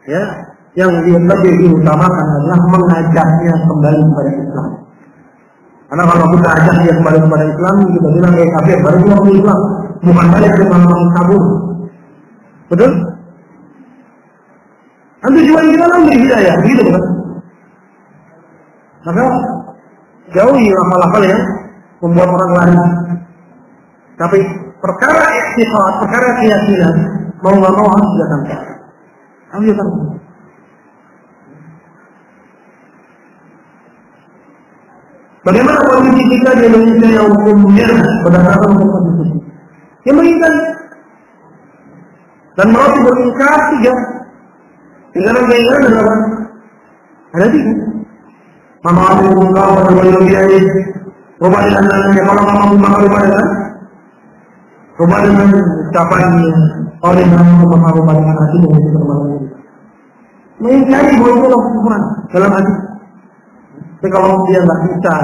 [SPEAKER 1] ya, yang lebih diutamakan adalah mengajaknya kembali kepada Islam. Karena kalau kita ajak dia kembali kepada Islam, kita bilang kafir, baru dia masuk Islam, bukan balik ke orang kabur. Betul? Nanti tujuan kita kan beri hidayah, begitu kan? Maka jauhi hal-hal yang membuat orang lari. Tapi perkara ikhtiqat, perkara keyakinan, mau nggak mau harus dilakukan. Harus dilakukan. Bagaimana kondisi kita di Indonesia yang hukumnya berdasarkan hukum konstitusi? Yang berikan dan meroti beringkar 3. Keinginan berapa? Ada 3. Mama aku mengkau pada biaya. Coba dengan kalau kamu maka coba dengan coba dengan ucapannya. Kalau dengan maka coba dengan hati mungkin terlalu. Mengingkari bahwa itu kekufuran dalam hati. Tapi kalau dia nggak bisa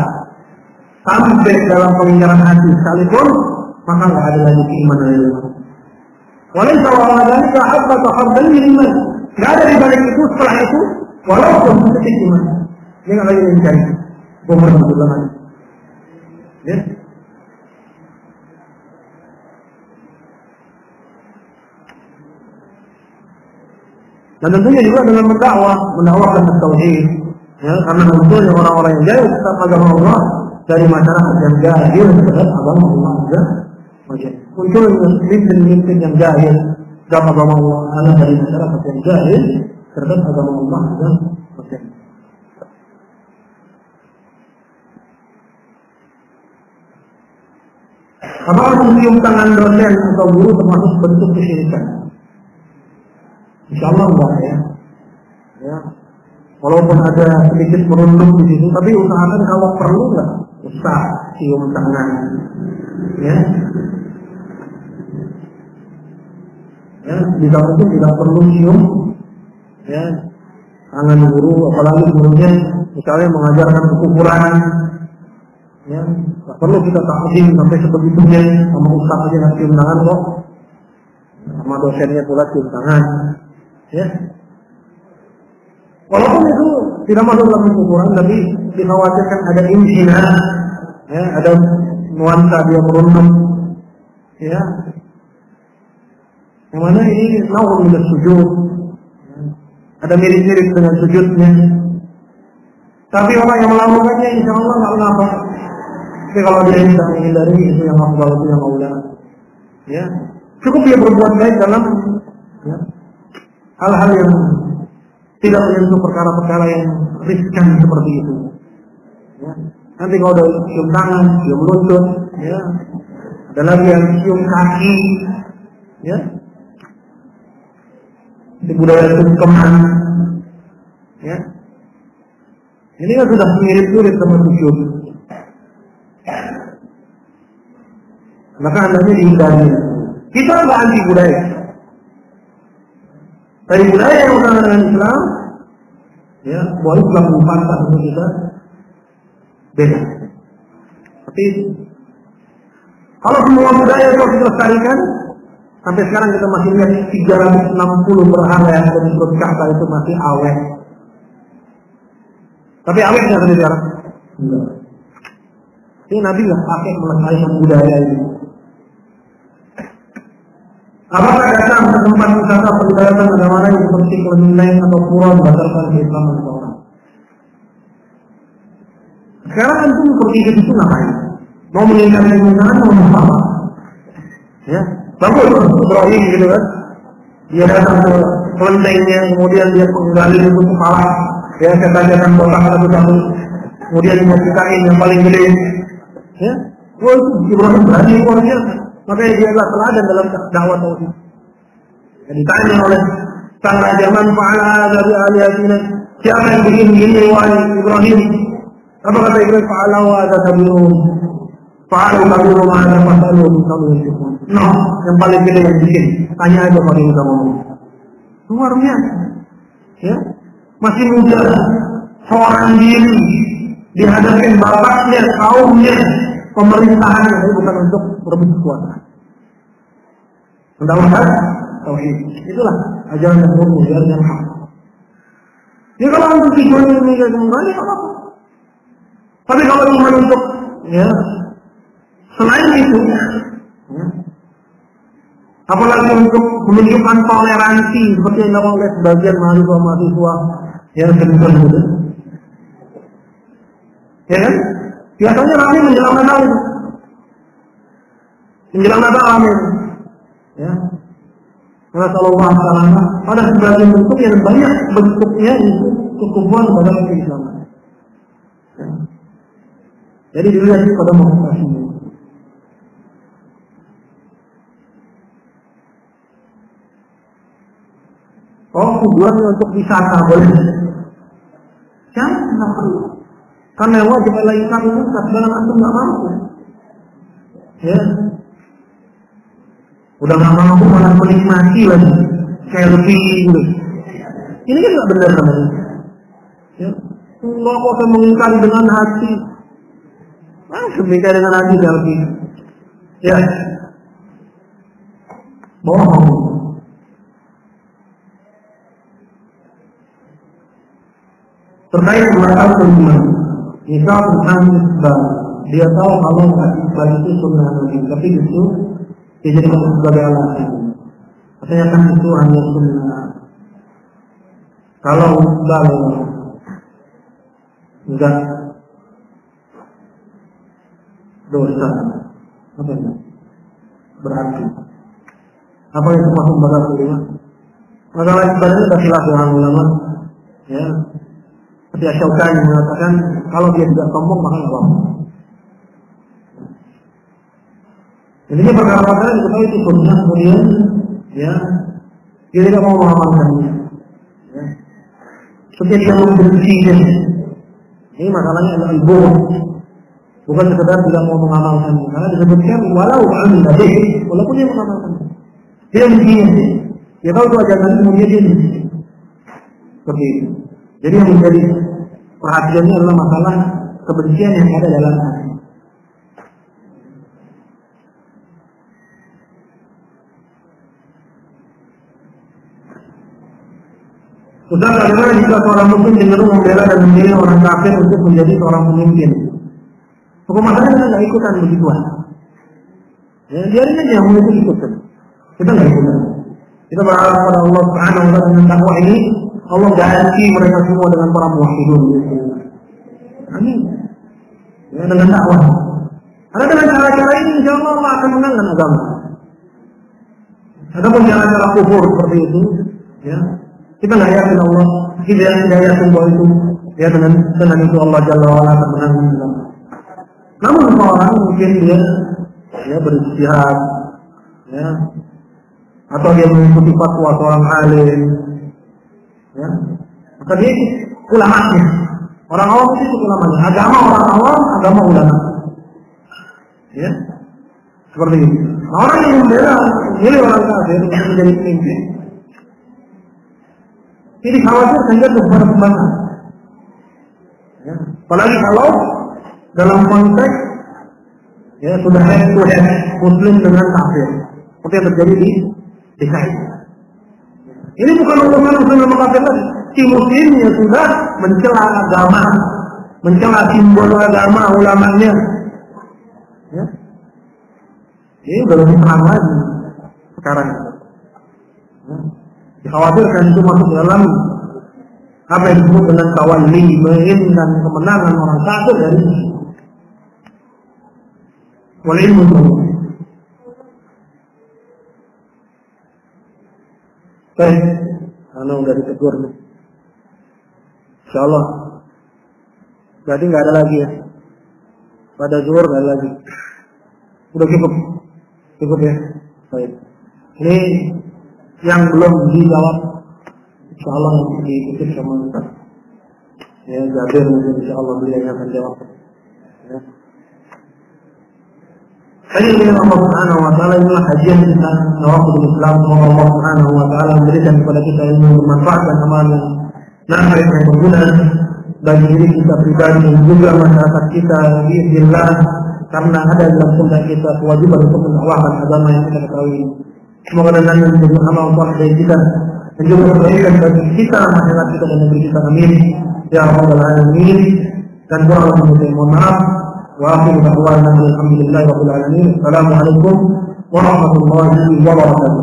[SPEAKER 1] sampai dalam pengingkaran hati sekalipun, maka nggak ada lagi keimanan itu. Walaupun kalau ada kehabba kehabban iman, nggak ada di balik itu setelah itu, walaupun sedikit iman, dia nggak lagi mencari umur berjalan. Ya. Dan tentunya juga dengan mendakwahkan tauhid. Ya, karena munculnya orang-orang yang jauh tentang agama Allah dari masyarakat yang jahil terhadap agama Allah juga munculnya pemimpin yang jahil terhadap agama Allah dari masyarakat yang jahil terhadap agama Allah juga apakah mencium tangan dosen atau guru termasuk bentuk kesyirikan? Insyaallah enggak ya. Ya. Walaupun ada sedikit merunduk di situ, tapi usahakan kalau perlu nggak usah cium tangan, ya. Ya, jika mungkin tidak perlu cium, ya, tangan guru, apalagi gurunya misalnya mengajarkan kekufuran, ya, nggak perlu kita takzim sampai sebegitunya sama ustaz aja nggak cium tangan kok, sama dosennya pula cium tangan, ya. Walaupun itu tidak masuk dalam kekufuran, tapi dikhawatirkan ada insina, ya, ada nuansa dia merunduk, ya. Yang mana ini nau'un min sujud, ada mirip-mirip dengan sujudnya. Tapi orang yang melakukannya, insya Allah nggak mengapa. Tapi kalau dia tidak menghindari itu yang afdal, itu yang aula, ya. Cukup dia berbuat baik dalam ya, hal-hal yang tidak menyentuh perkara-perkara yang riskan seperti itu. Ya. Nanti kalau udah cium tangan, cium lutut, ya. Ada lagi yang cium kaki, ya. Di budaya sungkeman, ya. Ini kan sudah mirip-mirip sama sujud. Maka hendaknya dihindari. Kita nggak anti budaya. Dari budaya yang berkaitan dengan Islam, ya, boleh melakukan pantas untuk kita beda. Tapi kalau semua budaya itu harus dilestarikan, sampai sekarang kita masih lihat 360 berhala yang ada di perut Ka'bah itu masih awet. Tapi awet nggak tadi sekarang? Enggak. Ini Nabi nggak pakai melestarikan budaya ini. Apakah datang ke tempat wisata peribadatan agama lain seperti kelenteng atau pura membatalkan keislaman seseorang? Sekarang antum pergi ke situ ngapain? Mau meninggalkan kemunahan mau apa? Ya, bagus Ibrahim gitu kan? Dia datang ke kelentengnya, kemudian dia menggali itu kepala, ya setan-setan botak satu-satu, kemudian dia ceritain yang paling gede, ya, wah Ibrahim berani luar biasa. Makanya dia adalah teladan dalam dakwah tauhid. Jadi ditanya oleh sang raja, man fa'ala dari alihatina, siapa yang bikin begini wahai Ibrahim? Apa kata Ibrahim? Fa'ala wa ada tabi'un, fa'ala tabi'un wa ada fasalu kamu yang syukur. No, yang paling gede yang bikin. Tanya aja pada yang kamu. Luar biasa, ya, masih muda, seorang diri dihadapkan bapaknya, kaumnya, pemerintahan, tapi bukan untuk merebut kekuasaan. Mendakwakan tauhid. Itulah ajaran yang murni, ajaran yang hak. Ya kalau untuk tujuan ini kembali apa? Tapi kalau cuma untuk, ya, selain itu, ya, apalagi untuk menunjukkan toleransi seperti yang dilakukan oleh sebagian mahasiswa yang sedang muda, ya kan? Biasanya ramai menjelang Natal itu. Menjelang Natal ramai. Ya. Rasulullah SAW pada sebagian bentuk yang banyak bentuknya itu kekufuran pada keislaman. Ya. Jadi dilihat pada motivasinya. Oh, tujuannya untuk wisata boleh. Jangan, nggak perlu. Karena wajib alaihi itu kadang antum nggak mampu, ya, udah nggak mampu malah menikmati lagi selfie gitu. Ini kan nggak benar namanya, ya. Nggak bisa mengingkari dengan hati, mengingkari dengan hati selfie, ya, bohong. Terkait dengan tujuan. Misal tentang isbal, dia tahu kalau isbal itu sunnah Nabi, tapi itu dia jadikan sebagai alasan. Katanya kan itu hanya sunnah. Kalau isbal enggak dosa, apa itu? Berarti apa yang termasuk batal kelima? Masalah isbal ini sudah khilaf dengan ulama, ya. Seperti Asy-Syaukani mengatakan kalau dia tidak sombong maka nggak apa-apa. Intinya perkara-perkara diketahui itu sunnah, kemudian ya dia tidak mau mengamalkannya. Ya. Seperti dia membencinya. Ini masalahnya adalah ibu, bukan sekedar tidak mau mengamalkannya. Karena disebutkan walau amin tadi, walaupun dia mengamalkannya, dia bencinya. Dia tahu itu ajaran kemudian dia benci. Seperti itu. Jadi yang menjadi perhatiannya adalah masalah kebencian yang ada dalam hati. Sudah bagaimana jika seorang muslim cenderung membela dan memilih orang kafir untuk menjadi seorang pemimpin? Hukum asalnya kita nggak ikutan begituan. Ya, biarin aja yang mau ikut. Kita nggak ikutan. Kita berharap pada Allah Subhanahu wa taala dengan takwa ini Allah ganti mereka semua dengan para muwahhidun. Amin. Ya, dengan dakwah. Karena dengan cara-cara ini insya Allah akan menangkan agama. Adapun cara-cara kufur seperti itu, ya, kita nggak yakin Allah, kita tidak yakin bahwa itu, ya dengan itu Allah Jalla wa Ala akan menangkan agama. Namun seorang mungkin dia beristihad, ya, atau dia mengikuti fatwa seorang alim, ya, maka dia ulamanya. Orang awam itu ulamanya. Agama orang awam, agama ulama. Ya, seperti itu. Nah, orang yang membela milih orang kafir untuk menjadi pemimpin, ini khawatir sehingga kepada pembangunan. Ya, apalagi kalau dalam konteks ya sudah head to head Muslim dengan kafir, seperti yang terjadi di DKI. Ini bukan urusan Muslim sama kafir lagi. Si Muslimnya sudah mencela agama, mencela simbol agama ulamanya. Ya. Ini baru perang lagi sekarang. Ya. Dikhawatirkan itu masuk dalam apa yang disebut dengan tawalli, menginginkan kemenangan orang kafir dari wal ilmu. Baik, karena udah ditegur nih. Insyaallah. Berarti nggak ada lagi ya. Pada zuhur nggak ada lagi. Udah cukup ya. Baik. Ini yang belum dijawab, insyaallah diikuti sama Ustaz. Ya, Jabir mungkin insyaallah beliau yang akan jawab. Ya. Ini dengan Allah Subhanahu wa taala inilah kajian kita Nawaqidul Islam. Semoga Allah Subhanahu wa taala memberikan kepada kita ilmu yang bermanfaat dan amal yang nafi yang berguna bagi diri kita pribadi dan juga masyarakat kita biiznillah, karena ada dalam pundak kita kewajiban untuk mendakwahkan agama yang kita ketahui. Semoga dengan menjadi amal saleh kita dan juga kebaikan bagi kita, masyarakat kita dan negeri kita. Amin ya rabbal alamin. Dan kurang lebih mohon maaf. Wa akhiru da'wana alhamdulillahi rabbil alamin. Assalamualaikum warahmatullahi wabarakatuh.